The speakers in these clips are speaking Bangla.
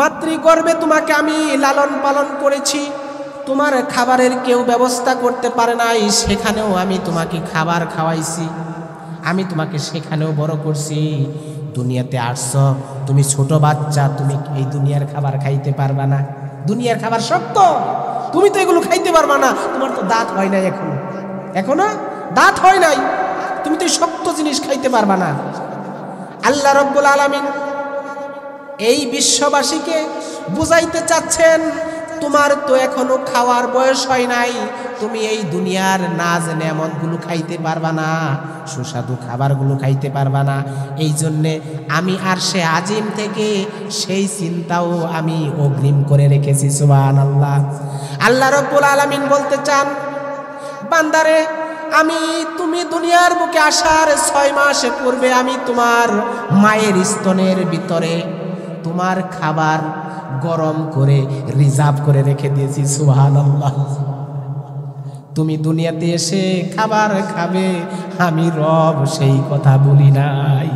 মাতৃগর্ভে তোমাকে আমি লালন পালন করেছি, তোমার খাবারের কেউ ব্যবস্থা করতে পারে নাই, সেখানেও আমি তোমাকে খাবার খাওয়াইছি, আমি তোমাকে সেখানেও বড় করছি। দুনিয়াতে আসছো, তুমি ছোট বাচ্চা, তুমি এই দুনিয়ার খাবার খাইতে পারবা না। দুনিয়ার খাবার শক্ত, তুমি তো এগুলো খাইতে পারবা না, তোমার তো দাঁত হয় নাই, এখনো দাঁত হয় নাই, তুমি তো শক্ত জিনিস খাইতে পারবা না। আল্লাহ রাব্বুল আলামিন এই বিশ্ববাসীকে বুঝাইতে চাচ্ছেন, তোমার তো এখনো খাওয়ার বয়স হয় নাই, তুমি এই দুনিয়ার নাজ নেয়ামতগুলো খাইতে পারবা না, সুস্বাদু খাবারগুলো খাইতে পারবা না। এই জন্যে আমি আরশে আজিম থেকে সেই চিন্তাও আমি অগ্রিম করে রেখেছি। সুবহানাল্লাহ। আল্লাহ রাব্বুল আলামিন বলতে চান, বান্দারে আমি তুমি দুনিয়ার বুকে আসার 6 মাস পূর্বে আমি তোমার মায়ের স্তনের ভিতরে তোমার খাবার গরম করে রিজার্ভ করে রেখে দিয়েছি। সুবহানাল্লাহ। তুমি দুনিয়াতে এসে খাবার খাবে, আমি রব সেই কথা বলি নাই,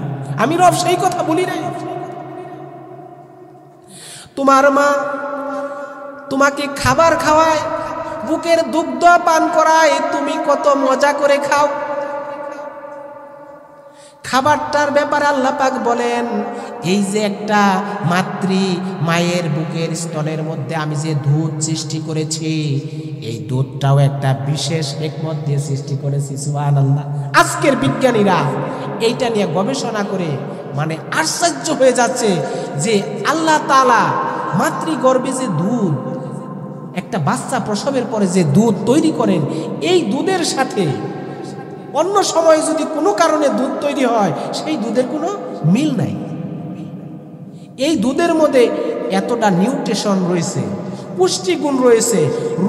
আমি রব সেই কথা বলি নাই। তোমার মা তোমাকে খাবার খাওয়ায়, বুকের দুগ্ধ পান করায়, তুমি কত মজা করে খাও। খাবারটার ব্যাপারে আল্লাহ পাক বলেন, এই যে একটা মায়ের বুকের স্তনের মধ্যে আমি যে দুধ সৃষ্টি করেছি, এই দুধটাও একটা বিশেষ হিকমত দিয়ে সৃষ্টি করেছি। সুবহানাল্লাহ। আজকের বিজ্ঞানীরা এইটা নিয়ে গবেষণা করে মানে আশ্চর্য হয়ে যাচ্ছে যে আল্লাহ তাআলা মাতৃগর্ভে যে দুধ, একটা বাচ্চা প্রসবের পরে যে দুধ তৈরি করেন, এই দুধের সাথে অন্য সময় যদি কোনো কারণে দুধ তৈরি হয়, সেই দুধের কোনো মিল নাই। এই দুধের মধ্যে এতটা নিউট্রিশন রয়েছে, পুষ্টিগুণ রয়েছে,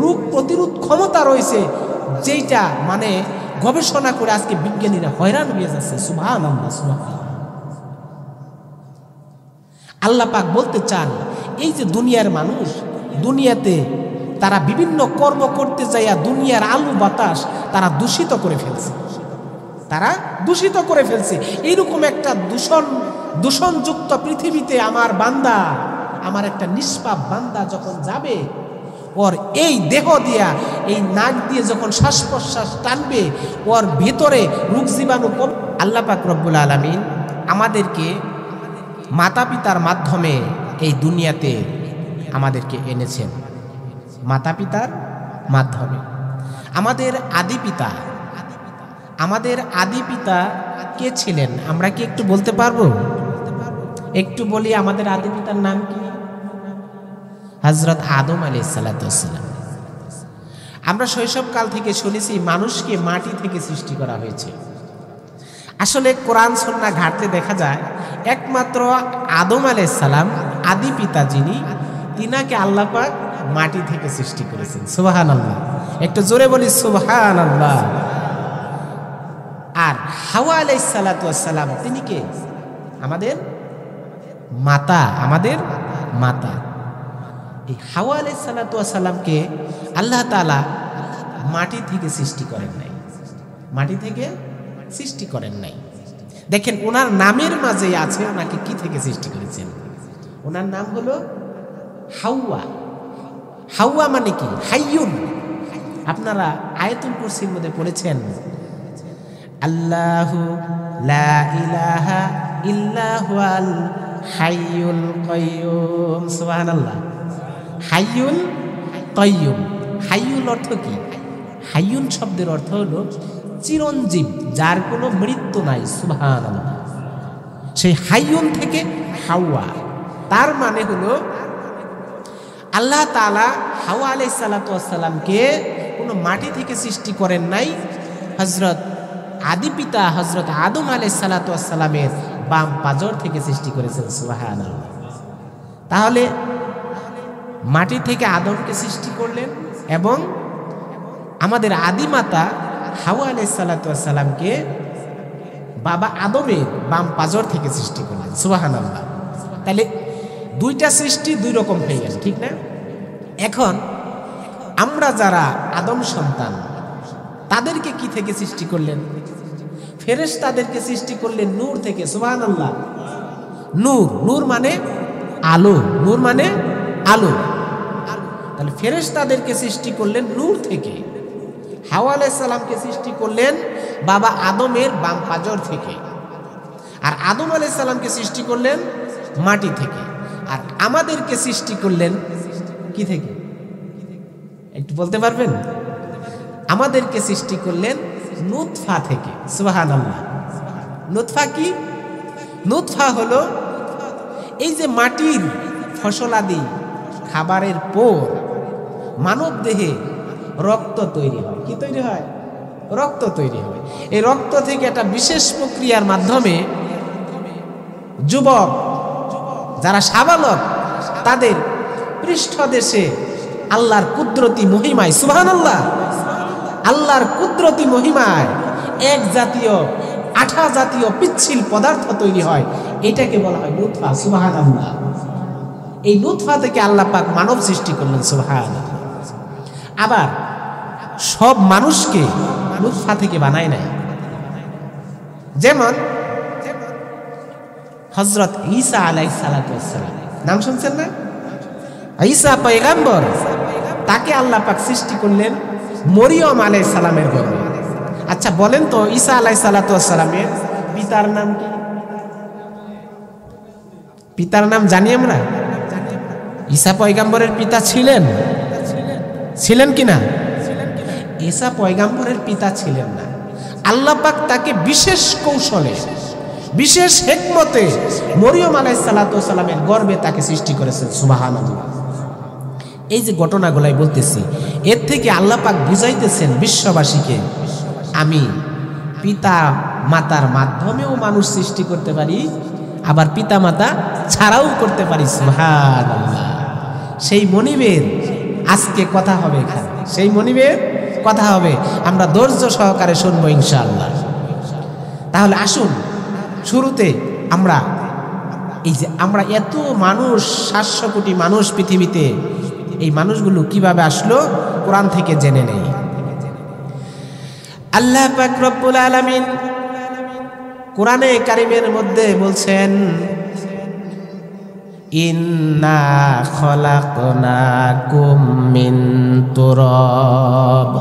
রোগ প্রতিরোধ ক্ষমতা রয়েছে, যেটা মানে গবেষণা করে আজকে বিজ্ঞানীরা হয়রান হয়ে যাচ্ছে। সুবহানাল্লাহ, সুবহানাল্লাহ। আল্লাহ পাক বলতে চান, এই যে দুনিয়ার মানুষ, দুনিয়াতে তারা বিভিন্ন কর্ম করতে যাইয়া দুনিয়ার আলো বাতাস তারা দূষিত করে ফেলছে, তারা দূষিত করে ফেলছে। এইরকম একটা দূষণযুক্ত পৃথিবীতে আমার বান্দা, আমার একটা নিষ্পাপ বান্দা যখন যাবে, ওর এই দেহ দিয়া, এই নাক দিয়ে যখন শ্বাস প্রশ্বাস টানবে, ওর ভেতরে রোগ জীবাণু কম। আল্লাহ পাক রব্বুল আলামিন আমাদেরকে মাতা পিতার মাধ্যমে এই দুনিয়াতে আমাদেরকে এনেছেন। মাতা পিতার মাধ্যমে আমাদের আদি পিতা কে ছিলেন আমরা কি একটু বলতে পারবো? একটু বলি, আমাদের আদি পিতার নাম কি? হযরত আদম আলাইহিস সালাতু ওয়াস সালাম। আমরা শৈশবকাল থেকে শুনেছি মানুষকে মাটি থেকে সৃষ্টি করা হয়েছে। আসলে কোরআন সুন্নাহ ঘাটতে দেখা যায় একমাত্র আদম আলাইহিস সালাম আদি পিতা যিনি, তিনাকে আল্লাহ পাক মাটি থেকে সৃষ্টি করেছেন। সুবহানাল্লাহ। একটু জোরে বলি সুবহানাল্লাহ। আর হাওয়া আলাইহিস সালাতু ওয়াস সালাম তিনি কে? আমাদের মাতা। এই হাওয়া আলাইহিস সালাতু ওয়াস সালামকে আল্লাহ তাআলা মাটি থেকে সৃষ্টি করেন নাই। দেখেন ওনার নামের মাঝে আছে ওনাকে কি থেকে সৃষ্টি করেছেন। ওনার নাম হলো হাওয়া। হাওয়া মানে কি? হাইয়ুন। আপনারা আয়াতুল কুরসির মধ্যে পড়েছেন, আল্লাহু লা ইলাহা ইল্লা হুয়াল হাইয়ুল কাইয়্যুম। সুবহানাল্লাহ। হাইয়ুল কাইয়্যুম। হাইয়ুল অর্থ কি? হাইয়ুন শব্দের অর্থ হলো চিরঞ্জীব, যার কোনো মৃত্যু নাই। সুবহানাল্লাহ। সেই হাইয়ুন থেকে হাওয়া, তার মানে হলো আল্লাহ তাআলা হাওয়া আলাইহিস সালাতু ওয়াস সালামকে কোনো মাটি থেকে সৃষ্টি করেন নাই, হযরত আদি পিতা হযরত আদম আলাইহিস সালাতু ওয়াস সালামের বাম পাজর থেকে সৃষ্টি করেছেন। সুবহানাল্লাহ। তাহলে মাটি থেকে আদমকে সৃষ্টি করলেন এবং আমাদের আদি মাতা হাওয়া আলাইহিস সালাতু ওয়াস সালামকে বাবা আদমের বাম পাজর থেকে সৃষ্টি করলেন। সুবহানাল্লাহ। তাহলে দুইটা সৃষ্টি দুই রকম হয়ে গেল, ঠিক না? এখন আমরা যারা আদম সন্তান, তাদেরকে কি থেকে সৃষ্টি করলেন? ফেরেশতাদেরকে সৃষ্টি করলেন নূর থেকে। সুবহানাল্লাহ। নূর মানে আলো, নূর মানে আলো। তাহলে ফেরেশতাদেরকে সৃষ্টি করলেন নূর থেকে। হাওয়া আলাইহিস সালামকে সৃষ্টি করলেন বাবা আদমের বাম পাজর থেকে। আর আদম আলাইহিস সালামকে সৃষ্টি করলেন মাটি থেকে। আর আমাদেরকে সৃষ্টি করলেন কি থেকে? একটু বলতে পারবেন? আমাদেরকে সৃষ্টি করলেন নুতফা থেকে। সুবহানাল্লাহ। নুতফা কি? নুতফা হলো এই যে মাটির ফসলাদি খাবারের পর মানব দেহে রক্ত তৈরি হয়। কি তৈরি হয়? রক্ত তৈরি হয়। এই রক্ত থেকে একটা বিশেষ প্রক্রিয়ার মাধ্যমে যুবক যারা সাবালক তাদের পৃষ্ঠদেশে আল্লাহর কুদরতি মহিমায়, সুবহানাল্লাহ, আল্লাহর কুদরতি মহিমায় এক জাতীয় আঠা জাতীয় পিচ্ছিল পদার্থ তৈরি হয়। এটাকে বলা হয় নুতফা। সুবহানাল্লাহ। এই নুতফা থেকে আল্লাহ পাক মানব সৃষ্টি করলেন। সুবহানাল্লাহ। আবার সব মানুষকে নুতফা থেকে বানায় নাই। যেমন হযরত ঈসা আলাইহিস সালাতু ওয়াস সালাম, নাম শুনছেন না? ঈসা পয়গম্বর, তাকে আল্লাহ পাক সৃষ্টি করলেন মরিয়ম আলাইহিস সালামের গর্ভে। আচ্ছা বলেন তো, ঈসা আলাইহিস সালাতু ওয়াস সালামের পিতার নাম কি? পিতার নাম জানি আমরা? ঈসা পয়গম্বরের পিতা ছিলেন? ছিলেন কিনা? ঈসা পয়গম্বরের পিতা ছিলেন না। আল্লাহ পাক তাকে বিশেষ কৌশলে, বিশেষ হিকমতে মরিয়ম আলাইহিস সালাতু ওয়াস সালামের গর্ভে তাকে সৃষ্টি করেছেন। সুবহানাল্লাহ। এই যে ঘটনাগুলাই বলতেছি, এর থেকে আল্লাহ পাক বুঝাইতেছেন বিশ্ববাসীকে, আমি পিতা মাতার মাধ্যমেও মানুষ সৃষ্টি করতে পারি, আবার পিতা মাতা ছাড়াও করতে পারি। সুবহানাল্লাহ। সেই মনিবের আজকে কথা হবে এখানে, সেই মনিবের কথা হবে, আমরা ধৈর্য সহকারে শুনবো ইনশাআল্লাহ। তাহলে আসুন শুরুতে আমরা এই যে আমরা এত মানুষ, 700 কোটি মানুষ পৃথিবীতে, এই মানুষগুলো কিভাবে আসলো কোরআন থেকে জেনে নেই। আল্লাহ পাক রব্বুল আলামিন কোরআনে কারিমের মধ্যে বলছেন, ইন্না খলাকনাকুম মিন তুরাব,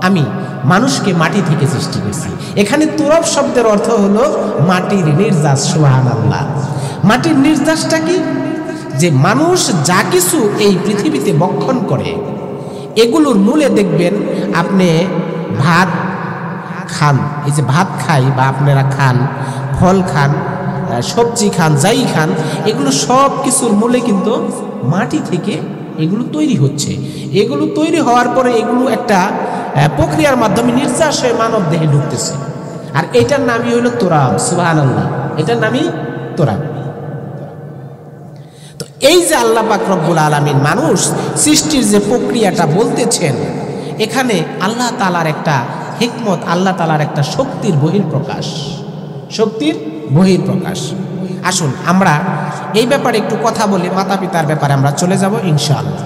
আমি মানুষকে মাটি থেকে সৃষ্টি করেছি। এখানে তুরাব শব্দের অর্থ হলো মাটির নির্যাস। সুবহানাল্লাহ। মাটির নির্যাসটা কি? যে মানুষ যা কিছু এই পৃথিবীতে ভক্ষণ করে, এগুলোর মূলে দেখবেন আপনি ভাত খান, এই যে ভাত খাই বা আপনারা খান, ফল খান, সবজি খান, যাই খান, এগুলো সব কিছুর মূলে কিন্তু মাটি থেকে এগুলো তৈরি হচ্ছে। এগুলো তৈরি হওয়ার পরে এগুলো একটা প্রক্রিয়ার মাধ্যমে নির্যাস হয়ে মানব দেহে ঢুকতেছে। আর এটার নামই হলো তুরাব। সুবহানাল্লাহ। এটার নামই তুরাব। তো এই যে আল্লাহ পাক রব্বুল আলামিন মানুষ সৃষ্টির যে প্রক্রিয়াটা বলতেছেন, এখানে আল্লাহ তাআলার একটা হিকমত, আল্লাহ তাআলার একটা শক্তির বহিঃপ্রকাশ, শক্তির বহিঃপ্রকাশ। আসুন আমরা এই ব্যাপারে একটু কথা বলি, মাতা পিতার ব্যাপারে আমরা চলে যাব ইনশাআল্লাহ।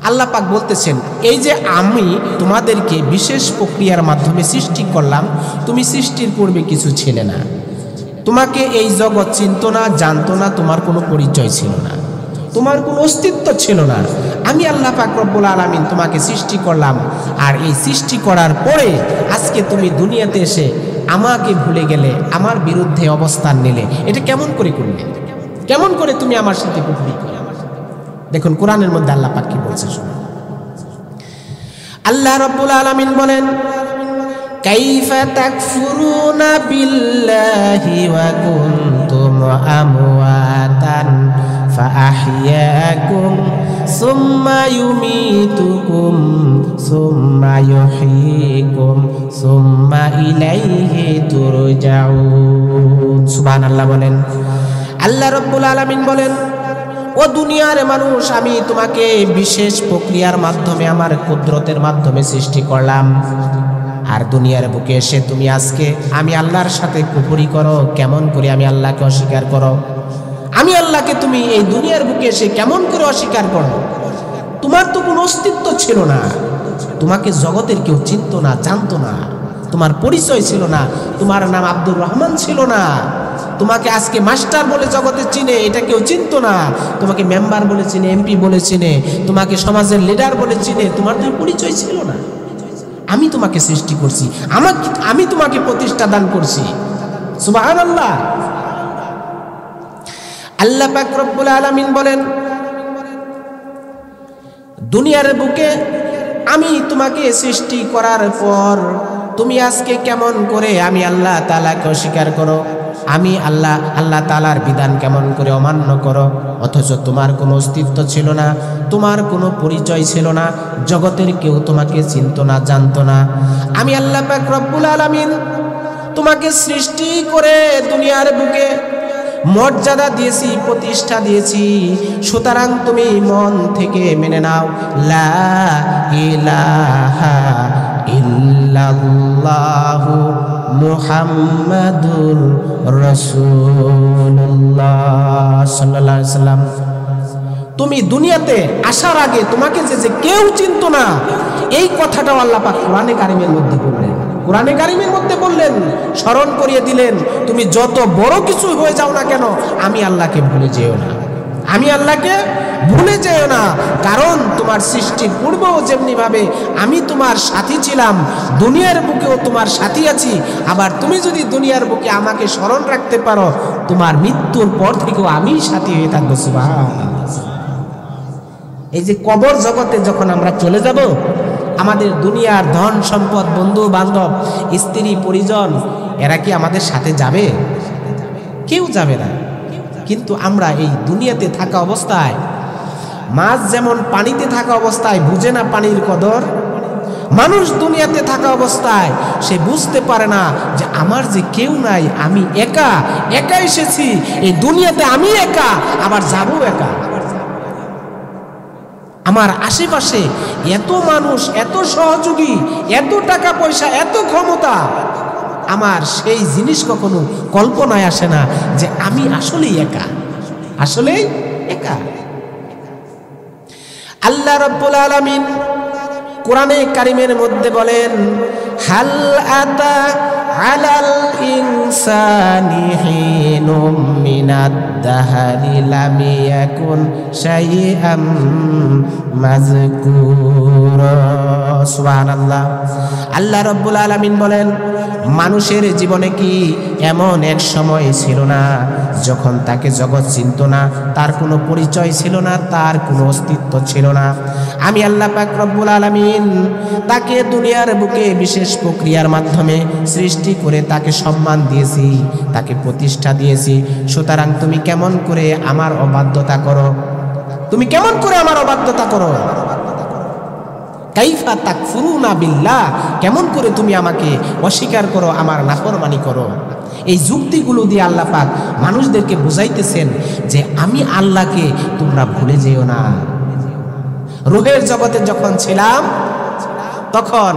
আল্লাহ পাক বলতেছেন, এই যে আমি তোমাদেরকে বিশেষ প্রক্রিয়ার মাধ্যমে সৃষ্টি করলাম, তুমি সৃষ্টির পূর্বে কিছু ছিলে না, তোমাকে এই জগৎ চিনত না, জানতো না, তোমার কোনো পরিচয় ছিল না, তোমার কোনো অস্তিত্ব ছিল না। আমি আল্লাহ পাক রব্বুল আলামিন তোমাকে সৃষ্টি করলাম, আর এই সৃষ্টি করার পরে আজকে তুমি দুনিয়াতে এসে আমাকে ভুলে গেলে, আমার বিরুদ্ধে অবস্থান নিলে, এটা কেমন করে করলে? কেমন করে তুমি আমার সাথে কুফরি করলে? দেখুন কোরআনের মধ্যে আল্লাহ পাক কি বলছে শুনুন। আল্লাহ রাব্বুল আলামিন বলেন, কাইফা তাকফুরুনা বিল্লাহি ওয়া কুনতুম আমওয়াতান ফাআহইয়াকুম সুম্মা ইউমীতুকুম সুম্মা ইউহয়ীকুম সুম্মা ইলাইহি তুরজাউন। সুবহানাল্লাহ বলেন। আল্লাহ রাব্বুল আলামিন বলেন, ও দুনিয়ার মানুষ, আমি তোমাকে বিশেষ প্রক্রিয়ার মাধ্যমে, আমার কুদরতের মাধ্যমে সৃষ্টি করলাম, আর দুনিয়ার বুকে এসে তুমি আজকে আমি আল্লাহর সাথে কুফরি করো। কেমন করে আমি আল্লাহকে অস্বীকার করো? আমি আল্লাহকে তুমি এই দুনিয়ার বুকে এসে কেমন করে অস্বীকার করো? তোমার তো কোনো অস্তিত্ব ছিল না, তোমাকে জগতের কেউ চিনতো না, জানতো না, তোমার পরিচয় ছিল না, তোমার নাম আব্দুর রহমান ছিল না, তোমাকে আজকে মাস্টার বলে জগতে চিনে, এটা কেউ চিনতো না। তোমাকে মেম্বার বলে চিনে, এমপি বলে চিনে, তোমাকে সমাজের লিডার বলে চিনে। তোমার তো পরিচয় ছিল না। আমি তোমাকে সৃষ্টি করছি, আমি তোমাকে প্রতিষ্ঠা দান করছি। সুবহানাল্লাহ। আল্লাহ পাক রব্বুল আলামিন বলেন, দুনিয়ার বুকে আমি তোমাকে সৃষ্টি করার পর তুমি আজকে কেমন করে আমি আল্লাহ তাআলাকে অস্বীকার করো, আমি আল্লাহ তাআলার বিধান কেমন করে অমান্য করো, অথচ তোমার কোনো অস্তিত্ব ছিল না, তোমার কোনো পরিচয় ছিল না, জগতের কেউ তোমাকে চিনত না, জানতো না। আমি আল্লাহ পাক রব্বুল আলামিন তোমাকে সৃষ্টি করে দুনিয়ার বুকে মর্যাদা দিয়েছি, প্রতিষ্ঠা দিয়েছি। সুতরাং তুমি মন থেকে মেনে নাও, লা ইলাহা ইল্লাল্লাহু মুহাম্মাদুর রাসূলুল্লাহ সাল্লাল্লাহু আলাইহি সাল্লাম। তুমি দুনিয়াতে আসার আগে তোমাকে যে কেউ চিনতো না, এই কথাটাও আল্লাহ পাক কোরআনে কারিমের মধ্যে বললেন। কোরআনে কারিমের মধ্যে বললেন, স্মরণ করিয়ে দিলেন, তুমি যত বড় কিছু হয়ে যাও না কেন, আমি আল্লাহকে ভুলে যেও না, আমি আল্লাহকে ভুলে যেও না। কারণ তোমার সৃষ্টির পূর্বেও যেমনি ভাবে আমি তোমার সাথী ছিলাম, দুনিয়ার বুকেও তোমার সাথী আছি। আবার তুমি যদি দুনিয়ার বুকে আমাকে স্মরণ রাখতে পারো, তোমার মৃত্যুর পর থেকেও আমি সাথী হয়ে থাকবো। সুবহানাল্লাহ। এই যে কবর জগতে যখন আমরা চলে যাব, আমাদের দুনিয়ার ধন সম্পদ, বন্ধু বান্ধব, স্ত্রী পরিজন, এরা কি আমাদের সাথে যাবে? কেউ যাবে না। কিন্তু আমরা এই দুনিয়াতে থাকা অবস্থায়, মাছ যেমন পানিতে থাকা অবস্থায় বুঝে না পানির কদর, মানুষ দুনিয়াতে থাকা অবস্থায় সে বুঝতে পারে না যে আমার যে কেউ নাই, আমি একা একা এসেছি এই দুনিয়াতে, আমি একা, আবার যাবো একা। আমার আশেপাশে এত মানুষ, এত সহযোগী, এত টাকা পয়সা, এত ক্ষমতা, আমার সেই জিনিস কখনো কল্পনায় আসে না যে আমি আসলেই একা, আসলেই একা। আল্লাহ রাব্বুল আলামিন কোরআনে কারিমের মধ্যে বলেন, হাল আতা আলাল ইনসানি হিনুম মিনাদ দাহরি লাম ইয়াকুন শাইআম মাযকুরা। সুবহানাল্লাহ। আল্লাহ রাব্বুল আলামিন বলেন, মানুষের জীবনে কি এমন এক সময় ছিল না যখন তাকে জগৎ চিনত না, তার কোনো পরিচয় ছিল না, তার কোনো অস্তিত্ব ছিল না। আমি আল্লাহ পাক রব্বুল আলামিন তাকে দুনিয়ার বুকে বিশেষ প্রক্রিয়ার মাধ্যমে সৃষ্টি করে তাকে সম্মান দিয়েছি, তাকে প্রতিষ্ঠা দিয়েছি। সুতরাং তুমি কেমন করে আমার অবাধ্যতা করো, তুমি কেমন করে আমার অবাধ্যতা করো? কাইফা তাকফুরুনা বিল্লাহ, কেমন করে তুমি আমাকে অস্বীকার করো, আমার নাফরমানি করো। এই যুক্তিগুলো দিয়ে আল্লাহ পাক মানুষদেরকে বুঝাইতেছেন যে আমি আল্লাহকে তোমরা ভুলে যেও না। রূহের জগতে যখন ছিলাম তখন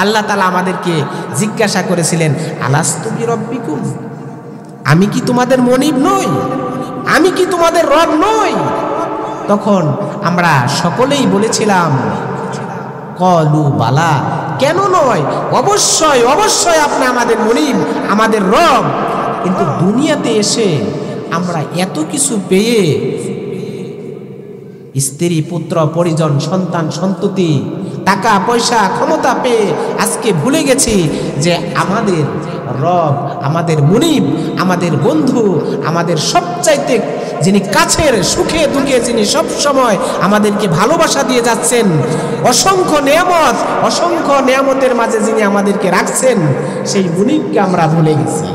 আল্লাহ তাআলা আমাদেরকে জিজ্ঞাসা করেছিলেন, আলাস্তু বিরব্বিকুম, আমি কি তোমাদের মনিব নই, আমি কি তোমাদের রব নই? তখন আমরা সকলেই বলেছিলাম, কলু বালা, কেন নয়, অবশ্যই অবশ্যই আপনি আমাদের মনিব, আমাদের রব। কিন্তু দুনিয়াতে এসে আমরা এত কিছু পেয়ে, স্ত্রী পুত্র পরিজন, সন্তান সন্ততি, টাকা পয়সা ক্ষমতা পেয়ে আজকে ভুলে গেছি যে আমাদের রব, আমাদের মুনিব, আমাদের বন্ধু, আমাদের সবচাইতে যিনি কাছের, সুখে দুঃখে যিনি সব সময় আমাদেরকে ভালোবাসা দিয়ে যাচ্ছেন, অসংখ্য নিয়ামত, অসংখ্য নিয়ামতের মাঝে যিনি আমাদেরকে রাখছেন, সেই মুনিবকে আমরা ভুলে গেছি।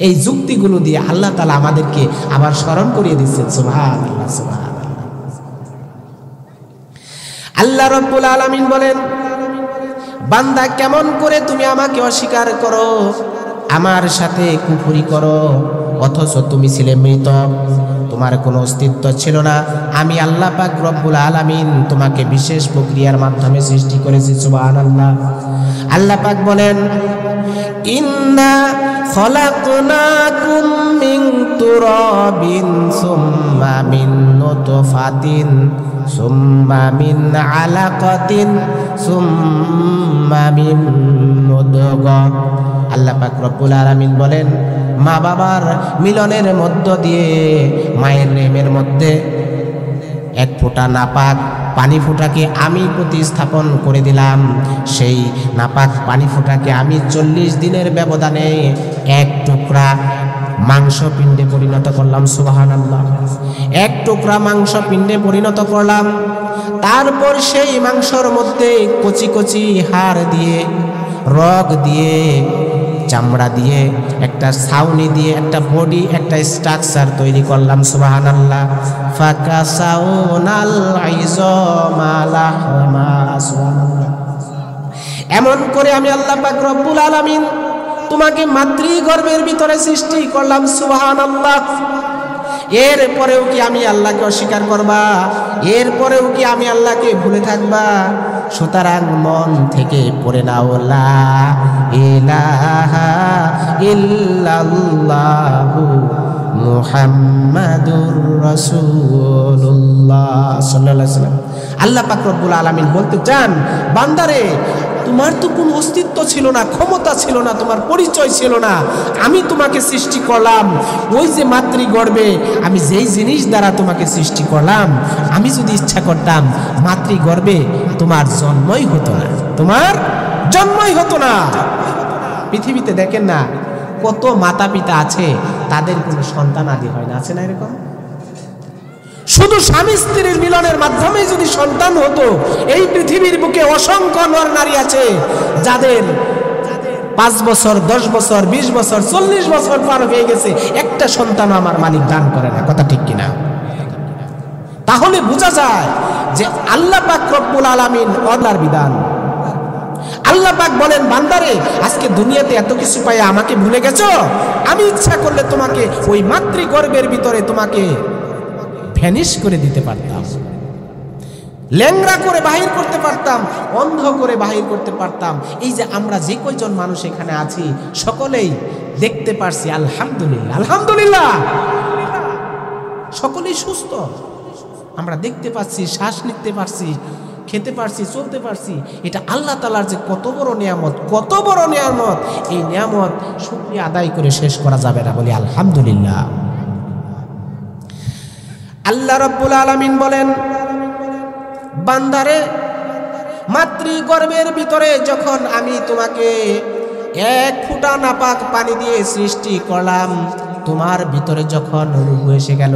এই যুক্তিগুলো দিয়ে আল্লাহ তাআলা আমাদেরকে আবার স্মরণ করিয়ে দিচ্ছেন। সুবহানাল্লাহ, সুবহানাল্লাহ। আল্লাহ রাব্বুল আলামিন বলেন, বান্দা কেমন করে তুমি আমাকে অস্বীকার করো, আমার সাথে কুফরি করো, অথচ তুমি ছিলে মৃত, তোমার কোনো অস্তিত্ব ছিল না। আমি আল্লাহ পাক রব্বুল আলামিন তোমাকে বিশেষ প্রক্রিয়ার মাধ্যমে সৃষ্টি করেছি। সুবহানাল্লাহ। আল্লাহ পাক বলেন, ইন্না খলাকনাকুম মিন তুরাবিন সুম্মা মিন নুতফাতিন সুম্মা মিন আলাকাতিন সুম্মা মিন মুদগা। আল্লাহ পাক রব্বুল আলামিন বলেন, মা বাবার মিলনের মধ্য দিয়ে মায়ের রেহেমের মধ্যে এক ফোঁটা নাপাক পানি ফোঁটাকে আমি প্রতিস্থাপন করে দিলাম। সেই নাপাক পানি ফোঁটাকে আমি 40 দিনের ব্যবধানে এক টুকরা মাংস পিণ্ডে পরিণত করলাম। সুবহানাল্লাহ। এক টুকরা মাংস পিণ্ডে পরিণত করলাম। তারপর সেই মাংসর মধ্যে কচি কচি হাড় দিয়ে, রগ দিয়ে, চামড়া দিয়ে, একটা ছাউনি দিয়ে, একটা বডি, একটা স্ট্রাকচার তৈরি করলাম। সুবহানাল্লাহ। ফাকাসাউনাল ইযমা লাহমা। সুবহানাল্লাহ। এমন করে আমি আল্লাহ পাক রব্বুল আলামিন তোমাকে মাতৃগর্ভের ভিতরে সৃষ্টি করলাম। সুবহানাল্লাহ। এরপরেও কি আমি আল্লাহকে অস্বীকার করবা? এরপরেও কি আমি আল্লাহকে ভুলে থাকবা? সুতরাং মন থেকে পড়ে নাও লা ইলাহা ইল্লাল্লাহু মুহাম্মাদুর রাসূলুল্লাহ সাল্লাল্লাহু আলাইহি ওয়াসাল্লাম। আল্লাহ পাক রব্বুল আলামিন বলতে চান, বান্দারে তোমার তো কোনো অস্তিত্ব ছিল না, ক্ষমতা ছিল না, তোমার পরিচয় ছিল না। আমি তোমাকে সৃষ্টি করলাম ওই যে মাতৃগর্ভে। আমি যেই জিনিস দ্বারা তোমাকে সৃষ্টি করলাম, আমি যদি ইচ্ছা করতাম মাতৃগর্ভে তোমার জন্মই হতো না, তোমার জন্মই হতো না। পৃথিবীতে দেখেন না কত মাতা পিতা আছে, তাদের কোনো সন্তান আদি হয় না, আছে না এরকম? শুধু স্বামী স্ত্রীর মিলনের মাধ্যমে যদি সন্তান হতো, এই পৃথিবীর বুকে অসংখ্য নর নারী আছে যাদের 5 বছর, 10 বছর, 20 বছর, 40 বছর পার হয়ে গেছে, একটা সন্তান আমার মালিক দান করে না। কথা ঠিক কিনা? তাহলে বোঝা যায় যে আল্লাহ পাক রব্বুল আলামিন আল্লাহর বিধান। আল্লাহ পাক বলেন, বান্দারে আজকে দুনিয়াতে এত কিছু পাই আমাকে ভুলে গেছো? আমি ইচ্ছা করলে তোমাকে ওই মাতৃগর্ভের ভিতরে তোমাকে ভ্যানিশ করে দিতে পারতাম, ল্যাংড়া করে বাহির করতে পারতাম, অন্ধ করে বাহির করতে পারতাম। এই যে আমরা যে কয়জন মানুষ এখানে আছি সকলেই দেখতে পারছি, আলহামদুলিল্লাহ, আলহামদুলিল্লাহ, সকলেই সুস্থ। আমরা দেখতে পাচ্ছি, শ্বাস নিতে পারছি, খেতে পারছি, চলতে পারছি। এটা আল্লাহ তাআলার যে কত বড় নিয়ামত, কত বড় নিয়ামত। এই নিয়ামত শুকরিয়া আদায় করে শেষ করা যাবে না, বলি আলহামদুলিল্লাহ। আল্লাহ রাব্বুল আলামিন বলেন, বান্দারে মাতৃগর্ভের ভিতরে যখন আমি তোমাকে এক ফোঁটা নাপাক পানি দিয়ে সৃষ্টি করলাম, তোমার ভিতরে যখন রূহ এসে গেল,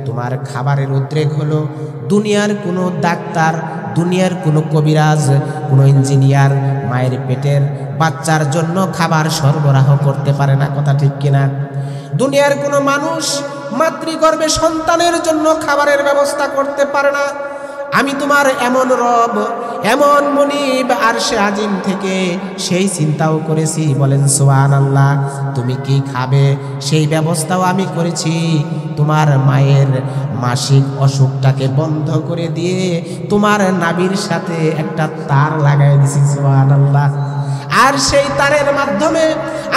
তোমার খাবারের উদ্রেক হলো, দুনিয়ার কোনো ডাক্তার, দুনিয়ার কোনো কবিরাজ, কোনো ইঞ্জিনিয়ার মায়ের পেটের বাচ্চার জন্য খাবার সরবরাহ করতে পারে না। কথা ঠিক কিনা? দুনিয়ার কোনো মানুষ মাতৃগর্ভে সন্তানের জন্য খাবারের ব্যবস্থা করতে পারে না। আমি তোমার এমন রব, এমন মুনিব আরশে আজিম থেকে সেই চিন্তাও করেছি। বলেন সুবহানাল্লাহ। তুমি কি খাবে সেই ব্যবস্থাও আমি করেছি। তোমার মায়ের মাসিক অসুখটাকে বন্ধ করে দিয়ে তোমার নাভির সাথে একটা তার লাগাই দিছি। সুবহানাল্লাহ। আর সেই তারের মাধ্যমে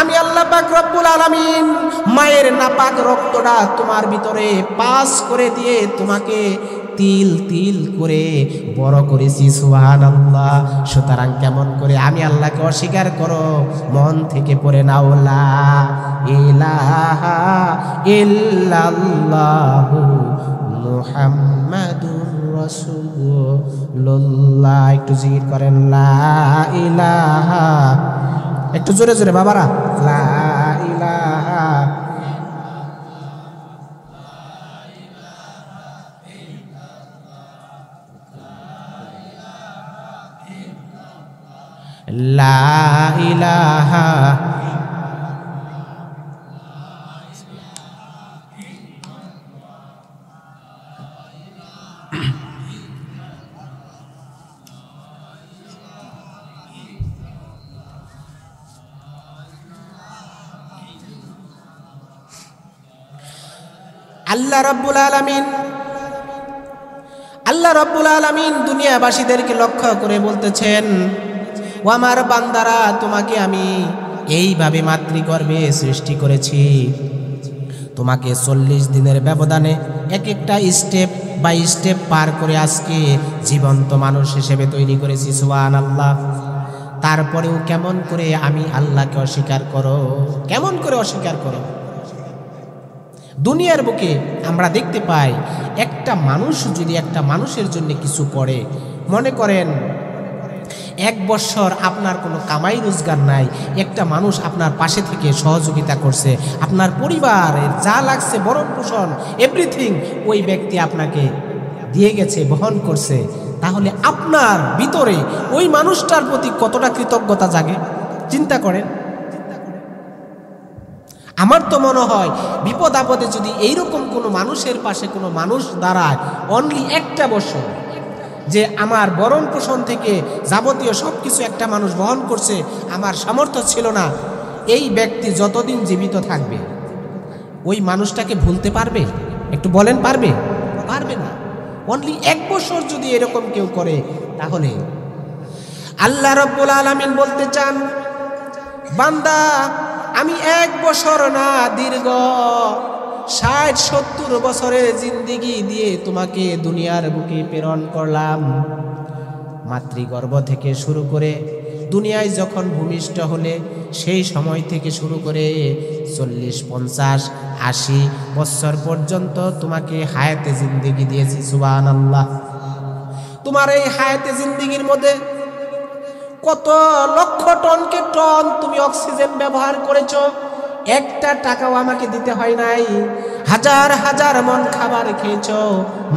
আমি আল্লাহ পাক রব্বুল আলামিন মায়ের নাপাক রক্তটা তোমার ভিতরে পাস করে দিয়ে তোমাকে তিল তিল করে বড় করেছি। সুবহানাল্লাহ। সুতরাং কেমন করে আমি আল্লাহকে অস্বীকার করো? মন থেকে পড়ে নাও লা ইলাহা ইল্লাল্লাহু মুহাম্মাদুর রাসূলুল্লাহ। একটু জিকির করেন লা ইলাহা, একটু জোরে জোরে বাবারা, লা ইলাহা লা ইলাহা আল্লাহ রাব্বুল আলামিন, আল্লাহ রাব্বুল আলামিন দুনিয়াবাসীদেরকে লক্ষ্য করে বলতেছেন, ও আমার বান্দারা, তোমাকে আমি এইভাবে মাতৃগর্ভে সৃষ্টি করেছি। তোমাকে 40 দিনের ব্যবধানে এক একটা স্টেপ বাই স্টেপ পার করে আজকে জীবন্ত মানুষ হিসেবে তৈরি করেছি। সুবহানাল্লাহ। তারপরেও কেমন করে আমি আল্লাহকে অস্বীকার করো, কেমন করে অস্বীকার করো। দুনিয়ার বুকে আমরা দেখতে পাই একটা মানুষ যদি একটা মানুষের জন্য কিছু করে, মনে করেন 1 বছর আপনার কোনো কামাই রোজগার নাই, একটা মানুষ আপনার পাশে থেকে সহযোগিতা করছে, আপনার পরিবারের যা লাগছে ভরণ পোষণ এভরিথিং ওই ব্যক্তি আপনাকে দিয়ে গেছে, বহন করছে, তাহলে আপনার ভিতরে ওই মানুষটার প্রতি কতটা কৃতজ্ঞতা জাগে চিন্তা করেন। আমার তো মনে হয় বিপদ আপদে যদি এইরকম কোনো মানুষের পাশে কোনো মানুষ দাঁড়ায়, অনলি একটা বছর, যে আমার ভরণ পোষণ থেকে যাবতীয় সব কিছু একটা মানুষ বহন করছে, আমার সামর্থ্য ছিল না, এই ব্যক্তি যতদিন জীবিত থাকবে ওই মানুষটাকে ভুলতে পারবে? একটু বলেন, পারবে? পারবে না। অনলি 1 বছর যদি এরকম কেউ করে, তাহলে আল্লাহ রাব্বুল আলামিন বলতে চান, বান্দা আমি 1 বছর না, দীর্ঘ 60-70 বছরের জিন্দেগি দিয়ে তোমাকে দুনিয়ার বুকে প্রেরণ করলাম। মাতৃগর্ভ থেকে শুরু করে দুনিয়ায় যখন ভূমিষ্ঠ হলে সেই সময় থেকে শুরু করে 40, 50, 80 বছর পর্যন্ত তোমাকে হায়াতে জিন্দেগি দিয়েছি। সুবহানাল্লাহ। তোমার এই হায়াতে জিন্দেগির মধ্যে কত লক্ষ টনকে টন তুমি অক্সিজেন ব্যবহার করেছো, একটা টাকাও আমাকে দিতে হয় নাই। হাজার হাজার মন খাবার খেয়েছো,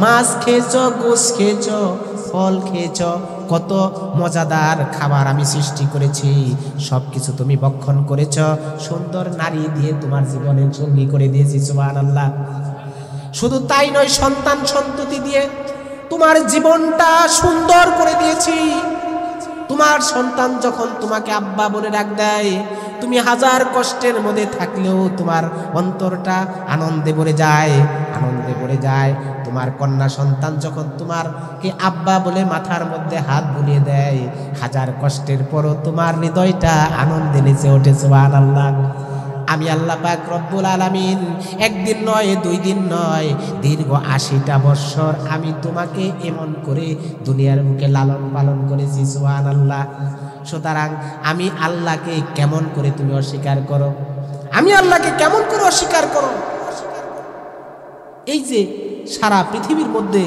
মাছ খেয়েছো, গোশ খেয়েছো, ফল খেয়েছো, কত মজাদার খাবার আমি সৃষ্টি করেছি, সব কিছু তুমি ভক্ষণ করেছো। সুন্দর নারী দিয়ে তোমার জীবনের সঙ্গী করে দিয়েছি। সুবহানাল্লাহ। শুধু তাই নয়, সন্তান সন্ততি দিয়ে তোমার জীবনটা সুন্দর করে দিয়েছি। তোমার সন্তান যখন তোমাকে আব্বা বলে ডাক দেয়, তুমি হাজার কষ্টের মধ্যে থাকলেও তোমার অন্তরটা আনন্দে ভরে যায়, আনন্দে ভরে যায়। তোমার কন্যা সন্তান যখন তোমারকে আব্বা বলে মাথার মধ্যে হাত বুলিয়ে দেয়, হাজার কষ্টের পরও তোমার হৃদয়টা আনন্দে নেচে ওঠে। সুবহানাল্লাহ। আমি আল্লাহ পাক রব্বুল আলামিন 1 দিন নয়, 2 দিন নয়, দীর্ঘ 80টা বছর আমি তোমাকে এমন করে দুনিয়ার মুখে লালন পালন করেছি। সুবহানাল্লাহ। সুতরাং আমি আল্লাহকে কেমন করে তুমি অস্বীকার করো? আমি আল্লাহকে কেমন করে অস্বীকার করো? এই যে সারা পৃথিবীর মধ্যে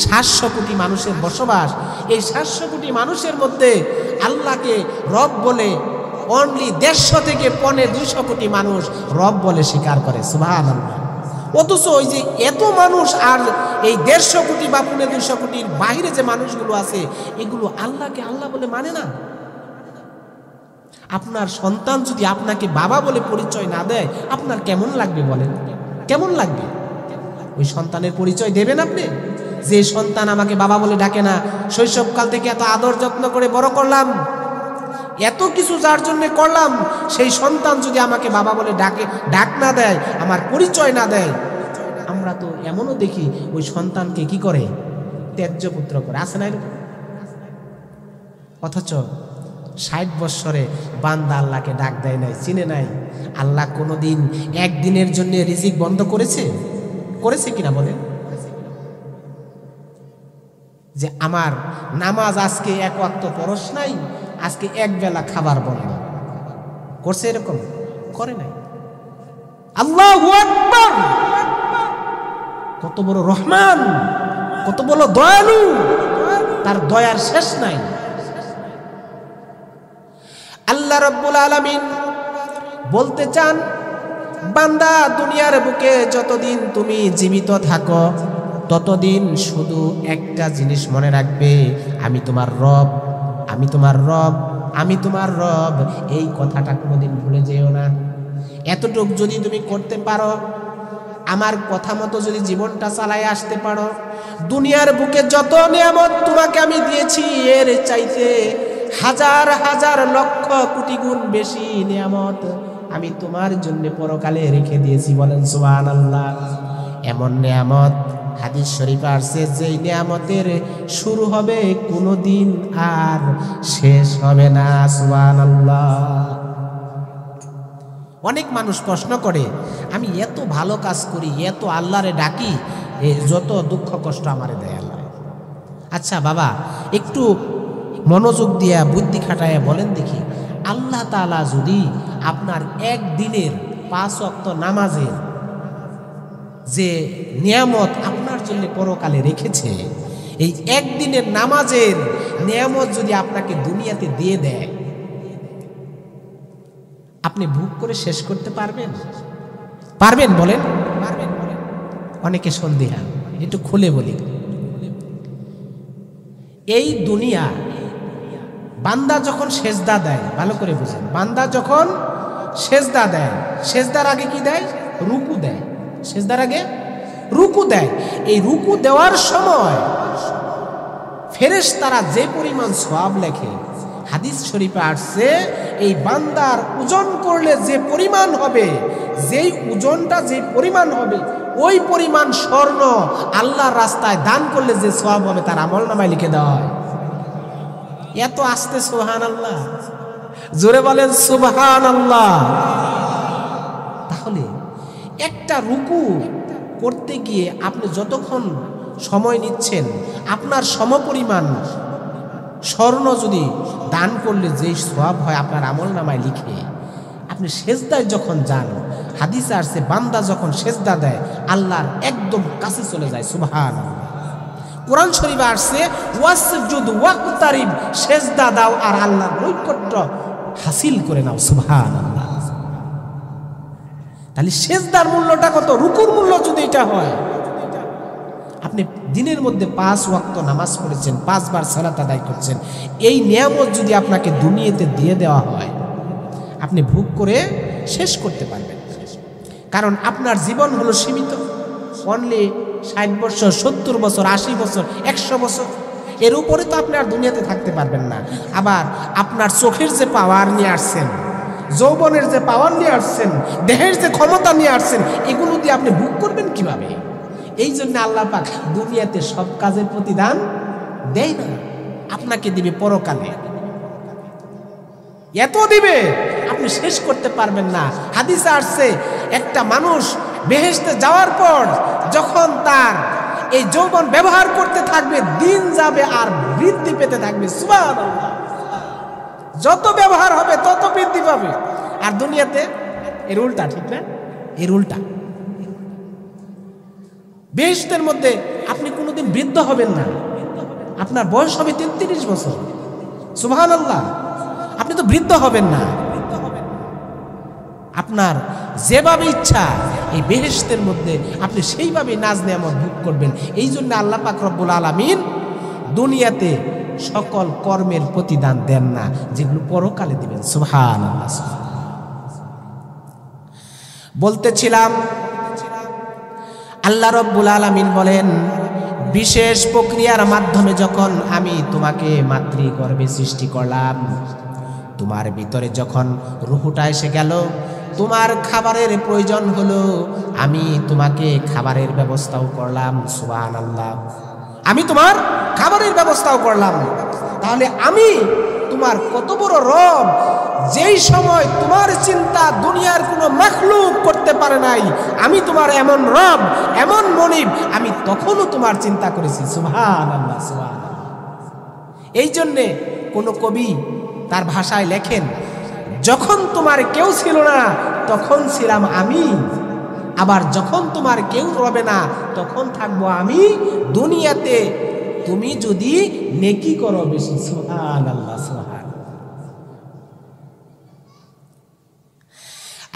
700 কোটি মানুষের বসবাস, এই 700 কোটি মানুষের মধ্যে আল্লাহকে রব বলে অনলি 150 থেকে 200 কোটি মানুষ রব বলে স্বীকার করে। সুবহানাল্লাহ। অথচ ওই যে এত মানুষ আর এই 150 কোটি বা 200 কোটির বাইরে যে মানুষগুলো আছে, এগুলো আল্লাহকে আল্লাহ বলে মানে না। আপনার সন্তান যদি আপনাকে বাবা বলে পরিচয় না দেয়, আপনার কেমন লাগবে বলেন? কেমন লাগবে? ওই সন্তানের পরিচয় দেবেন আপনি? যে সন্তান আমাকে বাবা বলে ডাকে না, শৈশবকাল থেকে এত আদর যত্ন করে বড় করলাম, এত কিছু যার জন্য করলাম, সেই সন্তান যদি আমাকে বাবা বলে ডাক না দেয়, আমার পরিচয় না দেয়, আমরা তো এমনও দেখি ওই সন্তানকে কি করে, ত্যায্য পুত্র করে। আছে না এরকম? অথচ 60 বছরে বান্দা আল্লাহকে ডাক দেয় নাই, চিনে নাই। আল্লাহ কোনোদিন একদিনের জন্য রিজিক বন্ধ করেছে? করেছে কিনা বলেন? যে আমার নামাজ আজকে 1 ওয়াক্ত পরশ নাই, আজকে 1 বেলা খাবার বন্ধ করছে? এরকম করে নাই। আল্লাহু আকবার। কত বড় রহমান, কত বড় দয়ালু, তার দয়ার শেষ নাই। আল্লাহ রাব্বুল আলামিন বলতে চান, বান্দা দুনিয়ার বুকে যতদিন তুমি জীবিত থাকো, ততদিন শুধু একটা জিনিস মনে রাখবে, আমি তোমার রব, আমি তোমার রব, আমি তোমার রব। এই কথাটা কোনোদিন ভুলে যেও না। এতটুক যদি তুমি করতে পারো, আমার কথা মতো যদি জীবনটা চালায় আসতে পারো, দুনিয়ার বুকে যত নিয়ামত তোমাকে আমি দিয়েছি, এর চাইতে হাজার হাজার লক্ষ কোটি গুণ বেশি নিয়ামত আমি তোমার জন্য পরকালে রেখে দিয়েছি। বলেন সুবহানাল্লাহ। এমন নিয়ামত হাদিস শরীফে আসছে, যে নিয়ামতের শুরু হবে কোনোদিন আর শেষ হবে না। সুবহানাল্লাহ। অনেক মানুষ প্রশ্ন করে, আমি এত ভালো কাজ করি, এত আল্লাহরে ডাকি, যত দুঃখ কষ্ট আমারে দেয় আল্লাহ। আচ্ছা বাবা, একটু মনোযোগ দিয়া বুদ্ধি খাটায়া বলেন দেখি, আল্লাহ তাআলা যদি আপনার একদিনের 5 ওয়াক্ত নামাজের যে নিয়ামত আপনার জন্য পরকালে রেখেছে, এই একদিনের নামাজের নিয়ামত যদি আপনাকে দুনিয়াতে দিয়ে দেয়, আপনি ভোগ করে শেষ করতে পারবেন? পারবেন বলেন? পারবেন বলেন? অনেকে সন্দেহান, একটু খুলে বলি। এই দুনিয়া বান্দা যখন সেজদা দেয়, ভালো করে বুঝেন, বান্দা যখন সেজদা দেয়, সেজদার আগে কি দেয়? রুকু দেয়। সেজদার আগে রুকু দেয়। এই রুকু দেওয়ার সময় ফেরেশতারা যে পরিমাণ সওয়াব লেখে, হাদিস শরীফে আসছে, এই বান্দার ওজন করলে যে পরিমাণ হবে, যেই ওজনটা যে পরিমাণ হবে, ওই পরিমাণ স্বর্ণ আল্লাহর রাস্তায় দান করলে যে সওয়াব হবে তার আমলনামায় লিখে দেওয়া হয়। এত আস্তে সুবহানাল্লাহ, জোরে বলেন সুবহানাল্লাহ। তাহলে একটা রুকু করতে গিয়ে আপনি যতক্ষণ সময় নিচ্ছেন, আপনার সমপরিমাণ স্বর্ণ যদি দান করলে যেই সওয়াব হয় আপনার আমলনামায় লিখে, আপনি সেজদায় যখন যান, হাদিসে আসছে বান্দা যখন সেজদা দেয় আল্লাহর একদম কাছে চলে যায়। সুবহানাল্লাহ। কোরআন শরীফে আসছে ওয়াসজুদ ওয়াকতারিব, সেজদা দাও আর আল্লাহর নৈকট্য হাসিল করে নাও। সুবহানাল্লাহ। তাহলে সেজদার মূল্যটা কত, রুকুর মূল্য যদি এটা হয়, আপনি দিনের মধ্যে 5 ওয়াক্ত নামাজ পড়েছেন, 5 বার সালাত আদায় করছেন, এই নিয়ামত যদি আপনাকে দুনিয়াতে দিয়ে দেওয়া হয়, আপনি ভোগ করে শেষ করতে পারবেন। কারণ আপনার জীবন হলো সীমিত, অনলি 60 বছর, 70 বছর, 80 বছর, 100 বছর, এর উপরে তো আপনি আর দুনিয়াতে থাকতে পারবেন না। আবার আপনার চোখের যে পাওয়ার নিয়ে আসছেন, যৌবনের যে পাওয়ার নিয়ে আসছেন, দেহের যে ক্ষমতা নিয়ে আসছেন, এগুলো দিয়ে আপনি ভোগ করবেন কিভাবে? এই জন্য আল্লাহ পাক দুনিয়াতে সব কাজের প্রতিদান দেয় না, আপনাকে দিবে পরকালে। এত দিবে আপনি শেষ করতে পারবেন না। হাদিসে আসছে একটা মানুষ বেহেশতে যাওয়ার পর যখন তার এই যৌবন ব্যবহার করতে থাকবে, দিন যাবে আর বৃদ্ধি পেতে থাকবে। সুবহানাল্লাহ। যত ব্যবহার হবে তত বৃদ্ধি পাবে। আর দুনিয়াতে এর উল্টা, ঠিক না? এর উল্টা। বেহেশতের মধ্যে আপনি কোনোদিন বৃদ্ধ হবেন না, আপনার বয়স হবে 33 বছর। সুবহানাল্লাহ। আপনি তো বৃদ্ধ হবেন না, আপনার যেভাবে ইচ্ছা এই বেহেশতের মধ্যে আপনি সেইভাবে নাজ নেয়ামত ভোগ করবেন। এই জন্য আল্লাহ পাক রব্বুল আলামিন দুনিয়াতে সকল কর্মের প্রতিদান দেন না, যেগুলো পরকালে দিবেন। সুবহানাল্লাহ। বলতেছিলাম আল্লাহ রব্বুল আলামিন বলেন, বিশেষ প্রক্রিয়ার মাধ্যমে যখন আমি তোমাকে মাতৃগর্ভে সৃষ্টি করলাম, তোমার ভিতরে যখন রূহটা এসে গেল, তোমার খাবারের প্রয়োজন হলো, আমি তোমাকে খাবারের ব্যবস্থাও করলাম। সুবহানাল্লাহ। আমি তোমার খাবারের ব্যবস্থাও করলাম। তাহলে আমি তোমার কত বড় রব, যেই সময় তোমার চিন্তা দুনিয়ার কোনো মাখলুক করতে পারে নাই, আমি তোমার এমন রব, এমন মনিব, আমি তখনও তোমার চিন্তা করেছি। সুবহানাল্লাহ, সুবহানাল্লাহ। এই জন্যে কোনো কবি তার ভাষায় লেখেন, যখন তোমার কেউ ছিল না তখন ছিলাম আমি, আবার যখন তোমার কেউ রবে না তখন থাকবো আমি দুনিয়াতে, তুমি যদি নেকি করো বেশি। সুবহানাল্লাহ, সুবহানাল্লাহ।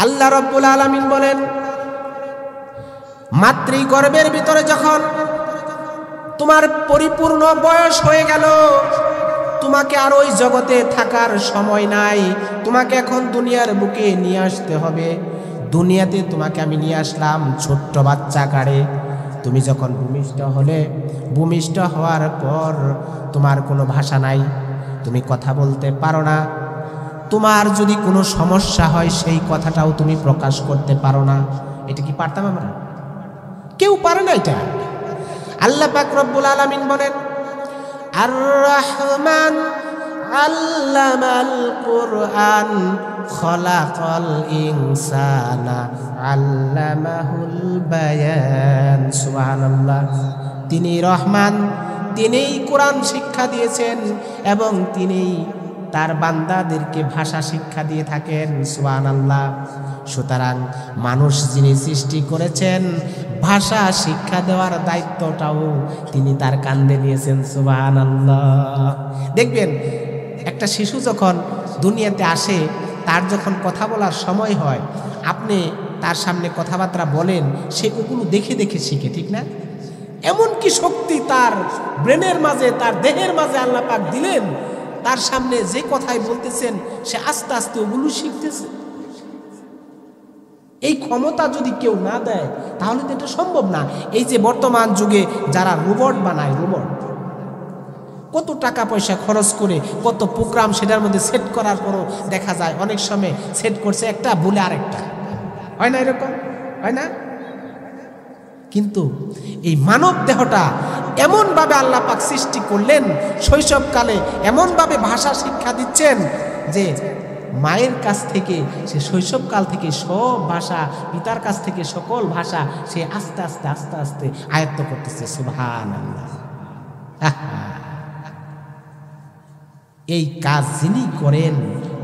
আল্লাহ রাব্বুল আলামিন বলেন, মাতৃগর্ভের ভিতরে যখন তোমার পরিপূর্ণ বয়স হয়ে গেল, তোমাকে আর ওই জগতে থাকার সময় নাই, তোমাকে এখন দুনিয়ার বুকে নিয়ে আসতে হবে। দুনিয়াতে তোমাকে আমি নিয়ে আসলাম ছোট্ট বাচ্চা কারে। তুমি যখন ভূমিষ্ঠ হলে, ভূমিষ্ঠ হওয়ার পর তোমার কোনো ভাষা নাই, তুমি কথা বলতে পারো না, তোমার যদি কোনো সমস্যা হয় সেই কথাটাও তুমি প্রকাশ করতে পারো না। এটা কি পারতাম আমরা? কেউ পারে না এটা। আল্লাহ পাক রব্বুল আলামিন বলেন, আর রহমান আল্লামাল কুরআন খলাকাল ইনসানা আল্লামাহুল বায়ান। সুবহানাল্লাহ। তিনি রহমান, তিনিই কোরআন শিক্ষা দিয়েছেন এবং তিনিই তার বান্দাদেরকে ভাষা শিক্ষা দিয়ে থাকেন। সুবহানাল্লাহ। সুতরাং মানুষ যিনি সৃষ্টি করেছেন, ভাষা শিক্ষা দেওয়ার দায়িত্বটাও তিনি তার কাঁধে নিয়েছেন। সুবহানাল্লাহ। দেখবেন একটা শিশু যখন দুনিয়াতে আসে, তার যখন কথা বলার সময় হয়, আপনি তার সামনে কথাবার্তা বলেন, সে ওগুলো দেখে দেখে শিখে, ঠিক না? এমন কি শক্তি তার ব্রেনের মাঝে, তার দেহের মাঝে আল্লাহ পাক দিলেন, তার সামনে যে কথাই বলতেছেন সে আস্তে আস্তে ওগুলো শিখতেছে। এই ক্ষমতা যদি কেউ না দেয় তাহলে তো এটা সম্ভব না। এই যে বর্তমান যুগে যারা রোবট বানায়, রোবট কত টাকা পয়সা খরচ করে কত প্রোগ্রাম সেটার মধ্যে সেট করার পরও দেখা যায় অনেক সময় সেট করছে একটা, বলে আরেকটা, হয় না? এরকম হয় না? কিন্তু এই মানব দেহটা এমনভাবে আল্লাহ পাক সৃষ্টি করলেন, শৈশবকালে এমনভাবে ভাষা শিক্ষা দিচ্ছেন যে মায়ের কাছ থেকে সে শৈশবকাল থেকে সব ভাষা, পিতার কাছ থেকে সকল ভাষা সে আস্তে আস্তে আস্তে আস্তে আয়ত্ত করতেছে। সুবহানাল্লাহ। এই কাজ যিনি করেন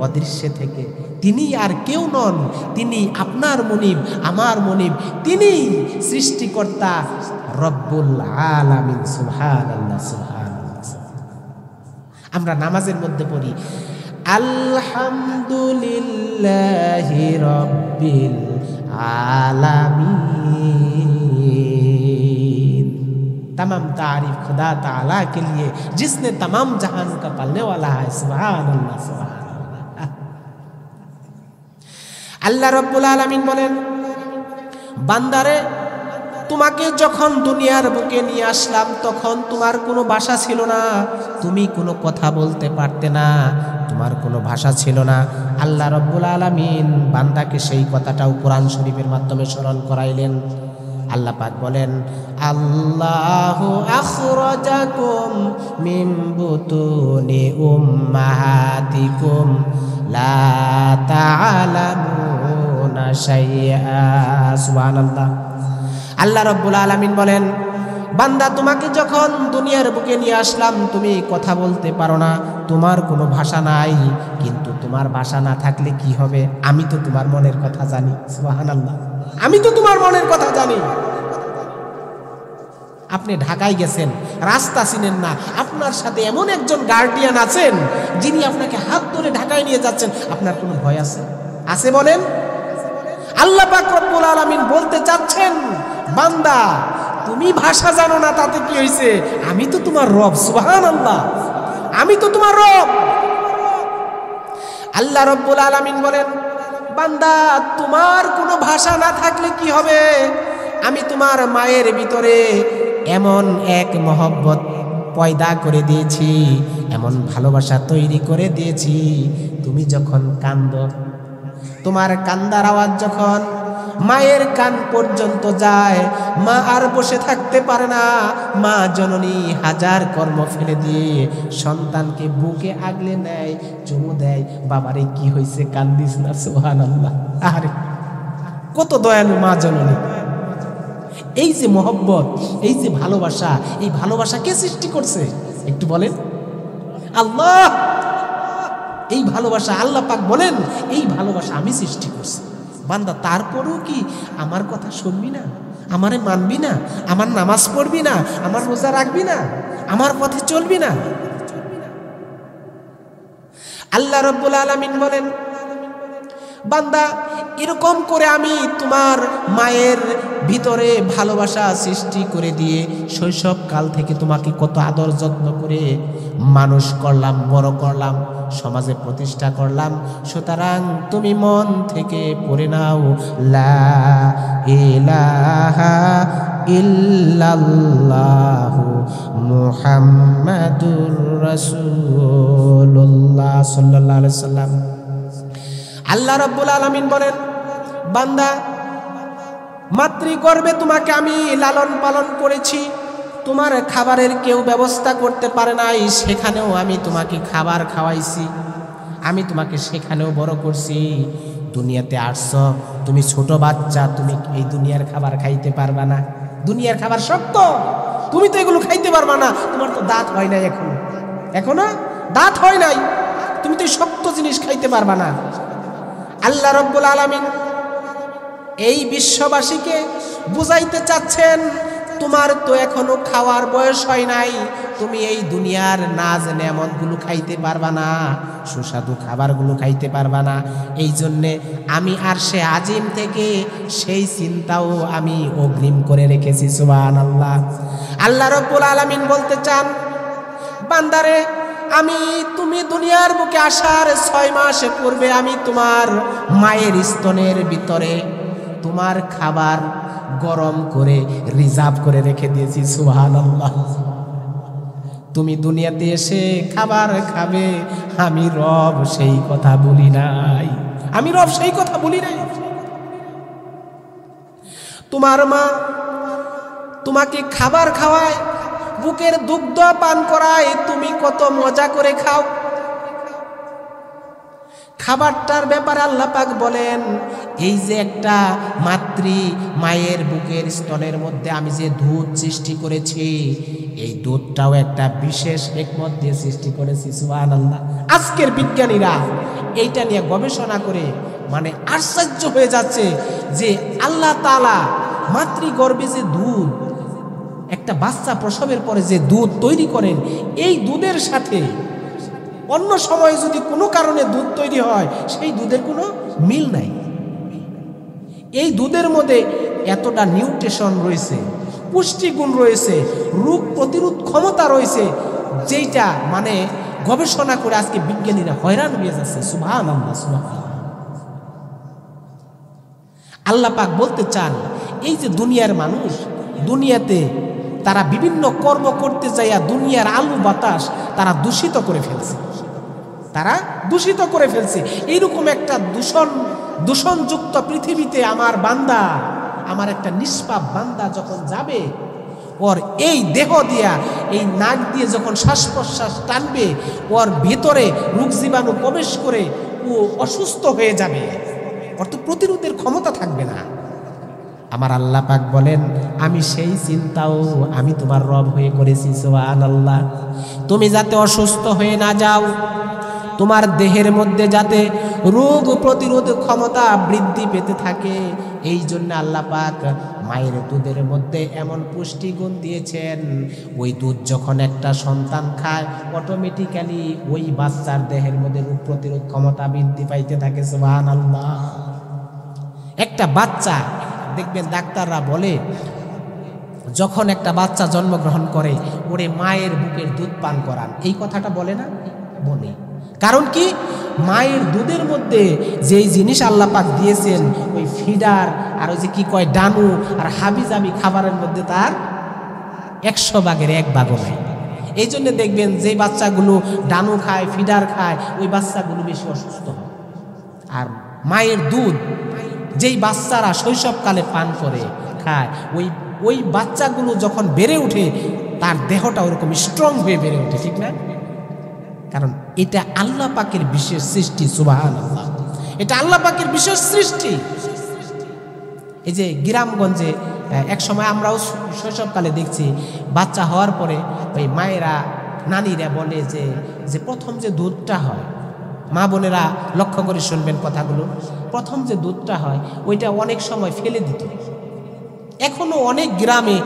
অদৃশ্যে থেকে, তিনি আর কেউ নন, তিনি আপনার মুনিব, আমার মুনিব, তিনি সৃষ্টিকর্তা রব্বুল আলামিন। সুবহানাল্লাহ, সুবহানাল্লাহ। আমরা নামাজের মধ্যে পড়ি আলহামদুলিল্লাহি রব্বিল आलमीन। तमाम तारीफ खुदा ताला के लिए जिसने तमाम जहान का पालने वाला है। सुभान अल्लाह, सुभान अल्लाह। আল্লাহ রব্বুল আলামিন বলেন, বান্দারে তোমাকে যখন দুনিয়ার বুকে নিয়ে আসলাম তখন তোমার কোনো ভাষা ছিল না, তুমি কোনো কথা বলতে পারতে না, তোমার কোনো ভাষা ছিল না। আল্লাহ রব্বুল আলামিন বান্দাকে সেই কথাটাও কোরআন শরীফের মাধ্যমে স্মরণ করাইলেন। আল্লাহ পাক বলেন, আল্লাহু আখরাজাকুম মিন বুতুনি উম্মাহাতিকুম লা তা'লামুনা শাইআ। সুবহানাল্লাহ। আল্লাহ রব্বুল আলামিন বলেন, বান্দা তোমাকে যখন দুনিয়ার বুকে নিয়ে আসলাম তুমি কথা বলতে পারো না, তোমার কোনো ভাষা নাই, কিন্তু তোমার ভাষা না থাকলে কি হবে? আমি তো তোমার মনের কথা জানি। সুবহানাল্লাহ। আমি তো তোমার মনের কথা জানি। আপনি ঢাকায় গেছেন, রাস্তা চিনেন না, আপনার সাথে এমন একজন গার্ডিয়ান আছেন যিনি আপনাকে হাত ধরে ঢাকায় নিয়ে যাচ্ছেন, আপনার কোনো ভয় আছে? আছে বলেন? আল্লাহ পাক রব্বুল আলামিন বলতে চাচ্ছেন, বান্দা তুমি ভাষা জানো না তাতে কি হয়েছে? আমি তো তোমার রব। সুবহানাল্লাহ। আমি তো তোমার রব। আল্লাহ রব্বুল আলামিন বলেন, বান্দা তোমার কোনো ভাষা না থাকলে কি হবে? আমি তোমার মায়ের ভিতরে এমন এক মহব্বত পয়দা করে দিয়েছি, এমন ভালোবাসা তৈরি করে দিয়েছি, তুমি যখন কান্দো, তোমার কান্দার আওয়াজ যখন মায়ের কান পর্যন্ত যায়, মা আর বসে থাকতে পারে না, মা জননী হাজার কর্ম ফেলে দিয়ে সন্তানকে বুকে আগলে নেয়, চুমু দেয়, বাবারে কি হয়েছে, কান্দিস না। সুবহানাল্লাহ। আরে কত দয়ালু মা জননী। এই যে মহব্বত, এই যে ভালোবাসা, এই ভালোবাসা কে সৃষ্টি করছে একটু বলেন? আল্লাহ। এই ভালোবাসা আল্লাহ পাক বলেন, এই ভালোবাসা আমি সৃষ্টি করছি। বান্দা তারপরেও কি আমার কথা শুনবি না? আমারে মানবি না? আমার নামাজ পড়বি না? আমার রোজা রাখবি না? আমার পথে চলবি না? আল্লাহ রাব্বুল আলামিন বলেন, বান্দা এরকম করে আমি তোমার মায়ের ভিতরে ভালোবাসা সৃষ্টি করে দিয়ে শৈশবকাল থেকে তোমাকে কত আদর যত্ন করে মানুষ করলাম, বড় করলাম, সমাজে প্রতিষ্ঠা করলাম। সুতরাং তুমি মন থেকে পড়ে নাও লা ইলাহা ইল্লাল্লাহু মুহাম্মাদুর রাসূলুল্লাহ সাল্লাল্লাহু আলাইহি সাল্লাম। আল্লাহ রাব্বুল আলামিন বলেন, বান্দা মাতৃগর্ভে তোমাকে আমি লালন পালন করেছি, তোমার খাবারের কেউ ব্যবস্থা করতে পারে নাই, সেখানেও আমি তোমাকে খাবার খাওয়াইছি, আমি তোমাকে সেখানেও বড় করছি। দুনিয়াতে আসছো, তুমি ছোট বাচ্চা, তুমি এই দুনিয়ার খাবার খাইতে পারবা না। দুনিয়ার খাবার শক্ত, তুমি তো এগুলো খাইতে পারবা না, তোমার তো দাঁত হয় নাই এখনো দাঁত হয় নাই, তুমি তো শক্ত জিনিস খাইতে পারবা না। আল্লাহ রাব্বুল আলামিন এই বিশ্ববাসীকে বুঝাইতে চাচ্ছেন, তোমার তো এখনো খাওয়ার বয়স হয় নাই, তুমি এই দুনিয়ার নাজ নেয়ামতগুলো খাইতে পারবা না, সুস্বাদু খাবারগুলো খাইতে পারবা না। এই জন্যে আমি আরশে আজিম থেকে সেই চিন্তাও আমি অগ্রিম করে রেখেছি। সুবহানাল্লাহ। আল্লাহ রাব্বুল আলামিন বলতে চান, বান্দারে তুমি দুনিয়ার বুকে আসার 6 মাস পূর্বে আমি তোমার মায়ের স্তনের ভিতরে তোমার খাবার গরম করে রিজার্ভ করে রেখে দিয়েছি। সুবহানাল্লাহ। তুমি দুনিয়াতে এসে খাবার খাবে, আমি রব সেই কথা বলি নাই, তোমার মা তোমাকে খাবার খাওয়ায়, বুকের দুগ্ধ পান করায়, তুমি কত মজা করে খাও। খাবারটার ব্যাপারে আল্লাহ পাক বলেন, এই যে একটা মায়ের বুকের স্তনের মধ্যে আমি যে দুধ সৃষ্টি করেছি, এই দুধটাও একটা বিশেষ হিকমত দিয়ে সৃষ্টি করেছি। সুবহানাল্লাহ। আজকের বিজ্ঞানীরা এইটা নিয়ে গবেষণা করে মানে আশ্চর্য হয়ে যাচ্ছে যে আল্লাহ তাআলা মাতৃগর্ভে যে দুধ, একটা বাচ্চা প্রসবের পরে যে দুধ তৈরি করেন, এই দুধের সাথে অন্য সময় যদি কোনো কারণে দুধ তৈরি হয়, সেই দুধের কোনো মিল নাই। এই দুধের মধ্যে এতটা নিউট্রিশন রয়েছে, পুষ্টিগুণ রয়েছে, রোগ প্রতিরোধ ক্ষমতা রয়েছে, যেটা মানে গবেষণা করে আজকে বিজ্ঞানীরা হয়রান হয়ে যাচ্ছে। সুবহানাল্লাহ, সুবহানাল্লাহ। আল্লাহ পাক বলতে চান, এই যে দুনিয়ার মানুষ, দুনিয়াতে তারা বিভিন্ন কর্ম করতে যাইয়া দুনিয়ার আলো বাতাস তারা দূষিত করে ফেলছে। এইরকম একটা দূষণযুক্ত পৃথিবীতে আমার বান্দা, আমার একটা নিষ্পাপ বান্দা যখন যাবে, ওর এই দেহ দিয়া, এই নাক দিয়ে যখন শ্বাস প্রশ্বাস টানবে, ওর ভেতরে রোগ জীবাণু প্রবেশ করে ও অসুস্থ হয়ে যাবে, ওর তো প্রতিরোধের ক্ষমতা থাকবে না। আমার আল্লাহ পাক বলেন, আমি সেই চিন্তাও আমি তোমার রব হয়ে করেছি। সুবহানাল্লাহ। তুমি যাতে অসুস্থ হয়ে না যাও, তোমার দেহের মধ্যে যাতে রোগ প্রতিরোধ ক্ষমতা বৃদ্ধি পেতে থাকে, এই জন্য আল্লাহ পাক মায়ের দুধের মধ্যে এমন পুষ্টিগুণ দিয়েছেন, ওই দুধ যখন একটা সন্তান খায়, অটোমেটিক্যালি ওই বাচ্চার দেহের মধ্যে রোগ প্রতিরোধ ক্ষমতা বৃদ্ধি পাইতে থাকে। সুবহানাল্লাহ। একটা বাচ্চা দেখবেন ডাক্তাররা বলে, যখন একটা বাচ্চা জন্মগ্রহণ করে, ওরে মায়ের বুকের দুধ পান করান, এই কথাটা বলে না? বলে। কারণ কি? মায়ের দুধের মধ্যে যেই জিনিস আল্লাহ পাক দিয়েছেন, ওই ফিডার আর ওই যে কি কয় ডানু আর হাবিজাবি খাবারের মধ্যে তার 100 ভাগের 1 ভাগও নাই। এই জন্য দেখবেন যে বাচ্চাগুলো ডানু খায়, ফিডার খায়, ওই বাচ্চাগুলো বেশি অসুস্থ হয়। আর মায়ের দুধ যেই বাচ্চারা শৈশবকালে পান করে খায়, ওই বাচ্চাগুলো যখন বেড়ে ওঠে, তার দেহটা ওরকম স্ট্রং হয়ে বেড়ে ওঠে, ঠিক না? কারণ এটা আল্লাহ পাকের বিশেষ সৃষ্টি। সুবহানাল্লাহ। এটা আল্লাহ পাকের বিশেষ সৃষ্টি। এই যে গ্রামগঞ্জে এক সময় আমরাও শৈশবকালে দেখছি, বাচ্চা হওয়ার পরে ওই মায়েরা, নানীরা বলে যে প্রথম যে দুধটা হয়, মা বোনেরা লক্ষ্য করে শুনবেন কথাগুলো, প্রথম যে দুধটা হয় ওইটা অনেক সময় ফেলে দিত। এখনো অনেক গ্রামে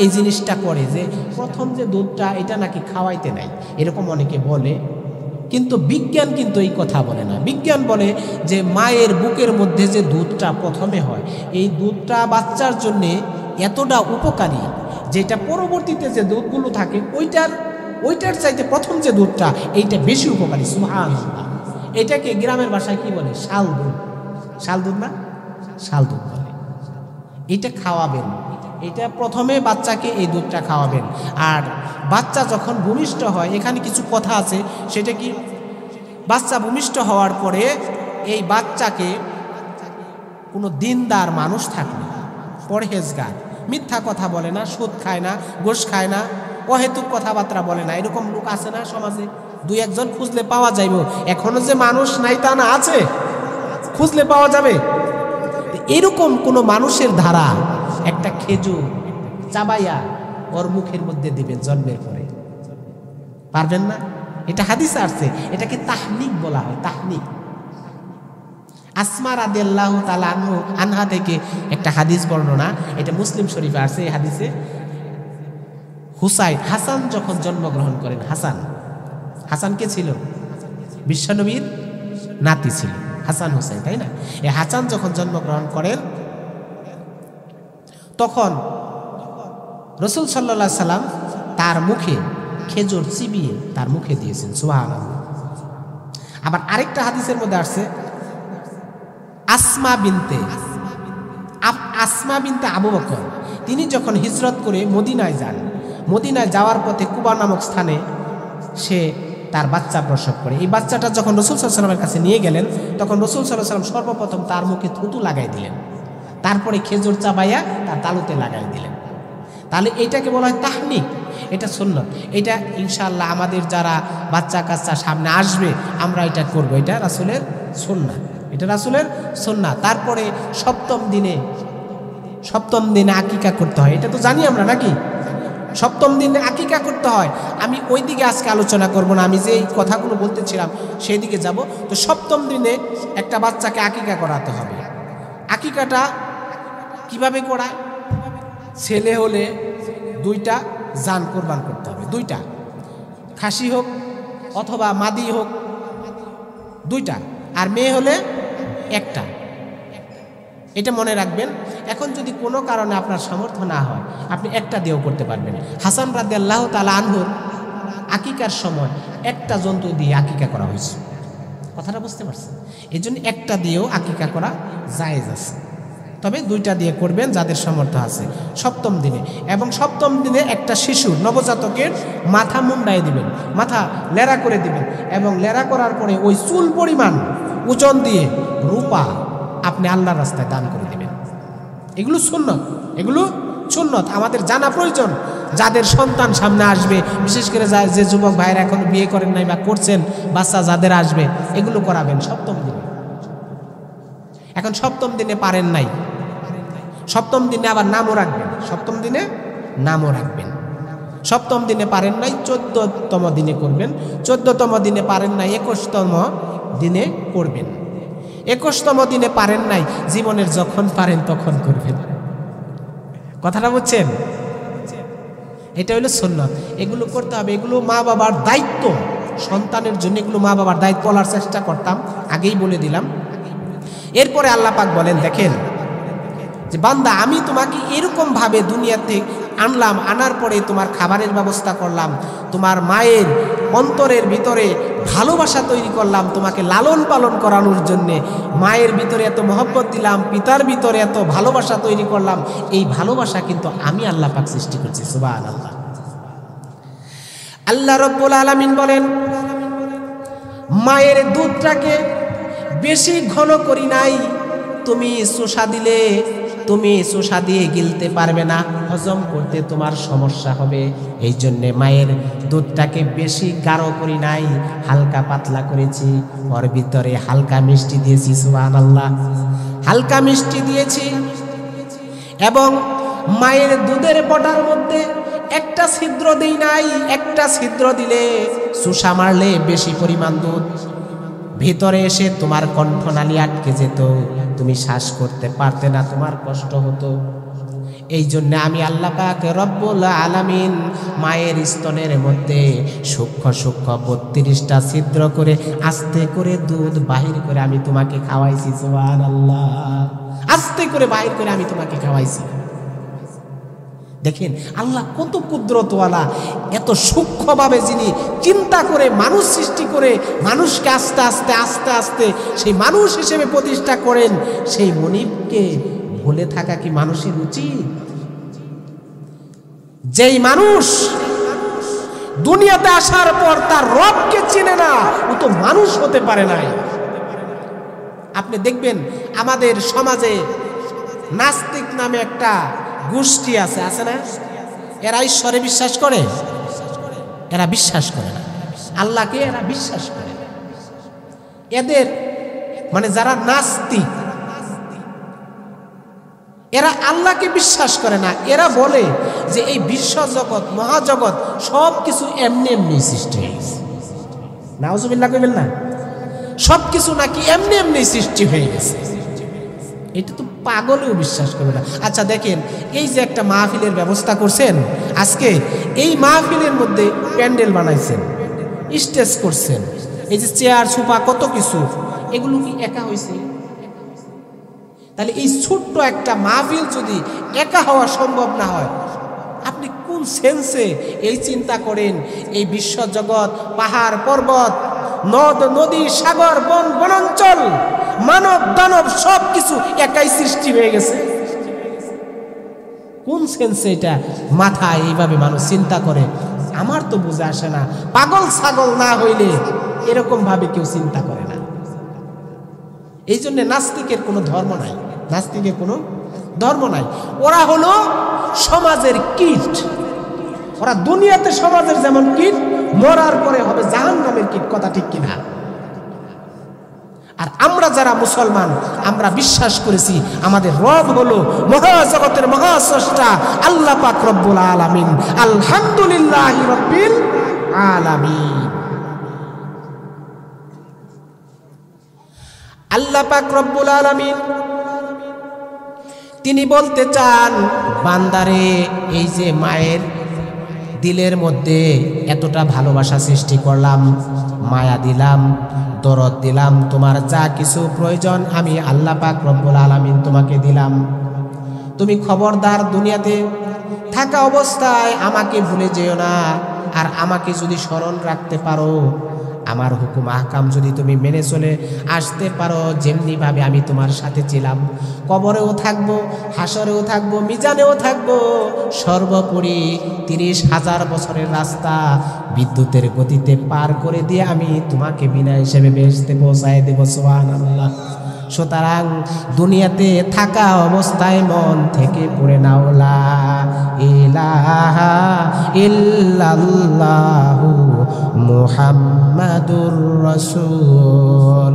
এই জিনিসটা করে যে প্রথম যে দুধটা এটা নাকি খাওয়াইতে নাই, এরকম অনেকে বলে। কিন্তু বিজ্ঞান কিন্তু এই কথা বলে না। বিজ্ঞান বলে যে মায়ের বুকের মধ্যে যে দুধটা প্রথমে হয়, এই দুধটা বাচ্চার জন্যে এতটা উপকারী, যেটা পরবর্তীতে যে দুধগুলো থাকে ওইটার চাইতে প্রথম যে দুধটা, এইটা বেশি উপকারী। সুবহানাল্লাহ। এটাকে গ্রামের ভাষায় কি বলে? শাল দুধ। শাল দুধ না? শাল দুধ বলে। এটা খাওয়াবেন, এটা প্রথমে বাচ্চাকে এই দুধটা খাওয়াবেন। আর বাচ্চা যখন ভূমিষ্ঠ হয়, এখানে কিছু কথা আছে, সেটা কি? বাচ্চা ভূমিষ্ঠ হওয়ার পরে এই বাচ্চাকে কোনো দিনদার মানুষ থাকলে, পরহেজগার, মিথ্যা কথা বলে না, সুদ খায় না, ঘুষ খায় না, অহেতুক কথাবার্তা বলে না, এরকম লোক আছে না সমাজে? 2-1 খুঁজলে পাওয়া যাইব। এখনো যে মানুষ নাই তা না, আছে, খুঁজলে পাওয়া যাবে। এরকম কোনো মানুষের ধারা একটা খেজুর চাবাইয়া ওর মুখের মধ্যে দিবেন জন্মের পরে। পারবেন না? এটা হাদিসে আসছে, এটাকে তাহনিক বলা হয়, তাহনিক। আসমা রাদিয়াল্লাহু তাআলা আনহা থেকে একটা হাদিস বর্ণনা, এটা মুসলিম শরীফে আছে। এই হাদিসে হাসান যখন জন্মগ্রহণ করেন, হাসান কে ছিল? বিশ্বনবীর নাতি ছিল হাসান হুসাইন, তাই না? এই হাসান যখন জন্মগ্রহণ করেন তখন রাসূল সাল্লাল্লাহু আলাইহি সাল্লাম তার মুখে খেজুর চিবিয়ে তার মুখে দিয়েছেন। সুবহানাল্লাহ। আবার আরেকটা হাদিসের মধ্যে আসছে আসমা বিনতে আবু বকর, তিনি যখন হিজরত করে মদিনায় যান, মদিনায় যাওয়ার পথে কুবা নামক স্থানে সে তার বাচ্চা প্রসব করে। এই বাচ্চাটা যখন রাসূল সাল্লাল্লাহু আলাইহি সাল্লামের কাছে নিয়ে গেলেন, তখন রাসূল সাল্লাল্লাহু আলাইহি সাল্লাম সর্বপ্রথম তার মুখে থুতু লাগাই দিলেন, তারপরে খেজুর চাবাইয়া তার তালুতে লাগাই দিলেন। তাহলে এইটাকে বলা হয় তাহনিক, এটা সুন্নত। এটা ইনশাআল্লাহ আমাদের যারা বাচ্চা কাচ্চা সামনে আসবে আমরা এটা করব, এটা রাসূলের সুন্নাহ, এটা রাসূলের সুন্নাহ। তারপরে সপ্তম দিনে আকিকা করতে হয়, এটা তো জানি আমরা নাকি? সপ্তম দিনে আকিকা করতে হয়। আমি ওই দিকে আজকে আলোচনা করব না, আমি যে এই কথাগুলো বলতেছিলাম সেই দিকে যাব। তো সপ্তম দিনে একটা বাচ্চাকে আকিকা করাতে হবে। আকিকাটা কিভাবে করায়? ছেলে হলে 2টা জান কোরবান করতে হবে, 2টা, খাসি হোক অথবা মাদি হোক 2টা, আর মেয়ে হলে 1টা। এটা মনে রাখবেন। এখন যদি কোনো কারণে আপনার সামর্থ্য না হয়, আপনি 1টা দিয়েও করতে পারবেন। হাসান রাদিয়াল্লাহু তাআলা আনহুর আকিকার সময় 1টা জন্তু দিয়ে আকিকা করা হয়েছে। কথাটা বুঝতে পারছেন? এই জন্য 1টা দিয়েও আকিকা করা জায়েজ আছে, তবে 2টা দিয়ে করবেন যাদের সামর্থ্য আছে সপ্তম দিনে। এবং সপ্তম দিনে একটা শিশু নবজাতকের মাথা মুন্ডায় দিবেন, মাথা লেরা করে দিবেন, এবং লেরা করার পরে ওই চুল পরিমাণ ওজন দিয়ে রূপা আপনি আল্লাহর রাস্তায় দান করে দিবেন। এগুলো সুন্নত, আমাদের জানা প্রয়োজন। যাদের সন্তান সামনে আসবে, বিশেষ করে যে যুবক ভাইরা এখন বিয়ে করেন নাই বা করছেন, বাচ্চা যাদের আসবে, এগুলো করাবেন সপ্তম দিনে। এখন সপ্তম দিনে পারেন নাই, সপ্তম দিনে আবার নামও রাখবেন, সপ্তম দিনে নামও রাখবেন। সপ্তম দিনে পারেন নাই 14তম দিনে করবেন, 14তম দিনে পারেন নাই 21তম দিনে করবেন, 21তম দিনে পারেন নাই জীবনের যখন পারেন তখন করবেন। কথাটা বুঝছেন? এটা হলো সুন্নাত। এগুলো করতে হবে, এগুলো মা বাবার দায়িত্ব, সন্তানের জন্য এগুলো মা বাবার দায়িত্ব বলার চেষ্টা করতাম, আগেই বলে দিলাম। এরপরে আল্লাহ পাক বলেন, দেখেন যে বান্দা আমি তোমাকে এরকম ভাবে দুনিয়াতে আনলাম, আনার পরে তোমার খাবারের ব্যবস্থা করলাম, তোমার মায়ের অন্তরের ভিতরে ভালোবাসা তৈরি করলাম, তোমাকে লালন পালন করানোর জন্যে মায়ের ভিতরে এত মহব্বত দিলাম, পিতার ভিতরে এত ভালোবাসা তৈরি করলাম। এই ভালোবাসা কিন্তু আমি আল্লাহ পাক সৃষ্টি করছি। সুবহানাল্লাহ। আল্লাহ রাব্বুল আলামিন বলেন, মায়ের দুধটাকে বেশি ঘন করি নাই, তুমি চোষা দিয়ে গিলতে পারবে না, হজম করতে তোমার সমস্যা হবে। এই জন্যে মায়ের দুধটাকে বেশি গাঢ় করি নাই, হালকা পাতলা করেছি, ওর ভিতরে হালকা মিষ্টি দিয়েছি। সুবহানাল্লাহ। হালকা মিষ্টি দিয়েছি, এবং মায়ের দুধের পটার মধ্যে একটা ছিদ্র দেই নাই। একটা ছিদ্র দিলে চোষা মারলে বেশি পরিমাণ দুধ ভিতরে এসে তোমার কণ্ঠনালী আটকে যেত, তুমি শ্বাস করতে পারতে না, তোমার কষ্ট হতো। এই জন্য আমি আল্লাহ পাক রব্বুল আলামিন মায়ের স্তনের মধ্যে সূক্ষ্ম 32টা ছিদ্র করে আস্তে করে দুধ বাহির করে আমি তোমাকে খাওয়াইছি। সুবহানাল্লাহ। আস্তে করে বাহির করে আমি তোমাকে খাওয়াইছি। দেখেন আল্লাহ কত কুদরতওয়ালা, এত সূক্ষ্মভাবে যিনি চিন্তা করে মানুষ সৃষ্টি করে মানুষকে আস্তে আস্তে আস্তে আস্তে সেই মানুষ হিসেবে প্রতিষ্ঠা করেন, সেই মনিবকে ভুলে থাকা কি মানুষের উচিত? যেই মানুষ দুনিয়াতে আসার পর তার রবকে চিনে না, ও তো মানুষ হতে পারে নাই। আপনি দেখবেন আমাদের সমাজে নাস্তিক নামে একটা গোষ্ঠী আছে না? এরা ঈশ্বরে বিশ্বাস করে? এরা বিশ্বাস করে না আল্লাহকে, এরা বিশ্বাস করে না। এদের মানে যারা নাস্তিক, এরা আল্লাহকে বিশ্বাস করে না। এরা বলে যে এই বিশ্বজগৎ মহাজগৎ সব কিছু এমনি এমনি সৃষ্টি হয়েছে। নাউজুবিল্লাহ কইবেন না, সব কিছু নাকি এমনি এমনি সৃষ্টি হয়ে গেছে। এটা তো পাগলেও বিশ্বাস করবে না। আচ্ছা দেখেন, এই যে একটা মাহফিলের ব্যবস্থা করছেন, আজকে এই মাহফিলের মধ্যে প্যান্ডেল বানাইছেন, স্টেজ করছেন, এই যে চেয়ার সোফা কত কিছু, এগুলো কি একা হয়েছে? তাহলে এই ছোট্ট একটা মাহফিল যদি একা হওয়া সম্ভব না হয়, আপনি কোন সেন্সে এই চিন্তা করেন এই বিশ্বজগৎ, পাহাড় পর্বত, নদ নদী, সাগর, বন বনাঞ্চল, মানব দানব সব কিছু একাই সৃষ্টি হয়ে গেছে? কোন সেন্সে এটা মাথায় এইভাবে মানুষ চিন্তা করে? আমার তো বুঝে আসে না। পাগল ছাগল না হইলে এরকম ভাবে কেউ চিন্তা করে না। এই জন্য নাস্তিকের কোনো ধর্ম নাই, নাস্তিকের কোনো ধর্ম নাই। ওরা হলো সমাজের কীট। ওরা দুনিয়াতে সমাজের যেমন কীট, মরার পরে হবে জাহান্নামের কীট। কথা ঠিক কিনা? আর আমরা যারা মুসলমান, আমরা বিশ্বাস করেছি আমাদের রব হলো মহাজগতের মহাস্রষ্টা আল্লাহ পাক রব্বুল আলামিন। আলহামদুলিল্লাহি রাব্বিল আলামিন। আল্লাহ পাক রব্বুল আলামিন তিনি বলতে চান, বান্দারে এই যে মায়ের দিলের মধ্যে এতটা ভালোবাসা সৃষ্টি করলাম, মায়া দিলাম, দরদ দিলাম, তোমার যা কিছু প্রয়োজন আমি আল্লাহ পাক রব্বুল আলামিন তোমাকে দিলাম। তুমি খবরদার দুনিয়াতে থাকা অবস্থায় আমাকে ভুলে যেও না। আর আমাকে যদি স্মরণ রাখতে পারো, আমার হুকুম আহকাম যদি তুমি মেনে চলে আসতে পারো, যেমনিভাবে আমি তোমার সাথে ছিলাম, কবরেও থাকবো, হাসরেও থাকবো, মিজানেও থাকবো, সর্বোপরি 30,000 বছরের রাস্তা বিদ্যুতের গতিতে পার করে দিয়ে আমি তোমাকে বিনা হিসেবে বেহেশতে পৌঁছায় দেব। সুবহানাল্লাহ। সুতরাং দুনিয়াতে থাকা অবস্থায় মন থেকে পড়ে নাও লা ইলাহা ইল্লাল্লাহু মুহাম্মাদুর রাসূলুল্লাহ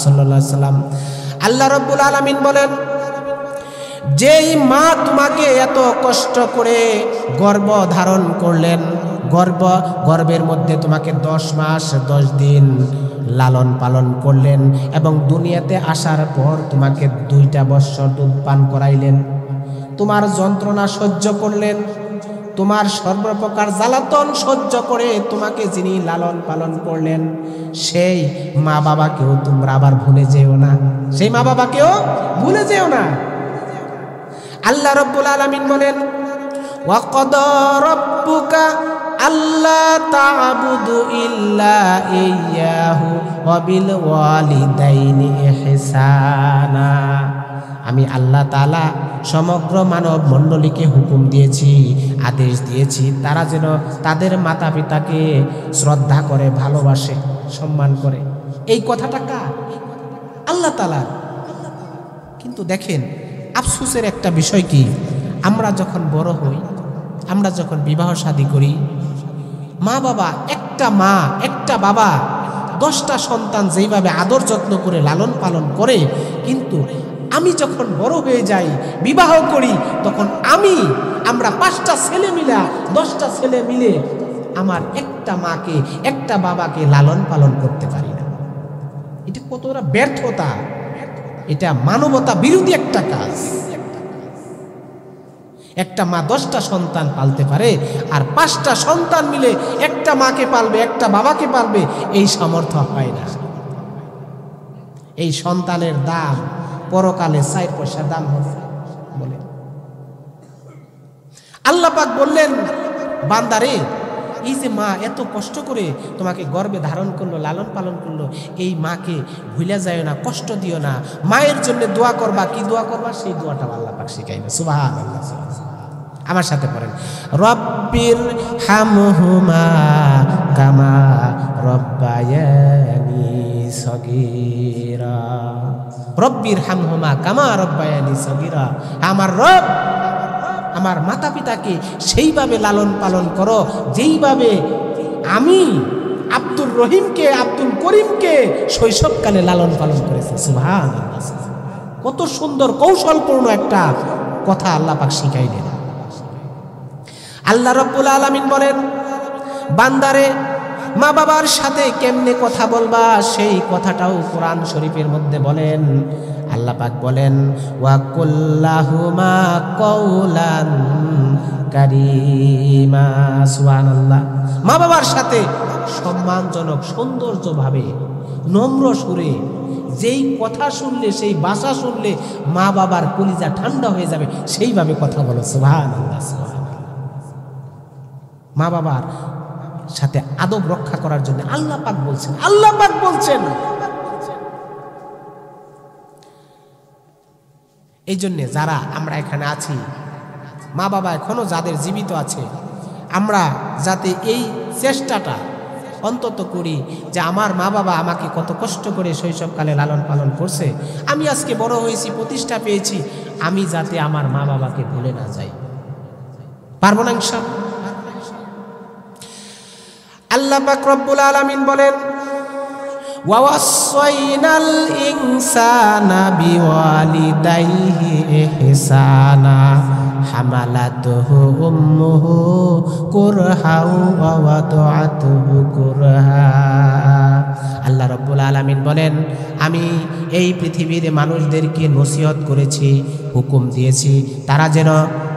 সাল্লাল্লাহু আলাইহি সাল্লাম। আল্লাহ রাব্বুল আলামিন বলেন, যেই মা তোমাকে এত কষ্ট করে গর্ভ ধারণ করলেন, গর্ভের মধ্যে তোমাকে 10 মাস 10 দিন লালন পালন করলেন এবং দুনিয়াতে আসার পর তোমাকে 2টা বৎসর দুধ পান করাইলেন, তোমার যন্ত্রণা সহ্য করলেন, তোমার সর্বপ্রকার জ্বালাতন সহ্য করে তোমাকে যিনি লালন পালন করলেন, সেই মা বাবাকেও তোমরা আবার ভুলে যেও না। সেই মা বাবাকেও ভুলে যেও না। আল্লাহ রাব্বুল আলামিন বলেন, ওয়া ক্বাদা রাব্বুকা আল্লা তা'বুদু ইল্লা ইয়্যাহু ওয়া বিল ওয়ালিদাইনি ইহসানা। আমি আল্লাহ তাআলা সমগ্র মানব মণ্ডলীকে হুকুম দিয়েছি, আদেশ দিয়েছি, তারা যেন তাদের মাতা পিতাকে শ্রদ্ধা করে, ভালোবাসে, সম্মান করে। এই কথাটা কার? আল্লাহ তাআলার। কিন্তু দেখেন আফসোসের একটা বিষয় কি, আমরা যখন বড় হই, আমরা যখন বিবাহ শাদী করি, মা বাবা, একটা মা একটা বাবা 10টা সন্তান যেইভাবে আদর যত্ন করে লালন পালন করে, কিন্তু আমি যখন বড় হয়ে যাই, বিবাহ করি, তখন আমরা 5টা ছেলে মিলে 10টা ছেলে মিলে আমার একটা মাকে একটা বাবাকে লালন পালন করতে পারি না। এটা কতটা ব্যর্থতা, এটা মানবতা বিরোধী একটা কাজ। একটা মা 10টা সন্তান পালতে পারে, আর 5টা সন্তান মিলে একটা মাকে পালবে, একটা বাবাকে পালবে, এই সামর্থ্য হয় না। এই সন্তানের দাম পরকালে 4 পয়সা দাম হবে বলে আল্লাহ পাক বললেন, বান্দারে এই যে মা এত কষ্ট করে তোমাকে গর্ভে ধারণ করলো, লালন পালন করলো, এই মাকে ভুলে যায় না, কষ্ট দিও না। মায়ের জন্য দোয়া করবা। কি দোয়া করবা? সেই দোয়াটা আল্লাহ পাক শিখাইবে। সুবহানাল্লাহ। আমার সাথে পড়েন, রব্বির হামহুমা কামা রব্বায়ানি সগীরা। রব্বির হামহুমা কামা রব্বায়ানি সগীরা। আমার রব আমার মাতা পিতাকে সেইভাবে লালন পালন করো যেইভাবে আমি আব্দুর রহিমকে, আব্দুল করিমকে শৈশবকালে লালন পালন করেছি। সুবহানাল্লাহ। কত সুন্দর কৌশলপূর্ণ একটা কথা আল্লাহ পাক শিখাইলেন। আল্লাহ রাব্বুল আলামিন বলেন, বান্দারে মা বাবার সাথে কেমনে কথা বলবা সেই কথাটাও কোরআন শরীফের মধ্যে বলেন। আল্লাহ পাক বলেন, ওয়া কুল্লাহুমা কওলান কারীমা। সুবহানাল্লাহ। মা বাবার সাথে সম্মানজনক সৌন্দর্যভাবে নম্র সুরে যেই কথা শুনলে, সেই ভাষা শুনলে মা বাবার কলিজা ঠান্ডা হয়ে যাবে, সেইভাবে কথা বলো। সুবহানাল্লাহ, সুবহানাল্লাহ। মা বাবার সাথে আদব রক্ষা করার জন্য আল্লাহ পাক বলছেন, আল্লাহ পাক বলছেন। এই জন্যে যারা আমরা এখানে আছি, মা বাবা এখনো যাদের জীবিত আছে, আমরা যাতে এই চেষ্টাটা অন্তত করি যে আমার মা বাবা আমাকে কত কষ্ট করে শৈশবকালে লালন পালন করছে, আমি আজকে বড় হয়েছি, প্রতিষ্ঠা পেয়েছি, আমি যাতে আমার মা বাবাকে ভুলে না যাই। পারবো না ইনশাআল্লাহ? আল্লাহ পাক রব্বুল আলামিন বলেন, ওয়া ওয়াসাইনাল ইনসানা বিওয়ালিদাইহি ইহসানা হামালাতুহু উম্মুহু কুরহাও ওয়া ওয়াদাআতুহু কুরহা। আল্লাহ রাব্বুল আলামিন বলেন, আমি এই পৃথিবীর মানুষদেরকে নসিহত করেছি, হুকুম দিয়েছি, তারা যেন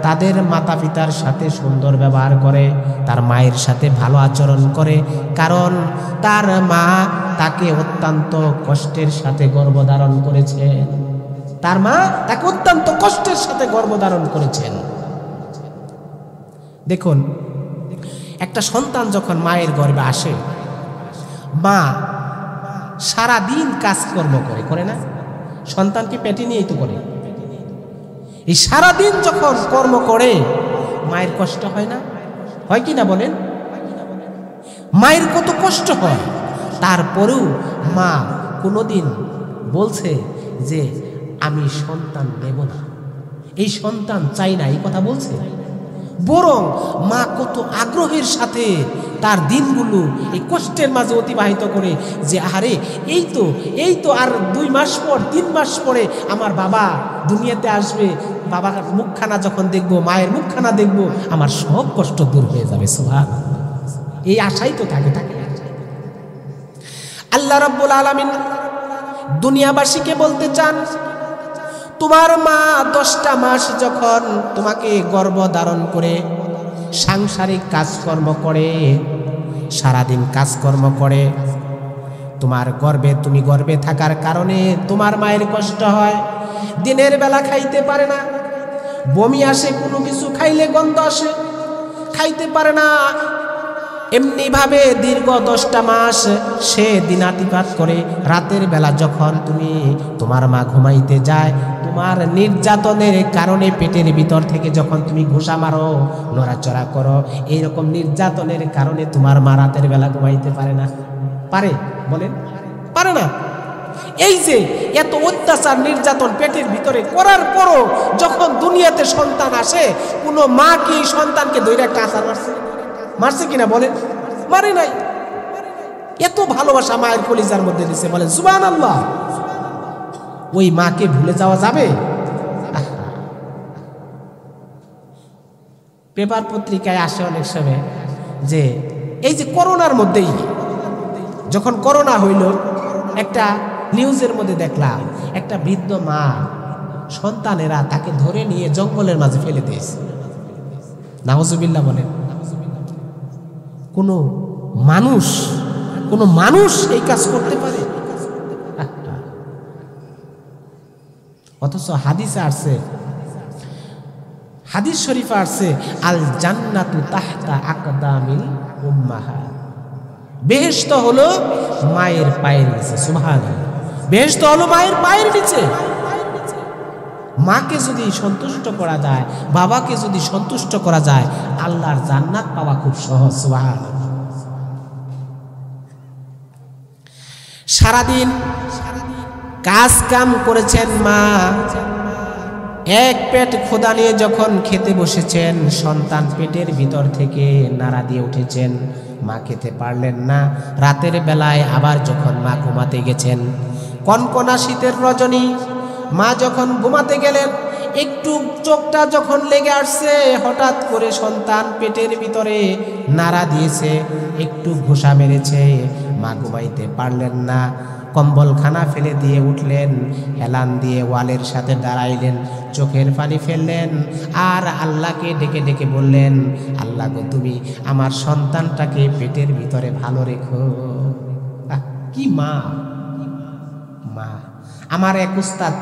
তাদের মাতা পিতার সাথে সুন্দর ব্যবহার করে, তার মায়ের সাথে ভালো আচরণ করে, কারণ তার মা তাকে অত্যন্ত কষ্টের সাথে গর্ভধারণ করেছেন। তার মা তাকে অত্যন্ত কষ্টের সাথে গর্ভধারণ করেছেন। দেখুন, একটা সন্তান যখন মায়ের গর্ভে আসে, মা সারা দিন কাজকর্ম করে না? সন্তানকে পেটে নিয়েই তো করে। এই সারাদিন যখন কর্ম করে মায়ের কষ্ট হয় না? হয় কি না বলেন? মায়ের কত কষ্ট হয়, তারপরেও মা কোনোদিন বলছে যে আমি সন্তান নেব না, এই সন্তান চাই না, এই কথা বলছে? বরং মা কত আগ্রহের সাথে তার দিনগুলো এই কষ্টের মাঝে অতিবাহিত করে, যে আরে এই তো আর 2 মাস পর 3 মাস পরে আমার বাবা দুনিয়াতে আসবে, বাবার মুখখানা যখন দেখবো, মায়ের মুখখানা দেখবো, আমার সব কষ্ট দূর হয়ে যাবে। সুবহানাল্লাহ। এই আশাই তো থাকে। আল্লাহ রাব্বুল আলামিন দুনিয়াবাসীকে বলতে চান, তোমার মা 10টা মাস যখন তোমাকে গর্ভধারণ করে সাংসারিক কাজকর্ম করে, সারাদিন কাজকর্ম করে, তুমি গর্ভে থাকার কারণে তোমার মায়ের কষ্ট হয়, দিনের বেলা খাইতে পারে না, বমি আসে, কোনো কিছু খাইলে গন্ধ আসে, খাইতে পারে না। এমনিভাবে দীর্ঘ 10টা মাস সে দিনাতিপাত করে। রাতের বেলা যখন তোমার মা ঘুমাইতে যায়, তোমার নির্যাতনের কারণে পেটের ভিতর থেকে যখন তুমি ঘুষা মারো, নড়াচড়া করো, এইরকম নির্যাতনের কারণে তোমার মা রাতের বেলা ঘুমাইতে পারে না। পারে? বলেন, পারে না। এই যে এত অত্যাচার নির্যাতন পেটের ভিতরে করার পরও যখন দুনিয়াতে সন্তান আসে, কোনো মা কি সন্তানকে ধরে একটা আচার মারছে কিনা বলেন? মারে নাই। এত ভালোবাসা মায়ের কলিজার মধ্যে দিছে, বলেন সুবহানাল্লাহ। ওই মাকে ভুলে যাওয়া যাবে? পেপার পত্রিকায় আসে অনেক সময় যে এই যে করোনার মধ্যেই, যখন করোনা হইল, একটা নিউজের মধ্যে দেখলাম একটা বৃদ্ধ মা সন্তানেরা তাকে ধরে নিয়ে জঙ্গলের মাঝে ফেলে দিয়েছে। নাউজুবিল্লাহ বলেন। কোনো মানুষ এই কাজ করতে পারে? অথচ হাদিসে আসছে, হাদিস শরীফে আসছে, আল জান্নাতু তাহতা আকদামিল উম্মাহাত। বেহেশত হলো মায়ের পায়ের নিচে। সুবহানাল্লাহ। বেহেশত হলো মায়ের পায়ের নিচে। মাকে যদি সন্তুষ্ট করা যায়, বাবাকে যদি সন্তুষ্ট করা যায়, আল্লাহর জান্নাত পাওয়া খুব সহজ। সুবহানাল্লাহ। সারাদিন কাজ কাম করেছেন মা, এক পেট ক্ষুধা নিয়ে যখন খেতে বসেছেন, সন্তান পেটের ভিতর থেকে নাড়া দিয়ে উঠেছেন, মা খেতে পারলেন না। রাতের বেলায় আবার যখন মা ঘুমাতে গেছেন, কনকনা শীতের রজনী, মা যখন ঘুমাতে গেলেন, একটু চোখটা যখন লেগে আসছে, হঠাৎ করে সন্তান পেটের ভিতরে নাড়া দিয়েছে, একটু ঘুষা মেরেছে। মা ঘুমাইতে পারলেন না, কম্বলখানা ফেলে দিয়ে উঠলেন, হেলান দিয়ে ওয়ালের সাথে দাঁড়াইলেন, চোখের পানি ফেললেন, আর আল্লাহকে ডেকে ডেকে বললেন, আল্লাহ গো, তুমি আমার সন্তানটাকে পেটের ভিতরে ভালো রেখো। কি মা! মা! আমার এক উস্তাদ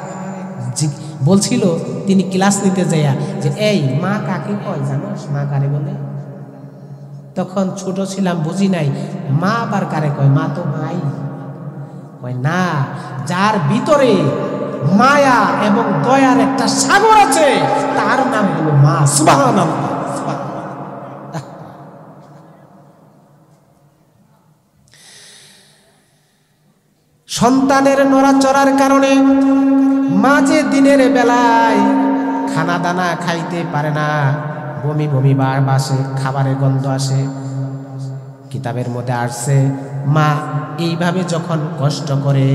বলছিল, তিনি ক্লাস নিতে যাইয়া, যে এই মা কাকে কয় জানোস? মা কারে বলে? তখন ছোট ছিলাম, বুঝি নাই মা আবার কারে কয়। মা তো মাই কয় না, যার ভিতরে মায়া এবং দয়ার একটা সাগর আছে, তার নাম হলো মা। সুবহানাল্লাহ। সন্তানের নড়াচড়ার কারণে মা যে দিনের বেলায় খানা দানা খাইতে পারে না, বমি বমি বাসে, খাবারের গন্ধ আসে। কিতাবের মধ্যে আসছে, মা এইভাবে যখন কষ্ট করে,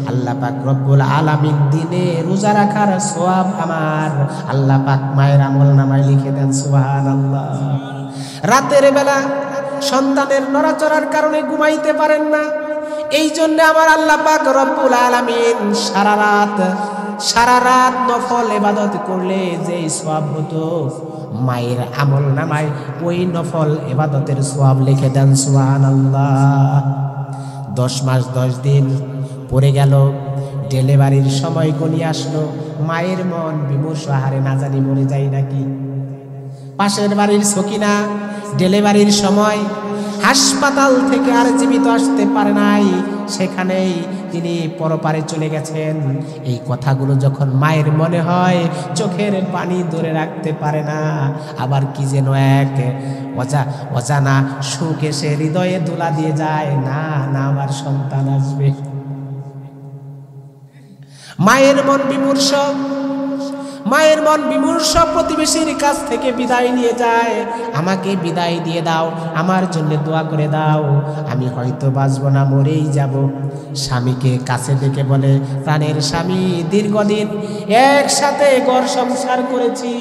আল্লাহ পাক রব্বুল আলামিন দিনে রোজা রাখার সওয়াব আমার আল্লাহ পাক মায়ের আমলনামায় লিখে দেন। সুবহানাল্লাহ। রাতের বেলা সন্তানের নড়াচড়ার কারণে ঘুমাইতে পারেন না, এই জন্য আমার আল্লাহ পাক রব্বুল আলামিন সারা রাত নফল ইবাদত করলে যে সওয়াব হতো, মায়ের আমলনামায় ওই নফল ইবাদতের সওয়াব লিখে দেন। সুবহানাল্লাহ। 10 মাস 10 দিন পরে গেল, ডেলিভারির সময় গনিয়ে আসলো, মায়ের মন বিমর্ষ, হারে না জানি মরে যায় নাকি। পাশের বাড়ির সকিনা ডেলিভারির সময় হাসপাতাল থেকে আর জীবিত আসতে পারে নাই, সেখানেই তিনি পরপারে চলে গেছেন। এই কথাগুলো যখন মায়ের মনে হয়, চোখের পানি ধরে রাখতে পারে না, আবার কি যেন এক অজানা সুখ এসে হৃদয়ে দোলা দিয়ে যায়, না না আমার সন্তান আসবে। মায়ের মন বিমর্ষ, মায়ের মন বিমর্ষ, প্রতিবেশীর কাছ থেকে বিদায় নিয়ে যায়, আমাকে বিদায় দিয়ে দাও, আমার জন্য দোয়া করে দাও, আমি হয়তো বাঁচব না, মরেই যাব। স্বামীকে কাছে ডেকে বলে, প্রাণের স্বামী, দীর্ঘদিন একসাথে ঘর সংসার করেছি,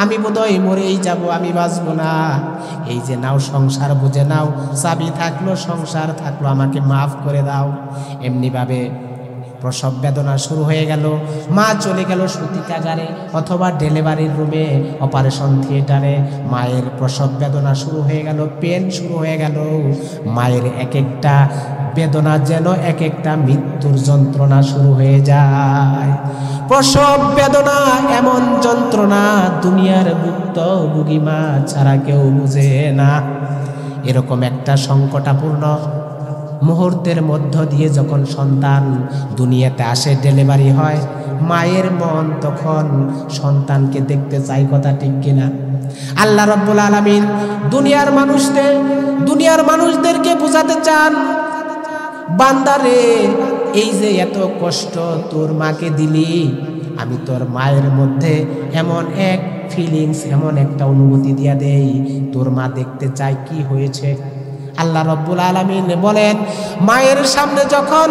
আমি বোধহয় মরেই যাব, আমি বাঁচব না। এই যে নাও সংসার বুঝে নাও, চাবি থাকলো, সংসার থাকলো, আমাকে মাফ করে দাও। এমনিভাবে প্রসব বেদনা শুরু হয়ে গেল। মা চলে গেল সূতিকাগারে অথবা ডেলিভারির রুমে, অপারেশন থিয়েটারে। মায়ের প্রসব বেদনা শুরু হয়ে গেল, পেন শুরু হয়ে গেল। মায়ের এক একটা বেদনা যেন এক একটা মৃত্যুর যন্ত্রণা শুরু হয়ে যায়। প্রসব বেদনা এমন যন্ত্রণা, দুনিয়ার ভুক্তভোগী মা ছাড়া কেউ বুঝে না। এরকম একটা সংকটাপূর্ণ মুহূর্তের মধ্য দিয়ে যখন সন্তান দুনিয়াতে আসে, ডেলিভারি হয়, মায়ের মন তখন সন্তানকে দেখতে চায়। কথা ঠিক কিনা? আল্লাহ রাব্বুল আলামিন দুনিয়ার মানুষদেরকে বোঝাতে চান, বান্দারে, এই যে এত কষ্ট তোর মাকে দিলি, আমি তোর মায়ের মধ্যে এমন এক ফিলিংস, এমন একটা অনুভূতি দিয়া দেই, তোর মা দেখতে চায় কি হয়েছে। আল্লাহ রাব্বুল আলামিন বলেন, মায়ের সামনে যখন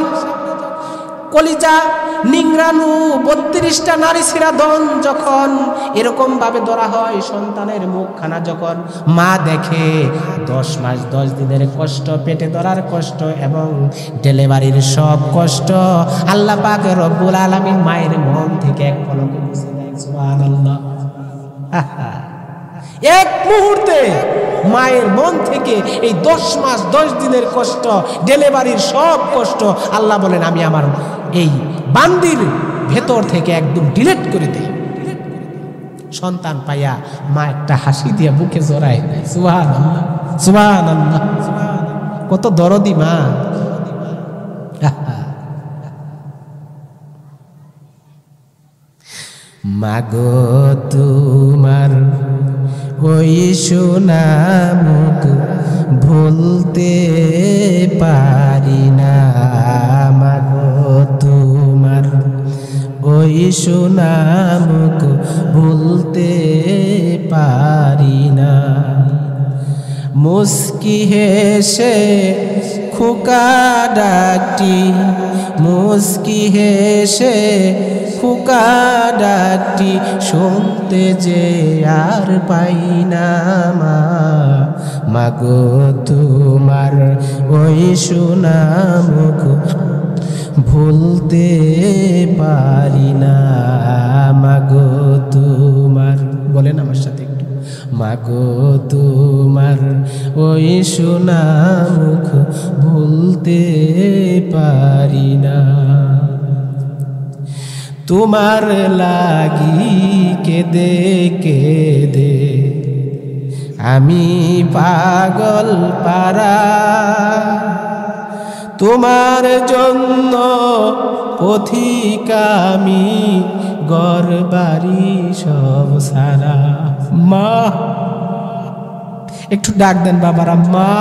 কলিজা নিংরানু 32টা নারী শিরাধন যখন এরকম ভাবে ধরা হয়, সন্তানের মুখখানা যখন মা দেখে, 10 মাস 10 দিনের কষ্ট, পেটে ধরার কষ্ট এবং ডেলিভারির সব কষ্ট আল্লাহ পাক রব্বুল আলামিন মায়ের মন থেকে এক পলকে মুছে দেয়। সুবহানাল্লাহ। এক মুহূর্তে মায়ের মন থেকে এই 10 মাস 10 দিনের কষ্ট, ডেলিভারির সব কষ্ট আল্লাহ বলেন, আমি আমার এই বান্দির ভেতর থেকে একদম ডিলিট করে দেই। সন্তান পাইয়া মা একটা হাসি দিয়ে বুকে জড়ায় দেয়। সুবহানাল্লাহ, সুবহানাল্লাহ। কত দরদি মা। মাগো তোমার ওই সোনা মুখ ভুলতে পারি না, মাগো তোমার ওই সোনা মুখ ভুলতে পারি না। মুস্কি হেসে খোকা ডাকটি, মুস্কি হেসে খোকা ডাকটি শুনতে যে আর পাই না মা, মাগো তোমার ওই সোনা মুখ ভুলতে পারি না, মাগো তোমার, বলেন আমার সাথে একটু, মাগো তোমার ওই সোনা মুখ ভুলতে পারি না। তোমার লাগি কেঁদে কেঁদে আমি পাগল পারা, তোমার জন্য পথিক আমি ঘর বাড়ি সব সারা। মা, একটু ডাক দেন বাবারা, মা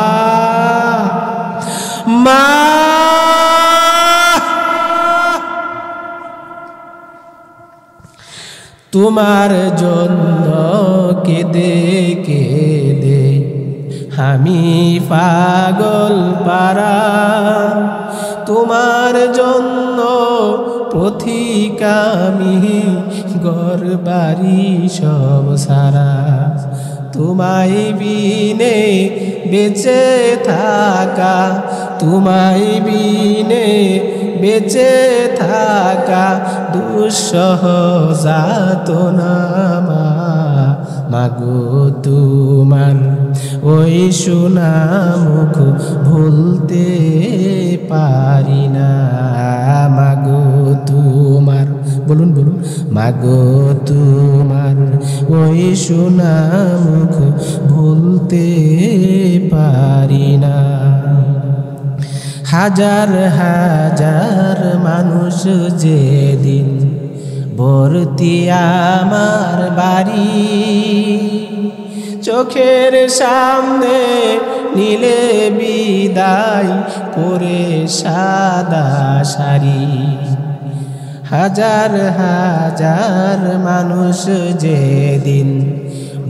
মা। তোমার জন্য কেঁদে কেঁদে আমি পাগল পারা, তোমার জন্য পথিক আমি ঘর বাড়ি সব সারা। তোমায় বিনে বেঁচে থাকা, তোমায় বিনে বেঁচে থাকা দুঃসহ যাতনা মা, মাগো তোমার ওই সোনা মুখ ভুলতে পারি না, মাগো তোমার, বলুন বলুন, মাগো তোমার ওই সোনা মুখ ভুলতে পারি না। হাজার হাজার মানুষ যেদিন ভর্তি আমার বাড়ি, চোখের সামনে নীলে বিদায় করে সাদা শাড়ি। হাজার হাজার মানুষ যেদিন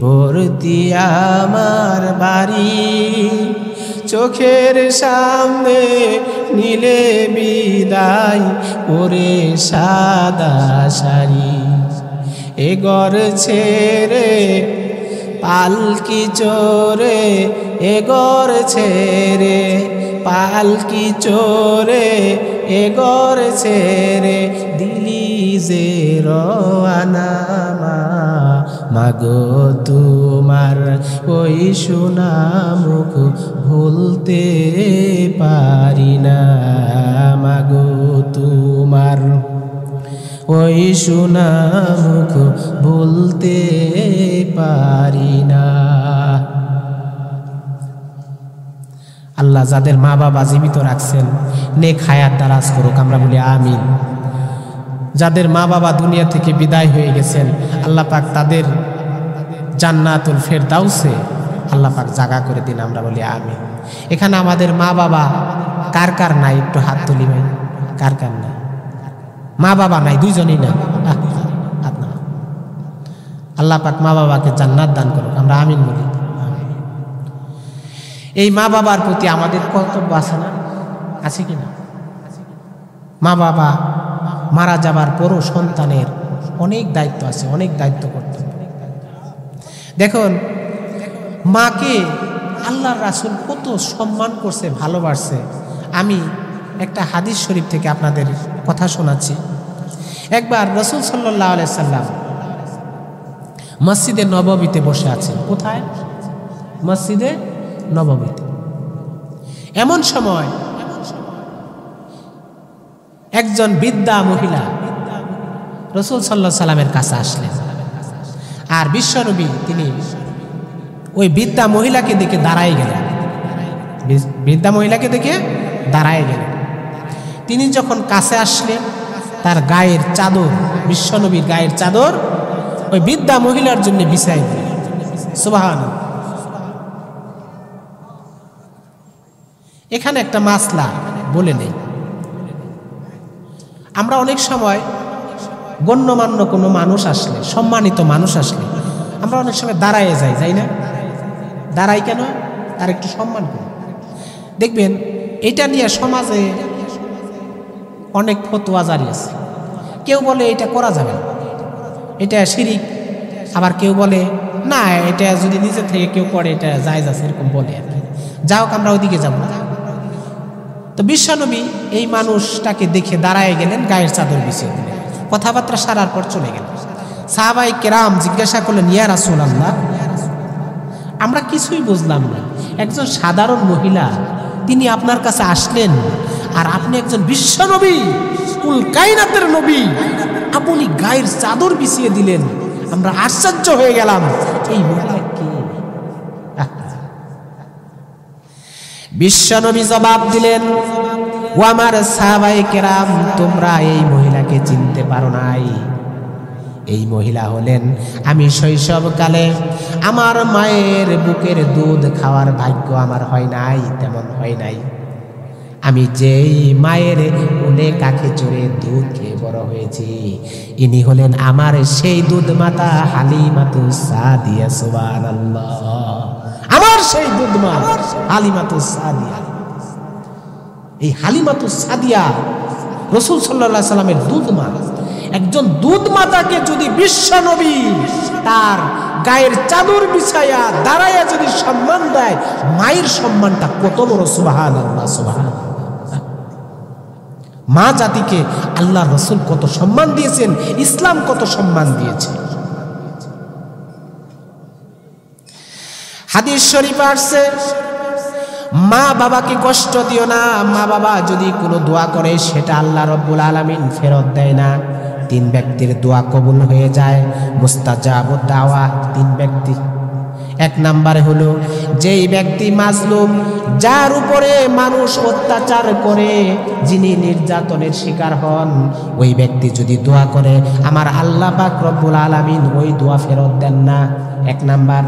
ভর্তি আমার বাড়ি, চোখের সামনে নীলে বিদায় করে সাদা শাড়ি। এ ঘর ছেড়ে পালকি চোরে, এ ঘর ছেড়ে পালকি চোরে, এ ঘর ছেড়ে দিলি যে রওয়ানা মা, মাগো তোমার ওই সোনা মুখ ভুলতে পারি না, মাগো তোমার ওই সোনা মুখ ভুলতে পারি না। আল্লাহ যাদের মা বাবা জীবিত রাখছেন নেক হায়াত দারাজ করুক, আমরা বলি আমিন। যাদের মা বাবা দুনিয়া থেকে বিদায় হয়ে গেছেন আল্লাহ পাক তাদের জান্নাতুল ফেরদাউসে আল্লাহ পাক জায়গা করে দিন, আমরা বলি আমিন। এখানে আমাদের মা বাবা কার কার নাই একটু হাত তুলি ভাই, কার কার নাই? মা বাবা নাই, দুইজনই না, হাত না। আল্লাহ পাক মা বাবাকে জান্নাত দান করুক, আমরা আমিন বলি। এই মা বাবার প্রতি আমাদের কর্তব্য আছে না, আছে কিনা? মা বাবা মারা যাবার পরও সন্তানের অনেক দায়িত্ব আছে, অনেক দায়িত্ব কর্তব্য। দেখুন মাকে আল্লাহর রাসূল কত সম্মান করছে, ভালোবাসছে। আমি একটা হাদিস শরীফ থেকে আপনাদের কথা শোনাচ্ছি। একবার রাসূল সাল্লাল্লাহু আলাইহি সাল্লাম মসজিদে নববীতে বসে আছেন। কোথায়? মসজিদে নববীতে। এমন সময় একজন বৃদ্ধা মহিলা রাসূল সাল্লাল্লাহু আলাইহি সাল্লামের কাছে আসলেন। আর বিশ্বনবী তিনি ওই বৃদ্ধা মহিলাকে দেখে দাঁড়ায় গেলেন। বৃদ্ধা মহিলাকে দেখে দাঁড়ায় গেলেন। তিনি যখন কাছে আসলেন তার গায়ের চাদর, বিশ্বনবীর গায়ের চাদর ওই বৃদ্ধা মহিলার জন্য বিছাই দিলেন। সুবহানাল্লাহ। এখানে একটা মাসলা বলে নেই। আমরা অনেক সময় গণ্যমান্য কোনো মানুষ আসলে, সম্মানিত মানুষ আসলে আমরা অনেক সময় দাঁড়ায় যাই, যাই না? দাঁড়াই কেন? তার একটু সম্মান করি। দেখবেন এটা নিয়ে সমাজে অনেক ফতোয়া জারি আছে। কেউ বলে এটা করা যাবে না, এটা শিরিক, আবার কেউ বলে না এটা যদি নিজে থেকে কেউ করে এটা জায়েজ আছে, এরকম বলে আর কি। যা হোক, আমরা ওইদিকে যাব না। তো বিশ্বনবী এই মানুষটাকে দেখে দাঁড়ায় গেলেন, গায়ের চাদর বিছিয়ে দিলেন, কথাবার্তা সারার পর চলে গেলেন। সাহাবায়ে কেরাম জিজ্ঞাসা করলেন, ইয়া রাসূলুল্লাহ, আমরা কিছুই বুঝলাম না, একজন সাধারণ মহিলা তিনি আপনার কাছে আসলেন, আর আপনি একজন বিশ্বনবী, কুল কায়নাতের নবী, আপনি গায়ের চাদর বিছিয়ে দিলেন, আমরা আশ্চর্য হয়ে গেলাম, এই মহিলা কে? বিশ্বনবী জবাব দিলেন, ও আমার সাহাবায়ে কেরাম, তোমরা এই মহিলাকে চিনতে পারো নাই। এই মহিলা হলেন, আমি শৈশবকালে আমার মায়ের বুকের দুধ খাওয়ার ভাগ্য আমার হয় নাই, তেমন হয় নাই। আমি যেই মায়ের কোলে কাকে চড়ে দুধ খেয়ে বড় হয়েছি, ইনি হলেন আমার সেই দুধ মাতা হালিমাতুস সাদিয়া। সুবহানাল্লাহ, আমার সেই দুধ মা হালিমাতুস সাদিয়া। এই হালিমাতুস সাদিয়া রাসূল সাল্লাল্লাহু আলাইহি সাল্লামের দুধ মা। একজন দুধ মাতাকে যদি বিশ্বনবী তার গায়ের চাদর বিছায়া দাঁড়ায়া যদি সম্মান দেয়, মায়ের সম্মানটা কত বড়! সুবহানাল্লাহ, সুবহানাল্লাহ। মা জাতিকে আল্লাহ রাসূল কত সম্মান দিয়েছেন, ইসলাম কত সম্মান দিয়েছে। হাদিস শরীফে আসছে, মা বাবাকে কষ্ট দিও না। মা বাবা যদি কোনো দোয়া করে সেটা আল্লাহ রাব্বুল আলামিন ফেরত দেয় না। 3 ব্যক্তির দোয়া কবুল হয়ে যায়, মুস্তাজাবুদ দাওয়া। 3 ব্যক্তি, 1 নম্বরে হলো যেই ব্যক্তি মাজলুম, যার উপরে মানুষ অত্যাচার করে, যিনি নির্যাতনের শিকার হন, ওই ব্যক্তি যদি দোয়া করে আমার আল্লাহ পাক রব্বুল আলামিন ওই দোয়া ফেরত দেন না। 1 নাম্বার।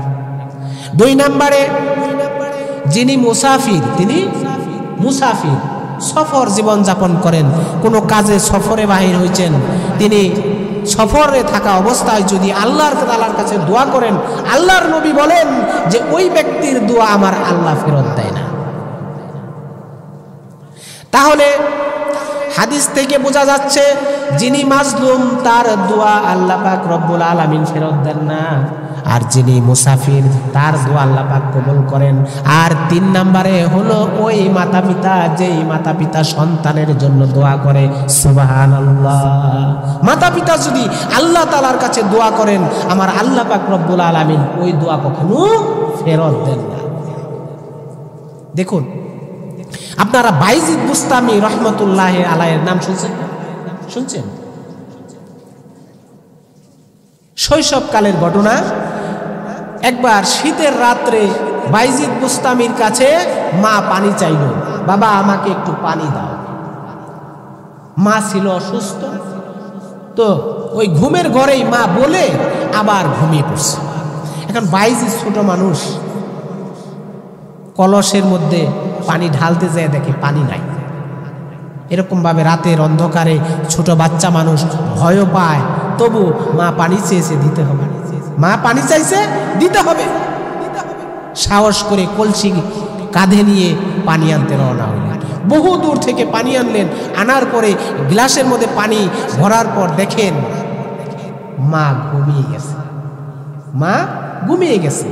2 নম্বরে যিনি মুসাফির, তিনি মুসাফির, সফর জীবন যাপন করেন, কোনো কাজে সফরে বাহির হয়েছেন, তিনি সফরে থাকা অবস্থায় যদি আল্লাহর তাআলার কাছে দোয়া করেন, আল্লাহর নবী বলেন যে ওই ব্যক্তির দোয়া আমার আল্লাহ ফেরত দেয় না। তাহলে হাদিস থেকে বোঝা যাচ্ছে যিনি মাজলুম তার দোয়া আল্লাহ পাক রব্বুল আলামিন ফেরত দেন না, আর যিনি মুসাফির তার দোয়া আল্লাহ পাক কবুল করেন। আর 3 নম্বরে হলো ওই মাতা পিতা, যেই মাতা পিতা সন্তানের জন্য দোয়া করে। সুবহানাল্লাহ, মাতা পিতা যদি আল্লাহ তাআলার কাছে দোয়া করেন, আমার আল্লাহ পাক রব্বুল আলামিন ওই দোয়া কখনো ফেরত দেন না। দেখুন, আপনারা বাইজিদ বুস্তামি রহমতুল্লাহি আলাইহির নাম শুনছেন? শৈশবকালের ঘটনা। একবার শীতের রাত্রে বাইজিদ বুস্তামির কাছে মা পানি চাইল, বাবা আমাকে একটু পানি দাও। মা ছিল অসুস্থ, তো ওই ঘুমের ঘরেই মা বলে আবার ঘুমিয়ে পড়ছে। এখন বাইজিদ ছোট মানুষ, কলসের মধ্যে পানি ঢালতে যায়, দেখে পানি নাই। এরকম ভাবে রাতের অন্ধকারে ছোট বাচ্চা মানুষ ভয় পায়, তবু মা পানি চেয়েছে, দিতে হবে। মা পানি চাইছে, দিতে হবে। সাহস করে কলসি কাঁধে নিয়ে পানি আনতে রওনা হলেন। বহু দূর থেকে পানি আনলেন, আনার পরে গ্লাসের মধ্যে পানি ভরার পর দেখেন মা ঘুমিয়ে গেছে। মা ঘুমিয়ে গেছে।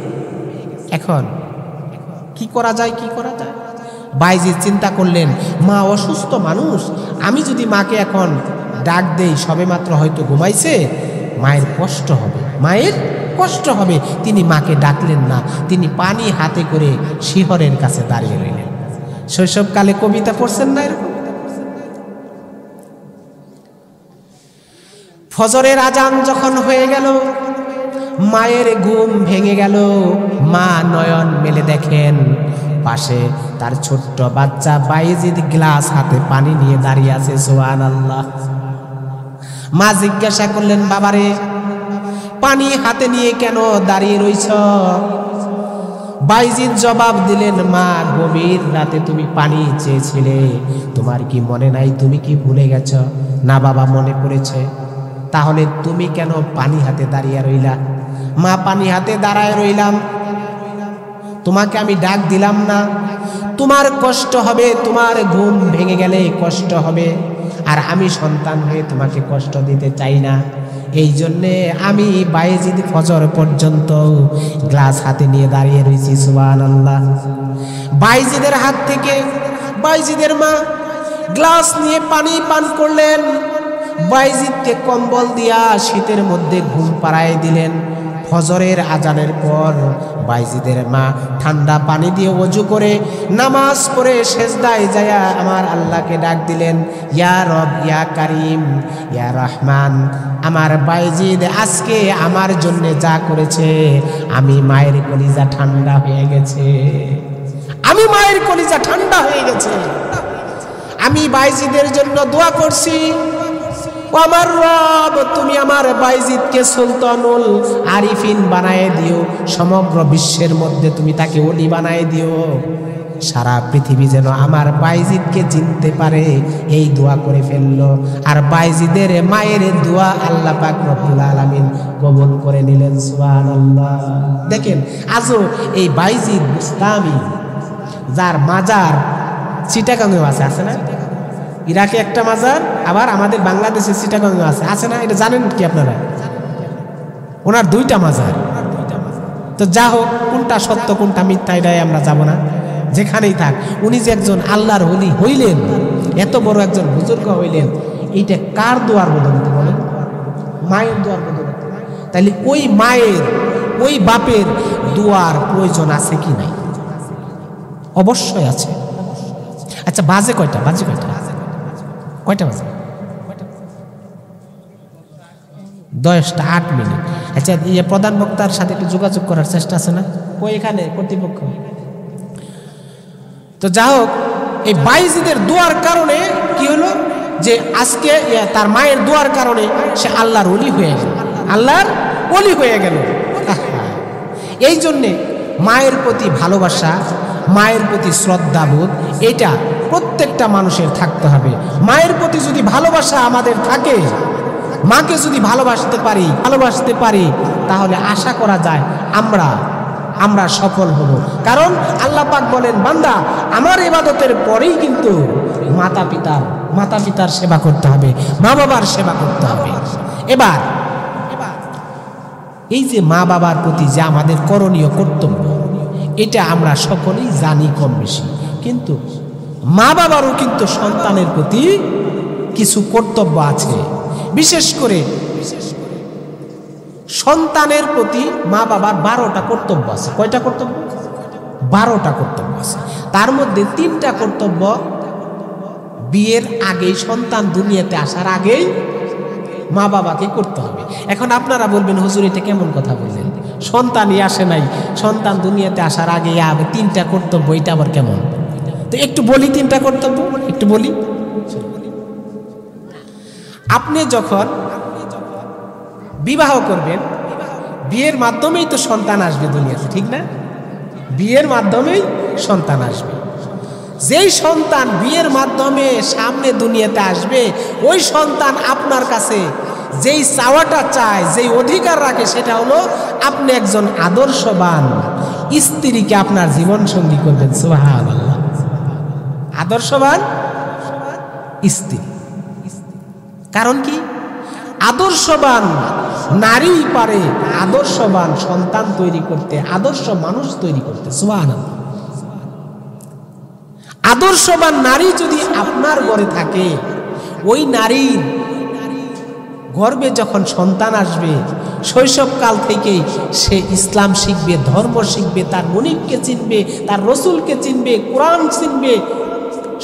এখন কি করা যায়, কি করা যায়? বাইজিদ চিন্তা করলেন, মা অসুস্থ মানুষ, আমি যদি মাকে এখন ডাক দেই, সবেমাত্র হয়তো ঘুমাইছে, মায়ের কষ্ট হবে, মায়ের কষ্ট হবে। তিনি মাকে ডাকলেন না, তিনি পানি হাতে করে শিহরের কাছে দাঁড়িয়ে রইলেন। শৈশবকালে কবিতা পড়ছেন না এরকম? ফজরের আজান যখন হয়ে গেল, মায়ের ঘুম ভেঙে গেল। মা নয়ন মেলে দেখেন পাশে তার ছোট্ট বাচ্চা বাইজিদ গ্লাস হাতে পানি নিয়ে দাঁড়িয়ে আছে। সুবহানাল্লাহ। মা জিজ্ঞাসা করলেন, বাবারে পানি হাতে নিয়ে কেন দাঁড়িয়ে রইছ? বাইজিদ জবাব দিলেন, মা গভীর রাতে তুমি পানি চেয়েছিলে, তোমার কি মনে নাই? তুমি কি ভুলে গেছ? না বাবা, মনে পড়েছে। তাহলে তুমি কেন পানি হাতে দাঁড়িয়ে রইলা? মা পানি হাতে দাঁড়ায় রইলাম, তোমাকে আমি ডাক দিলাম না, তোমার কষ্ট হবে, তোমার ঘুম ভেঙে গেলে কষ্ট হবে, আর আমি সন্তান হয়ে তোমাকে কষ্ট দিতে চাই না। এই জন্যে আমি বায়েজিদ ফজর পর্যন্ত গ্লাস হাতে নিয়ে দাঁড়িয়ে রয়েছি। সুবহানাল্লাহ। বায়েজিদের হাত থেকে বায়েজিদের মা গ্লাস নিয়ে পানি পান করলেন। বায়েজিদকে কম্বল দিয়া শীতের মধ্যে ঘুম পাড়ায় দিলেন। ফজরের আজানের পর বায়েজিদের মা ঠান্ডা পানি দিয়ে ওযু করে নামাজ পড়ে সেজদায় যায়া আমার আল্লাহকে ডাক দিলেন, ইয়া রব, ইয়া কারিম, ইয়া রহমান, আমার বায়েজিদ আজকে আমার জন্য যা করেছে, আমি মায়ের কলিজা ঠান্ডা হয়ে গেছে, আমি মায়ের কলিজা ঠান্ডা হয়ে গেছে। আমি বায়েজিদের জন্য দোয়া করছি, ও আমার রব, তুমি আমার বায়েজিদকে সুলতানুল আরিফিন বানায় দিও, সমগ্র বিশ্বের মধ্যে তুমি তাকে ওলি বানায় দিও, সারা পৃথিবী যেন আমার বায়েজিদকে চিনতে পারে, এই দোয়া করে ফেললো। আর বায়েজিদের মায়ের দোয়া আল্লাহ পাক রব্বুল আলামিন কবুল করে নিলেন। সুবহানাল্লাহ। দেখেন আজও এই বায়েজিদ বুস্তামি, যার মাজার চিটাগাঙে আছে না? ইরাকে একটা মাজার, আবার আমাদের বাংলাদেশে চিটাগাঙে আছে না? এটা জানেন কি আপনারা? ওনার দুইটা মাজার। তো যা হোক, কোনটা সত্য কোনটা মিথ্যা এটাই আমরা যাব না, যেখানেই থাক। উনি যে একজন আল্লাহর ওলি হইলেন, এত বড় একজন বুজুর্গ হইলেন, এইটা কার দোয়ার বদৌলতে বলেন? মায়ের দোয়ার বদৌলতে। তাইলে ওই মায়ের, ওই বাপের দোয়ার প্রয়োজন আছে কি নাই? অবশ্যই আছে। আচ্ছা, বাজে কয়টা? কয়টা বাজে? 10টা 8 মিনিট। আচ্ছা, এই প্রধান বক্তার সাথে একটু যোগাযোগ করার চেষ্টা আছে না? ওই এখানে কর্তৃপক্ষ। তো যা হোক, এই বায়েজিদের দোয়ার কারণে কি হলো, যে আজকে তার মায়ের দোয়ার কারণে সে আল্লাহর ওলি হয়ে গেল, আল্লাহর ওলি হয়ে গেল। এই জন্যে মায়ের প্রতি ভালোবাসা, মায়ের প্রতি শ্রদ্ধাবোধ, এটা প্রত্যেকটা মানুষের থাকতে হবে। মায়ের প্রতি যদি ভালোবাসা আমাদের থাকে, মাকে যদি ভালোবাসতে পারি, তাহলে আশা করা যায় আমরা সফল হব। কারণ আল্লাহ পাক বলেন, বান্দা আমার ইবাদতের পরেই কিন্তু মাতা পিতার সেবা করতে হবে, মা বাবার সেবা করতে হবে। এবার এই যে মা বাবার প্রতি যে আমাদের করণীয় কর্তব্য, এটা আমরা সকলেই জানি কম বেশি, কিন্তু মা বাবারও কিন্তু সন্তানের প্রতি কিছু কর্তব্য আছে। বিশেষ করে সন্তানের প্রতি মা বাবার 12টা কর্তব্য আছে। কয়টা কর্তব্য? 12টা কর্তব্য আছে। তার মধ্যে 3টা কর্তব্য বিয়ের আগেই, সন্তান দুনিয়াতে আসার আগেই মা বাবাকে করতে হবে। এখন আপনারা বলবেন, হুজুর এটা কেমন কথা বললেন? সন্তানই আসে নাই, সন্তান দুনিয়াতে আসার আগে 3টা কর্তব্য, এটা আবার কেমন? তো একটু বলি 3টা কর্তব্য, একটু বলি। আপনি যখন বিবাহ করবেন, বিয়ের মাধ্যমেই তো সন্তান আসবে দুনিয়াতে, ঠিক না? বিয়ের মাধ্যমেই সন্তান আসবে। যেই সন্তান বিয়ের মাধ্যমে সামনে দুনিয়াতে আসবে, ওই সন্তান আপনার কাছে যেই চাওয়াটা চায়, যেই অধিকার রাখে, সেটা হলো আপনি একজন আদর্শবান স্ত্রীকে আপনার জীবন সঙ্গী করবেন। সুবহানাল্লাহ। আদর্শবান স্ত্রী। কারণ কি? আদর্শবান নারী পারে আদর্শবান সন্তান তৈরি করতে, আদর্শ মানুষ তৈরি করতে। সুবহানাল্লাহ। আদর্শবান নারী যদি আপনার ঘরে থাকে, ওই নারীর গর্ভে যখন সন্তান আসবে, শৈশবকাল থেকেই সে ইসলাম শিখবে, ধর্ম শিখবে, তার মনিবকে চিনবে, তার রসুলকে চিনবে, কোরআন চিনবে,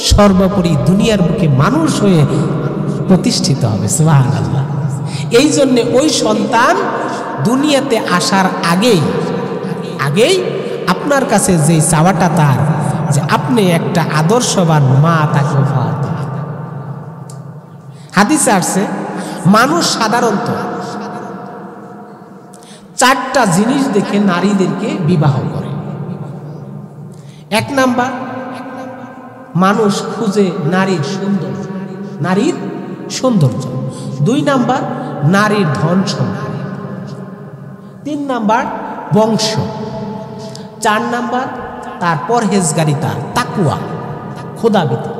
সর্বোপরি দুনিয়ার বুকে মানুষ হয়ে প্রতিষ্ঠিত হবে। সুবহানাল্লাহ। এই জন্য ওই সন্তান দুনিয়াতে আসার আগেই আপনার কাছে যে চাওয়াটা তার, যে আপনি একটা আদর্শবান মা তাকে উপহার দেবেন। হাদিসে আসছে, মানুষ সাধারণত 4টা জিনিস দেখে নারীদেরকে বিবাহ করে। 1 নাম্বার, মানুষ খুঁজে নারীর সৌন্দর্য। 2 নাম্বার, নারীর ধন সম্পদ। 3 নাম্বার, বংশ। 4 নাম্বার, তার পরহেজগারিতা, তাকওয়া, খোদাভীতি।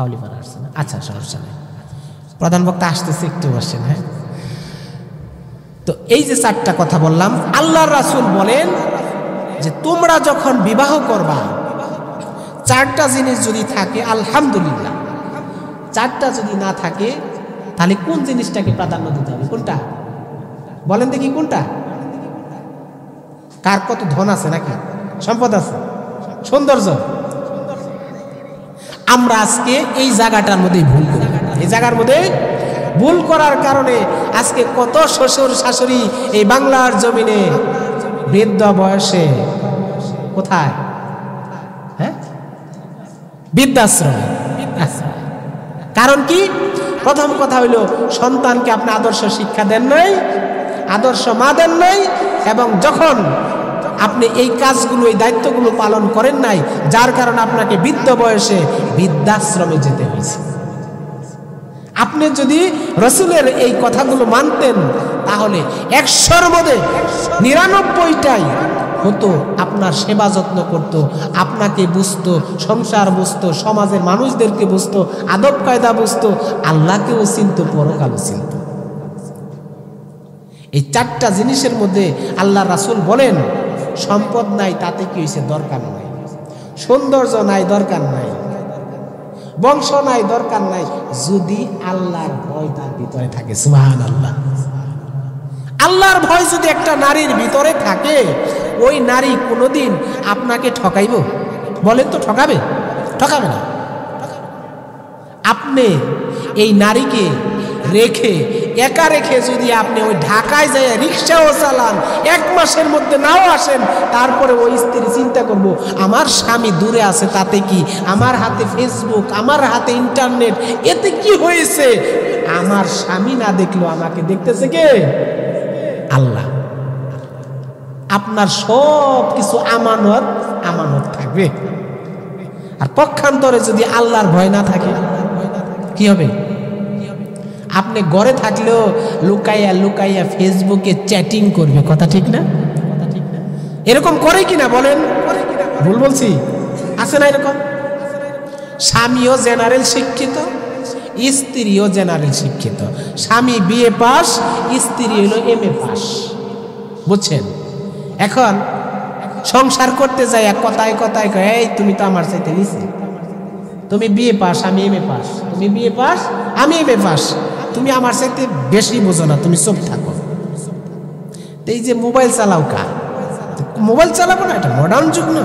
কাউলিপাড়া আসছে না? আচ্ছা, সমস্যা নেই, প্রধান বক্তা আসতেছে, একটু বসেন। হ্যাঁ, তো এই যে 4টা কথা বললাম, আল্লাহর রাসূল বলেন যে তোমরা যখন বিবাহ করবা 4টা জিনিস যদি থাকে আলহামদুলিল্লাহ, 4টা যদি না থাকে তাহলে কোন জিনিসটাকে প্রাধান্য দিতে হবে? কোনটা বলেন দেখি, কোনটা? কার কত ধন আছে, নাকি সম্পদ আছে, সৌন্দর্য? আমরা আজকে এই জায়গাটার মধ্যে ভুল করি। এই জায়গার মধ্যে ভুল করার কারণে আজকে কত শ্বশুর শাশুড়ি এই বাংলার জমিনে বৃদ্ধ বয়সে কোথায়? হ্যাঁ, বৃদ্ধাশ্রমে। কারণ কি? প্রথম কথা হইল সন্তানকে আপনি আদর্শ শিক্ষা দেন নাই, আদর্শ মা দেন নাই, এবং যখন আপনি এই কাজগুলো, এই দায়িত্বগুলো পালন করেন নাই, যার কারণে আপনাকে বৃদ্ধ বয়সে বৃদ্ধাশ্রমে যেতে হয়েছে। আপনি যদি রাসূলের এই কথাগুলো মানতেন তাহলে 100-র মধ্যে 99টাই হতো আপনার সেবা যত্ন করত, আপনাকে বুঝতো, সংসার বুঝতো, সমাজের মানুষদেরকে বুঝতো, আদব কায়দা বুঝতো, আল্লাহকেও চিনত, পরকালও চিনত। এই 4টা জিনিসের মধ্যে আল্লাহ রাসূল বলেন সম্পদ নাই তাতে কি হয়েছে, দরকার নাই, সৌন্দর্য নাই দরকার নাই, বংশ নাই দরকার নাই, যদি আল্লাহর ভয় তার ভিতরে থাকে। সুবহানাল্লাহ। আল্লাহর ভয় যদি একটা নারীর ভিতরে থাকে, ওই নারী কোনোদিন আপনাকে ঠকাইব? বলেন তো, ঠকাবে? ঠকাবে না। আপনি এই নারীকে রেখে, একা রেখে যদি আপনি ওই ঢাকায় যায় রিক্সাও চালান, 1 মাসের মধ্যে নাও আসেন, তারপরে ওই স্ত্রী চিন্তা করব আমার স্বামী দূরে আছে, তাতে কি? আমার হাতে ফেসবুক, আমার হাতে ইন্টারনেট, এতে কি হয়েছে? আমার স্বামী না দেখলো আমাকে দেখতেছে কে? আল্লাহ। আপনার সব কিছু আমানত আমানত থাকবে। আর পক্ষান্তরে যদি আল্লাহর ভয় না থাকে কি হবে? আপনি ঘরে থাকলেও লুকাইয়া লুকাইয়া ফেসবুকে চ্যাটিং করবে, কথা ঠিক না? এরকম করে কিনা বলেন? ভুল বলছি? আছে না এরকম? স্বামীও জেনারেল শিক্ষিত, স্ত্রীও জেনারেল শিক্ষিত, স্বামী বিএ পাস, স্ত্রী হলো এমএ পাস, বুঝছেন? এখন সংসার করতে যায় কথায় কথায় কয়, এই তুমি তো আমার চাইতে নিচে, তুমি বিএ পাস আমি এমএ পাস, তুমি বিএ পাস আমি এমএ পাস, তুমি আমার চাইতে বেশি বোঝো না, তুমি চুপ থাকো। এই যে মোবাইল চালাও, কা মোবাইল চালাবো না? এটা মডার্ন যুগ না?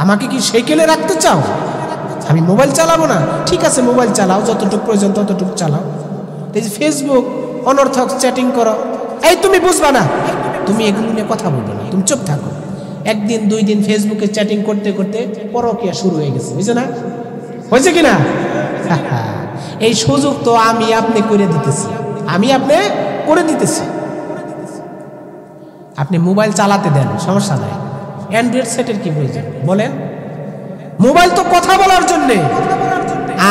আমাকে কি সাইকেলে রাখতে চাও? আমি মোবাইল চালাবো না? ঠিক আছে, মোবাইল চালাও, যতটুকু প্রয়োজন ততটুকু চালাও। এই যে ফেসবুক অনর্থক চ্যাটিং করো, এই তুমি বুঝবা না, তুমি এগুলো নিয়ে কথা বলবে না, তুমি চুপ থাকো। 1 দিন 2 দিন ফেসবুকে চ্যাটিং করতে করতে পরকীয়া শুরু হয়ে গেছে, বুঝছো না? হয়েছে কিনা? এই সুযোগ তো আমি আপনি করে দিতেছি, আমি আপনি করে দিতেছি। আপনি মোবাইল চালাতে দেন, সমস্যা নাই, অ্যান্ড্রয়েড সেটের কি প্রয়োজন বলেন? মোবাইল তো কথা বলার জন্যে।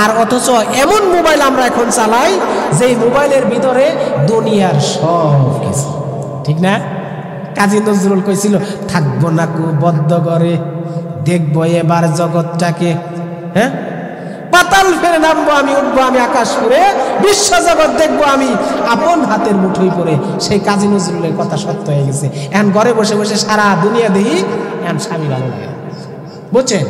আর অথচ এমন মোবাইল আমরা এখন চালাই যে মোবাইলের ভিতরে দুনিয়ার সব কিছু, ঠিক না? কাজী নজরুল কইছিল, থাকবো না কু বদ্ধ করে, দেখবো এবার জগৎটাকে, হ্যাঁ, পাতাল ফেরে নামবো আমি, উঠবো আমি আকাশ ফুরে, বিশ্ব জগৎ দেখবো আমি আপন হাতের মুঠোই পড়ে। সেই কাজী নজরুলের কথা সত্য হয়ে গেছে। এখন ঘরে বসে বসে সারা দুনিয়া দেখি, এখন স্বামী ভালো লাগে, বুঝছেন?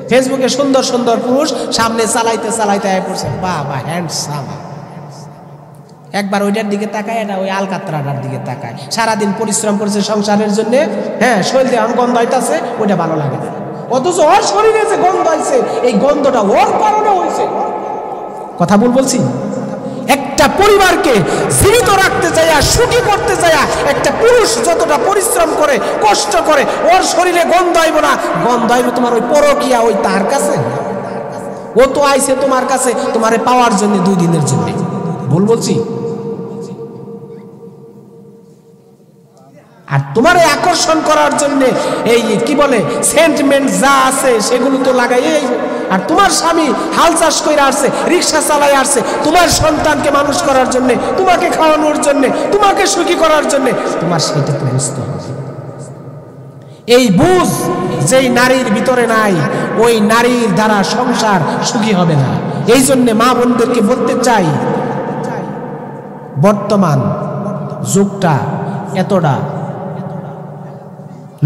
ফেসবুকে সুন্দর সুন্দর পুরুষ সামনে চালাইতে চালাইতে আয় পড়ছে, বাবা হ্যান্ডসাম, একবার ওইটার দিকে তাকায়, এটা ওই আলকাতরাটার দিকে তাকায়। সারাদিন পরিশ্রম করছে সংসারের জন্য, হ্যাঁ, শরীর দিয়ে গন্ধ হইতাছে, ওইটা ভালো লাগে না। অথচ ওর শরীরে যে গন্ধ হয়েছে, এই গন্ধটা ওর কারণে হয়েছে। কথা বলছি? একটা পরিবারকে জীবিত রাখতে চাই, সুখী করতে চাই, একটা পুরুষ যতটা পরিশ্রম করে, কষ্ট করে, ওর শরীরে গন্ধ হইব না, গন্ধ হইব তোমার ওই পরকীয়া, ওই তার কাছে। ও তো আইছে তোমার কাছে তোমারে পাওয়ার জন্য 2 দিনের জন্য। ভুল বলছি? আর তোমার আকর্ষণ করার জন্য এই কি বলে সেন্টিমেন্ট যা আছে সেগুলো তো লাগাই। আর তোমার স্বামী হাল চাষ করে আসছে, রিক্সা চালাই আসছে তোমার সন্তানকে মানুষ করার জন্য, তোমাকে খাওয়ানোর জন্য, তোমাকে সুখী করার জন্য। তোমার সেটা তো বুঝতে হবে। এই বুঝ যেই নারীর ভিতরে নাই ওই নারীর দ্বারা সংসার সুখী হবে না। এই জন্য মা বোনদেরকে বলতে চাই, বর্তমান যুগটা এতটা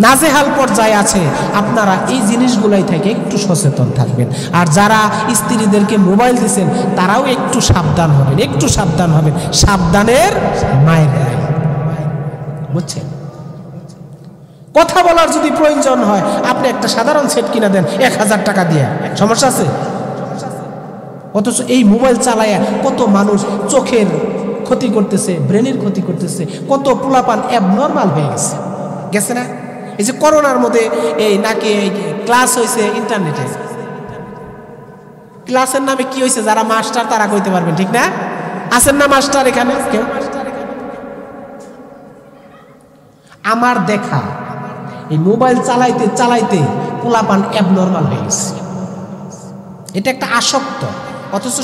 নাজেহাল পর্যায়ে আছে, আপনারা এই জিনিসগুলাই থেকে একটু সচেতন থাকবেন। আর যারা স্ত্রীদেরকে মোবাইল দিচ্ছেন তারাও একটু সাবধান হবেন, একটু সাবধান হবেন। সাবধানের মায়ের নাই, বুঝছেন? কথা বলার যদি প্রয়োজন হয় আপনি একটা সাধারণ সেট কিনে দেন 1000 টাকা দিয়ে, সমস্যা আছে? অথচ এই মোবাইল চালায়া কত মানুষ চোখের ক্ষতি করতেছে, ব্রেনের ক্ষতি করতেছে, কত পোলাপান অ্যাবনর্মাল হয়ে গেছে গেছে না? এই যে করোনার মধ্যে এই নাকি ক্লাস হয়েছে ইন্টারনেটে, ক্লাসের নামে কি হয়েছে যারা মাস্টার তারা কইতে পারবেন, ঠিক না? আছেন না মাস্টার এখানে কেউ? আমার দেখা এই মোবাইল চালাইতে চালাইতে পোলাপান অ্যাবনর্মাল হয়ে গেছে। এটা একটা আসক্ত, অথচ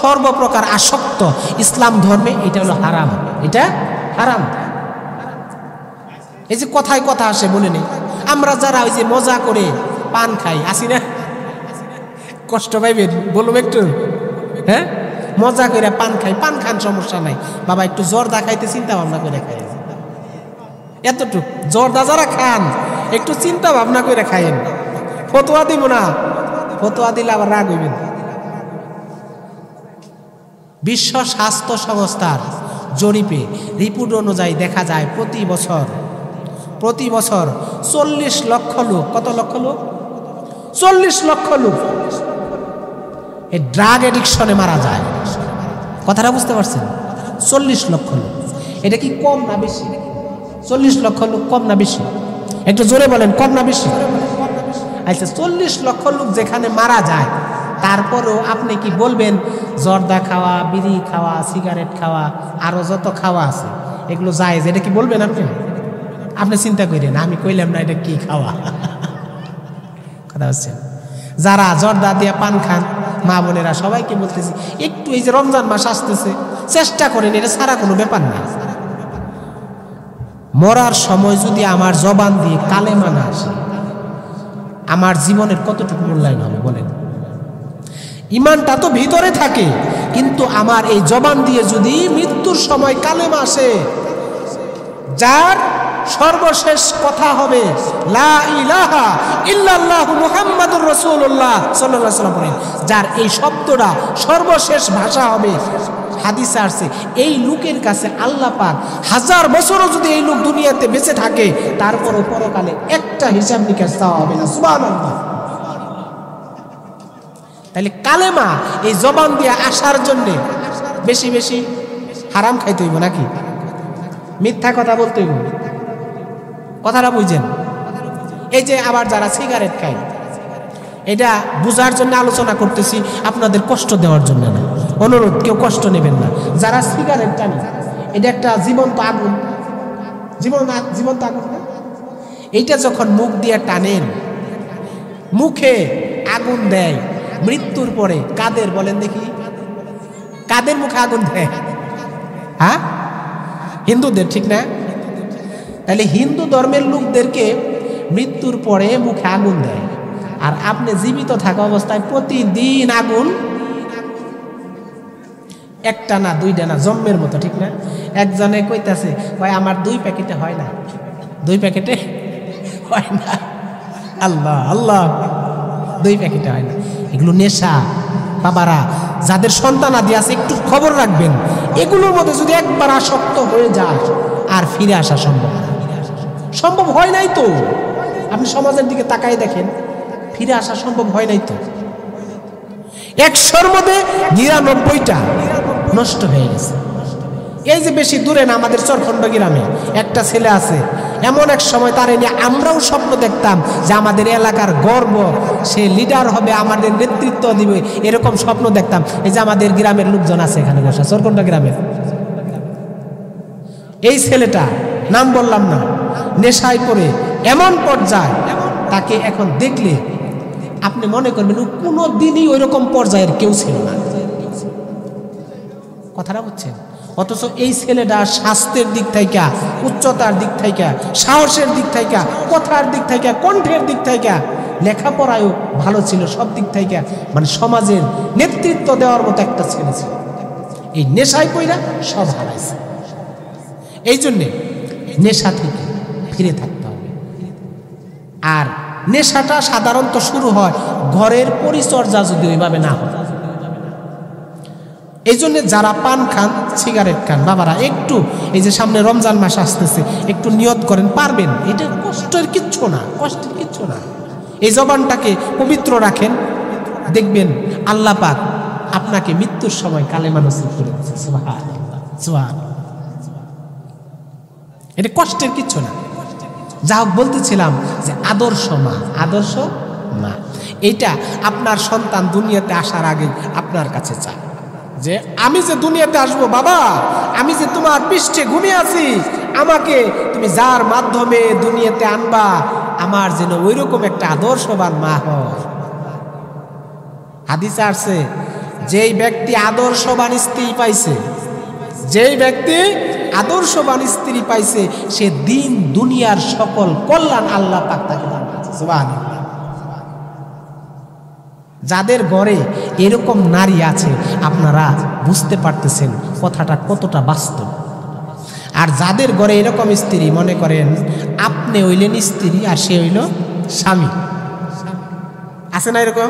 সর্বপ্রকার আসক্ত ইসলাম ধর্মে এটা হলো হারাম, এটা হারাম। এই যে কথায় কথা আসে বলে নেই, আমরা যারা ওই যে মজা করে পান খাই আসি না, কষ্ট পাইবেন বলুন একটু, হ্যাঁ? মজা করে পান খাই, পান খান সমস্যা নাই বাবা, একটু জর্দা খাইতে চিন্তা ভাবনা করে খাই, এতটুক জর্দা যারা খান একটু চিন্তা ভাবনা করে খাইেন। ফতোয়া দিব না, ফতোয়া দিলে আবার রাগ হইবেন। বিশ্ব স্বাস্থ্য সংস্থার জরিপে রিপোর্ট অনুযায়ী দেখা যায় প্রতি বছর 40 লক্ষ লোক, কত লক্ষ লোক? 40 লক্ষ লোক এই ড্রাগ এডিকশনে মারা যায়। কথাটা বুঝতে পারছেন? 40 লক্ষ লোক। এটা কি কম না বেশি? 40 লক্ষ লোক কম না বেশি? একটু জোরে বলেন, কম না বেশি? আচ্ছা, 40 লক্ষ লোক যেখানে মারা যায়, তারপরেও আপনি কি বলবেন জর্দা খাওয়া, বিড়ি খাওয়া, সিগারেট খাওয়া, আরো যত খাওয়া আছে এগুলো জায়েজ, এটা কি বলবেন আপনি? আপনি চিন্তা করেন, আমি কইলাম না এটা কি খাওয়া। কথা হচ্ছে, যারা জর্দা দিয়ে পান খান মা বোনেরা সবাইকে বলতেছি একটু এই যে রমজান মাস আসতেছে চেষ্টা করেন, এটা ছাড়া কোনো ব্যাপার না। মরার সময় যদি আমার জবান দিয়ে কালেমা না আসে, আমার জীবনের কতটুকু মূল্যায়ন হবে বলেন? ইমানটা তো ভিতরে থাকে, কিন্তু আমার এই জবান দিয়ে যদি মৃত্যুর সময় কালেমা আসে, যার সর্বশেষ কথা হবে লা ইলাহা ইল্লাল্লাহু মুহাম্মাদুর রাসূলুল্লাহ সাল্লাল্লাহু আলাইহি ওয়াসাল্লাম, যার এই শব্দটা সর্বশেষ ভাষা হবে, হাদিসে আসছে এই লোকের কাছে আল্লাহ পাক 1000 বছরও যদি এই লোক দুনিয়াতে বেঁচে থাকে তারপরও পরকালে একটা হিসাব নিকাশ চাওয়া হবে না। সুবহানাল্লাহ। তাহলে কালেমা এই জবান দিয়ে আসার জন্য বেশি বেশি হারাম খাইতে হইব নাকি? মিথ্যা কথা বলতে হইব? কথাটা বুঝেন? এই যে আবার যারা সিগারেট খায়, এটা বুঝার জন্য আলোচনা করতেছি, আপনাদের কষ্ট দেওয়ার জন্য না, অনুরোধ কেউ কষ্ট নেবেন না। যারা সিগারেট টানে, এটা একটা জীবন্ত আগুন, জীবন্ত আগুন না? এইটা যখন মুখ দিয়ে টানেন, মুখে আগুন দেয়, মৃত্যুর পরে কাদের বলেন দেখি, কাদের মুখে আগুন দেয়? হ্যাঁ, হিন্দুদের, ঠিক না? তাহলে হিন্দু ধর্মের লোকদেরকে মৃত্যুর পরে মুখে আগুন দেয়, আর আপনি জীবিত থাকা অবস্থায় প্রতিদিন আগুন, একটা না দুইটা না, জম্মের মতো, ঠিক না? একজনে কইতাছে ভাই আমার 2 প্যাকেটে হয় না, 2 প্যাকেটে হয় না, আল্লাহ আল্লাহ, 2 প্যাকেটে হয় না। এগুলো নেশা। বাবারা, যাদের সন্তানাদি আছে একটু খবর রাখবেন, এগুলোর মধ্যে যদি একবার আসক্ত হয়ে যায় আর ফিরে আসা সম্ভব হয় নাই তো। আপনি সমাজের দিকে তাকাই দেখেন, ফিরে আসা সম্ভব হয় নাই তো। 100-র মধ্যে 99টা নষ্ট হয়ে গেছে। এই যে বেশি দূরে না, আমাদের চরখণ্ড গ্রামে একটা ছেলে আছে, এমন এক সময় তার নিয়ে আমরাও স্বপ্ন দেখতাম যে আমাদের এলাকার গর্ব, সে লিডার হবে, আমাদের নেতৃত্ব দিবে, এরকম স্বপ্ন দেখতাম। এই যে আমাদের গ্রামের লোকজন আছে এখানে বসা, চরখণ্ড গ্রামের, এই ছেলেটা নাম বললাম না, নেশায় পড়ে এমন পর্যায়ে, তাকে এখন দেখলে আপনি মনে করবেন কোনো দিনই ওই রকম পর্যায়ের কেউ ছিল না। কথাটা বুঝছেন? অথচ এই ছেলেটা স্বাস্থ্যের দিক থেকে, উচ্চতার দিক থেকে, সাহসের দিক থেকে, কথার দিক থেকে, কণ্ঠের দিক থেকে, লেখাপড়ায়ও ভালো ছিল, সব দিক থেকে মানে সমাজের নেতৃত্ব দেওয়ার মতো একটা ছেলে ছিল। এই নেশায় পইরা সব হারাইছে। এই জন্যে নেশা থেকে ফিরে থাকতে হবে। আর নেশাটা সাধারণত শুরু হয় ঘরের পরিচর্যা যদি ওইভাবে না হয়। এই জন্য যারা পান খান, সিগারেট খান, বাবারা একটু এই যে সামনে রমজান মাস আসতেছে, একটু নিয়ত করেন, পারবেন, এটা কষ্টের কিচ্ছু না, কষ্টের কিচ্ছু না। এই জবানটাকে পবিত্র রাখেন, দেখবেন আল্লাহ পাক আপনাকে মৃত্যুর সময় কালেমা নসিব করে দিচ্ছে। সুবহানাল্লাহ, সুবহানাল্লাহ। এটা কষ্টের কিচ্ছু না। যা হোক, বলতেছিলাম যে আদর্শ মা, আদর্শ মা, এইটা আপনার সন্তান দুনিয়াতে আসার আগে আপনার কাছে চায় যে আমি যে দুনিয়াতে আসবো, বাবা আমি যে তোমার পৃষ্ঠে ঘুমিয়ে আছি, আমাকে তুমি যার মাধ্যমে দুনিয়াতে আনবা, আমার যেন ওইরকম একটা আদর্শবান মা হয়। হাদিসে আসছে, যেই ব্যক্তি আদর্শবান স্ত্রী পাইছে, যেই ব্যক্তি আদর্শবান স্ত্রী পাইছে, সে দিন দুনিয়ার সকল কল্যাণ আল্লাহ পাক তাকে দান করেছে। সুবহানাল্লাহ। যাদের ঘরে এরকম নারী আছে, আপনারা বুঝতে পারতেছেন কথাটা কতটা বাস্তব। আর যাদের ঘরে এরকম স্ত্রী, মনে করেন আপনি হইলেন স্ত্রী আর সে হইল স্বামী, আছে না এরকম?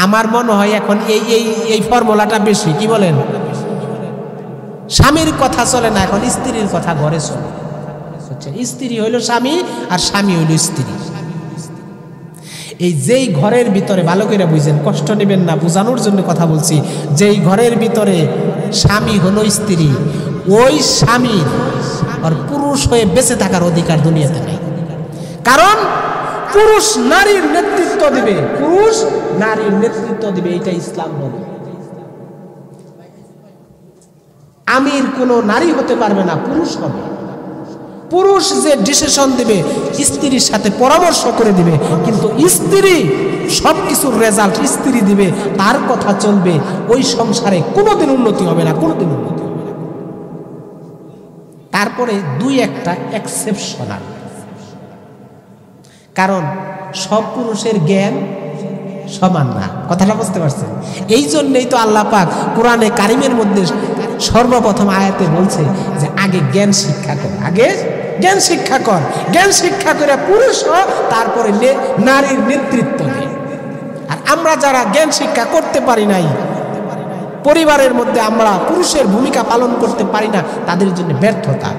আমার মনে হয় এখন এই ফর্মুলাটা বেশি, কি বলেন? স্বামীর কথা চলে না, এখন স্ত্রীর কথা ঘরে চলে। স্ত্রী হইল স্বামী আর স্বামী হইল স্ত্রী। এই যেই ঘরের ভিতরে, ভালো করে বুঝেন, কষ্ট নেবেন না, বোঝানোর জন্য কথা বলছি, যেই ঘরের ভিতরে স্বামী হলো স্ত্রী, ওই স্বামীর আর পুরুষ হয়ে বেঁচে থাকার অধিকার দুনিয়াতে নেই। কারণ পুরুষ নারীর নেতৃত্ব দিবে, পুরুষ নারীর নেতৃত্ব দিবে, এটা ইসলাম বলে। আমির কোনো নারী হতে পারবে না, পুরুষ হবে। পুরুষ যে ডিসিশন দিবে, স্ত্রীর সাথে পরামর্শ করে দিবে, কিন্তু স্ত্রী সবকিছুর রেজাল্ট স্ত্রী দিবে, তার কথা চলবে। ওই সংসারে কোনোদিন উন্নতি হবে না, কোনোদিন উন্নতি হবে না। তারপরে দুই একটা এক্সেপশনাল, কারণ সব পুরুষের জ্ঞান সমান না, কথাটা বুঝতে পারছেন? এই জন্যই তো আল্লাহ পাক কোরআনে কারিমের মধ্যে সর্বপ্রথম আয়াতে বলছে যে আগে জ্ঞান শিক্ষা কর, আগে জ্ঞান শিক্ষা কর, জ্ঞান শিক্ষা করে পুরুষ হ, তারপরে নারীর নেতৃত্ব দে। আর আমরা যারা জ্ঞান শিক্ষা করতে পারি নাই, পরিবারের মধ্যে আমরা পুরুষের ভূমিকা পালন করতে পারি না, তাদের জন্য ব্যর্থতা।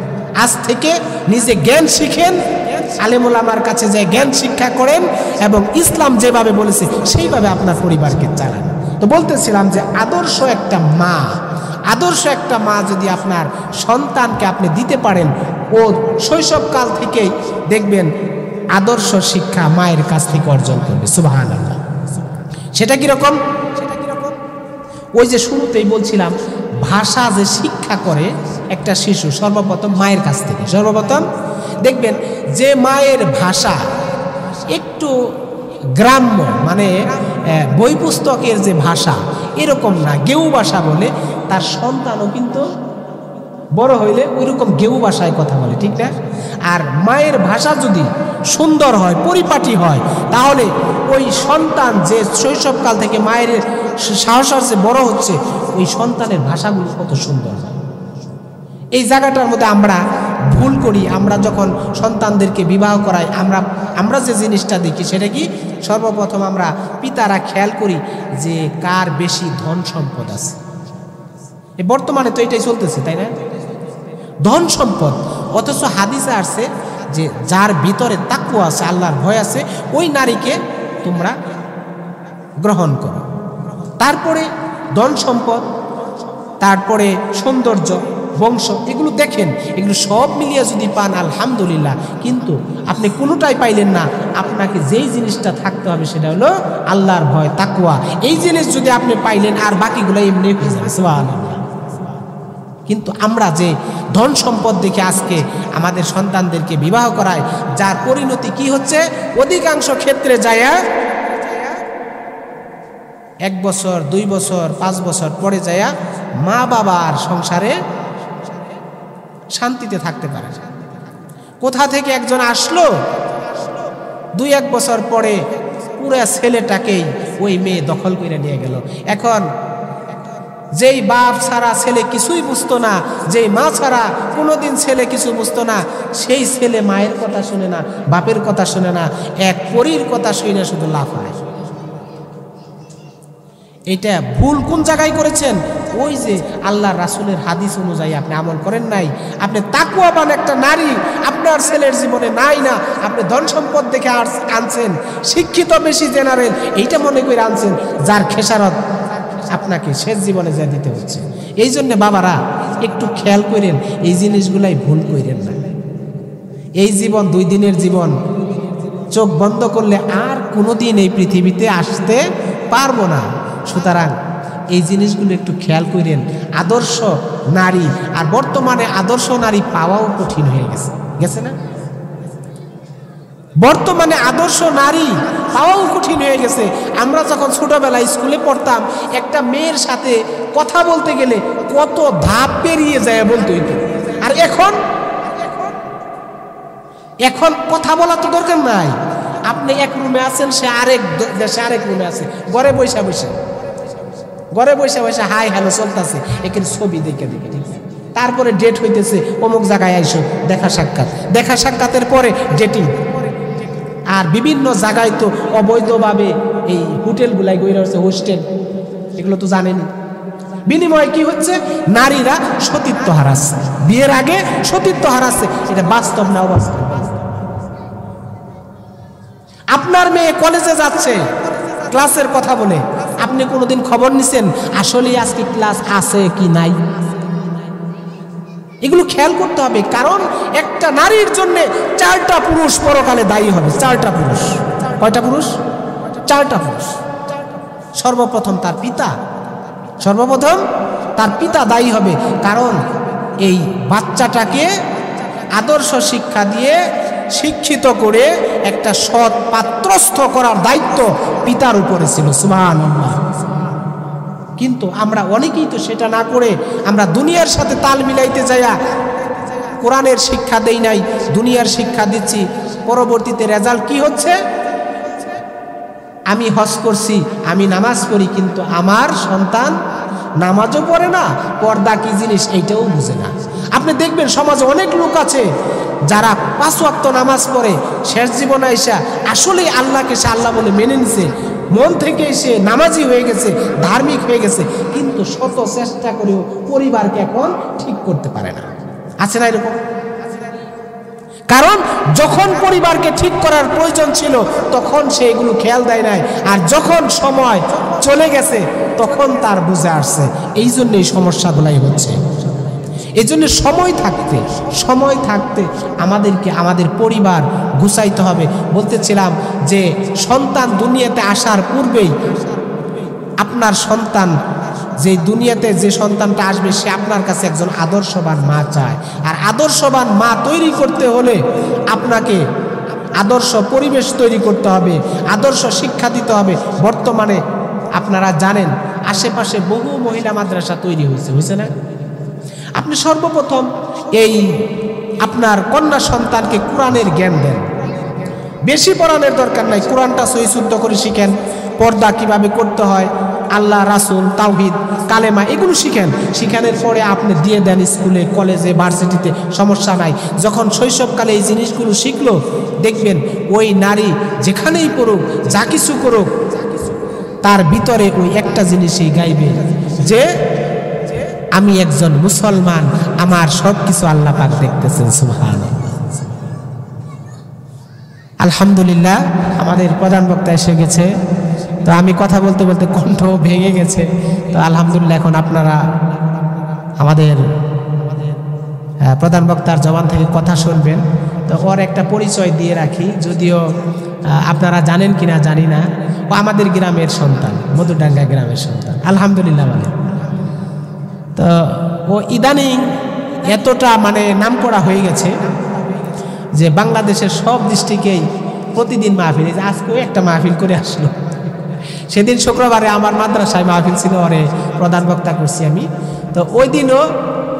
আজ থেকে নিজে জ্ঞান শিখেন, আলেম ওলামার কাছে যে জ্ঞান শিক্ষা করেন, এবং ইসলাম যেভাবে বলেছে সেইভাবে আপনার পরিবারকে চালান। তো বলতেছিলাম যে আদর্শ একটা মা, আদর্শ একটা মা যদি আপনার সন্তানকে আপনি দিতে পারেন, ও শৈশবকাল থেকেই দেখবেন আদর্শ শিক্ষা মায়ের কাছ থেকে অর্জন করবে। সুবহানাল্লাহ। সেটা কিরকম? ওই যে শুরুতেই বলছিলাম, ভাষা যে শিক্ষা করে একটা শিশু সর্বপ্রথম মায়ের কাছ থেকে। সর্বপ্রথম দেখবেন যে মায়ের ভাষা একটু গ্রাম্য, মানে বই পুস্তকের যে ভাষা এরকম না, গেউ ভাষা বলে, তার সন্তানও কিন্তু বড় হইলে ওইরকম গেউ ভাষায় কথা বলে, ঠিক না? আর মায়ের ভাষা যদি সুন্দর হয়, পরিপাটি হয়, তাহলে ওই সন্তান যে শৈশবকাল থেকে মায়ের সাহসের যে বড় হচ্ছে, ওই সন্তানের ভাষাগুলো কত সুন্দর হয়। এই জায়গাটার মধ্যে আমরা ভুল করি। আমরা যখন সন্তানদেরকে বিবাহ করাই, আমরা যে জিনিসটা দেখি সেটা কি, সর্বপ্রথম আমরা পিতারা খেয়াল করি যে কার বেশি ধন সম্পদ আছে। বর্তমানে তো এটাই চলতেছে, তাই না? ধন সম্পদ। অথচ হাদিসে আসছে যে যার ভিতরে তাকওয়া আছে, আল্লাহর ভয় আছে, ওই নারীকে তোমরা গ্রহণ করো। তারপরে ধন সম্পদ, তারপরে সৌন্দর্য, বংশ, এগুলো দেখেন, এগুলো সব মিলিয়ে যদি পান আলহামদুলিল্লাহ। কিন্তু আপনি কোনোটাই পাইলেন না, আপনাকে যেই জিনিসটা থাকতে হবে সেটা হলো আল্লাহর ভয়, তাকওয়া। এই জিনিস যদি আপনি পাইলেন, আর বাকিগুলো এমনি হয়ে যাবে। সুবহানাল্লাহ। কিন্তু আমরা যে ধন সম্পদ দেখে আজকে আমাদের সন্তানদেরকে বিবাহ করায়, যার পরিণতি কি হচ্ছে, অধিকাংশ ক্ষেত্রে যায় 1 বছর 2 বছর 5 বছর পরে যায় মা বাবার সংসারে শান্তিতে থাকতে পারে না। কোথা থেকে একজন আসলো, 2-1 বছর পরে পুরো ছেলেটাকেই ওই মেয়ে দখল করে নিয়ে গেল। এখন যেই বাপ ছাড়া ছেলে কিছুই বুঝতো না, যেই মা ছাড়া কোনোদিন ছেলে কিছু বুঝতো না, সেই ছেলে মায়ের কথা শুনে না, বাপের কথা শুনে না, এক পরীর কথা শুনে শুধু লাফায়। এটা ভুল কোন জায়গায় করেছেন? ওই যে আল্লাহ রাসূলের হাদিস অনুযায়ী আপনি আমল করেন নাই। আপনি তাকওয়াবান একটা নারী আপনার ছেলের জীবনে নাই না, আপনি ধন সম্পদ দেখে আনছেন, শিক্ষিত বেশি জেনারেল এইটা মনে করে আনছেন, যার খেসারত আপনাকে শেষ জীবনে যা দিতে হচ্ছে। এই জন্য বাবারা একটু খেয়াল করেন, এই জিনিসগুলাই ভুল করেন না। এই জীবন 2 দিনের জীবন, চোখ বন্ধ করলে আর কোনোদিন এই পৃথিবীতে আসতে পারবো না। সুতরাং এই জিনিসগুলো একটু খেয়াল করেন। আদর্শ নারী, আর বর্তমানে আদর্শ নারী পাওয়াও কঠিন হয়ে গেছে না? বর্তমানে আদর্শ নারী পাওয়াও কঠিন হয়ে গেছে। আমরা যখন ছোটবেলায় স্কুলে পড়তাম, একটা মেয়ের সাথে কথা বলতে গেলে কত ধাপ পেরিয়ে যায় বলতে হইতো। আর এখন কথা বলা তো দরকার নাই। আপনি এক রুমে আছেন, সে আরেক দেশে আরেক রুমে আছে, ঘরে বসে বসে হাই হ্যালো চলতেছে, এখানে ছবি দেখে ঠিক আছে। তারপরে ডেট হইতেছে, অমুক জায়গায় আইসো, দেখা সাক্ষাতের পরে ডেটিং। আর বিভিন্ন জায়গায় তো অবৈধভাবে এই হোটেলগুলাই গড়ে হচ্ছে, হোস্টেল, এগুলো তো জানেনি। বিনিময়ে কি হচ্ছে? নারীরা সতীত্ব হারাচ্ছে, বিয়ের আগে সতীত্ব হারাচ্ছে। এটা বাস্তব না অবাস্তব? আপনার মেয়ে কলেজে যাচ্ছে, ক্লাসের কথা বলে, আপনি কোনোদিন খবর নিছেন আসলে আজকে ক্লাস আছে কি নাই? এগুলো খেয়াল করতে হবে। কারণ একটা নারীর জন্য 4টা পুরুষ পরকালে দায়ী হবে। 4টা পুরুষ। কয়টা পুরুষ? 4টা পুরুষ। সর্বপ্রথম তার পিতা দায়ী হবে। কারণ এই বাচ্চাটাকে আদর্শ শিক্ষা দিয়ে শিক্ষিত করে একটা সৎ পাত্রস্থ করার দায়িত্ব পিতার উপরে ছিল। সুবহানাল্লাহ। কিন্তু আমরা অনেকেই তো সেটা না করে আমরা দুনিয়ার সাথে তাল মিলাইতে যাইয়া কোরআনের শিক্ষা দেই নাই, দুনিয়ার শিক্ষা দিচ্ছি। পরবর্তীতে রেজাল্ট কি হচ্ছে? আমি হজ করছি, আমি নামাজ পড়ি, কিন্তু আমার সন্তান নামাজও পড়ে না, পর্দা কি জিনিস এইটাও বুঝে না। আপনি দেখবেন সমাজে অনেক লোক আছে যারা 5 ওয়াক্ত নামাজ পড়ে, শেষ জীবনে এসে আসলে আল্লাহকে সে আল্লাহ বলে মেনে নিছে, মন থেকে সে নামাজি হয়ে গেছে, ধার্মিক হয়ে গেছে, কিন্তু শত চেষ্টা করেও পরিবারকে এখন ঠিক করতে পারে না। আছে না এরকম? কারণ যখন পরিবারকে ঠিক করার প্রয়োজন ছিল তখন সে এগুলো খেয়াল দেয় নাই, আর যখন সময় চলে গেছে তখন তার বুঝে আসছে। এই জন্য এই সমস্যাগুলাই হচ্ছে। এই জন্য সময় থাকতে আমাদেরকে আমাদের পরিবার গুছাইতে হবে। বলতেছিলাম যে সন্তান দুনিয়াতে আসার পূর্বেই আপনার সন্তান, যে দুনিয়াতে যে সন্তানটা আসবে সে আপনার কাছে একজন আদর্শবান মা চায়। আর আদর্শবান মা তৈরি করতে হলে আপনাকে আদর্শ পরিবেশ তৈরি করতে হবে, আদর্শ শিক্ষা দিতে হবে। বর্তমানে আপনারা জানেন আশেপাশে বহু মহিলা মাদ্রাসা তৈরি হয়েছে না? আপনি সর্বপ্রথম এই আপনার কন্যা সন্তানকে কোরআনের জ্ঞান দেন। বেশি পড়ানোর দরকার নাই, কোরআনটা সহি শুদ্ধ করে শিখেন, পর্দা কিভাবে করতে হয়, আল্লাহ রাসূল, তাওহীদ, কালেমা, এগুলো শিখানোর পরে আপনি দিয়ে দেন স্কুলে, কলেজে, ভার্সিটিতে, সমস্যা নাই। যখন শৈশবকালে এই জিনিসগুলো শিখলো, দেখবেন ওই নারী যেখানেই পড়ুক, যা কিছু করুক, তার ভিতরে ওই একটা জিনিসই গাইবে যে আমি একজন মুসলমান, আমার সব কিছু আল্লাহ পাক দেখতেছেন। সুবহানাল্লাহ। আলহামদুলিল্লাহ, আমাদের প্রধান বক্তা এসে গেছে, তো আমি কথা বলতে বলতে কণ্ঠ ভেঙে গেছে। তো আলহামদুলিল্লাহ এখন আপনারা আমাদের প্রধান বক্তার জবান থেকে কথা শুনবেন। তো ওর একটা পরিচয় দিয়ে রাখি, যদিও আপনারা জানেন কিনা জানি না। ও আমাদের গ্রামের সন্তান, মধুডাঙ্গা গ্রামের সন্তান। আলহামদুলিল্লাহ বলে। তো ও ইদানিং এতটা নামকরা হয়ে গেছে যে বাংলাদেশের সব ডিস্ট্রিক্টেই প্রতিদিন মাহফিল, আজকেও একটা মাহফিল করে আসলো। সেদিন শুক্রবারে আমার মাদ্রাসায় মাহফিল ছিল, ওরে প্রধান বক্তা করছি আমি। তো ওই দিনও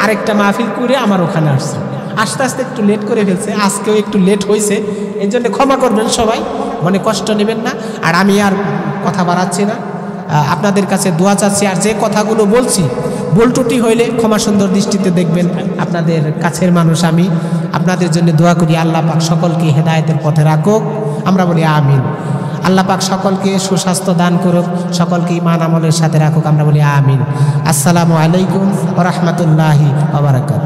আরেকটা মাহফিল করে আমার ওখানে আসছে, আস্তে আস্তে একটু লেট করে ফেলছে, আজকেও একটু লেট হয়েছে, এর জন্য ক্ষমা করবেন সবাই, মনে কষ্ট নেবেন না। আর আমি আর কথা বাড়াচ্ছি না, আপনাদের কাছে দোয়া চাচ্ছি। আর যে কথাগুলো বলছি ভুল ত্রুটি হইলে ক্ষমা সুন্দর দৃষ্টিতে দেখবেন, আপনাদের কাছের মানুষ আমি। আপনাদের জন্য দোয়া করি, আল্লাহ পাক সকলকে হেদায়েতের পথে রাখুক, আমরা বলি আমিন। আল্লাহ পাক সকলকে সুস্বাস্থ্য দান করুক, সকলকে ঈমান আমলের সাথে রাখুক, আমরা বলি আমিন। আসসালামু আলাইকুম ওয়া রাহমাতুল্লাহি ওয়া বারাকাতুহু।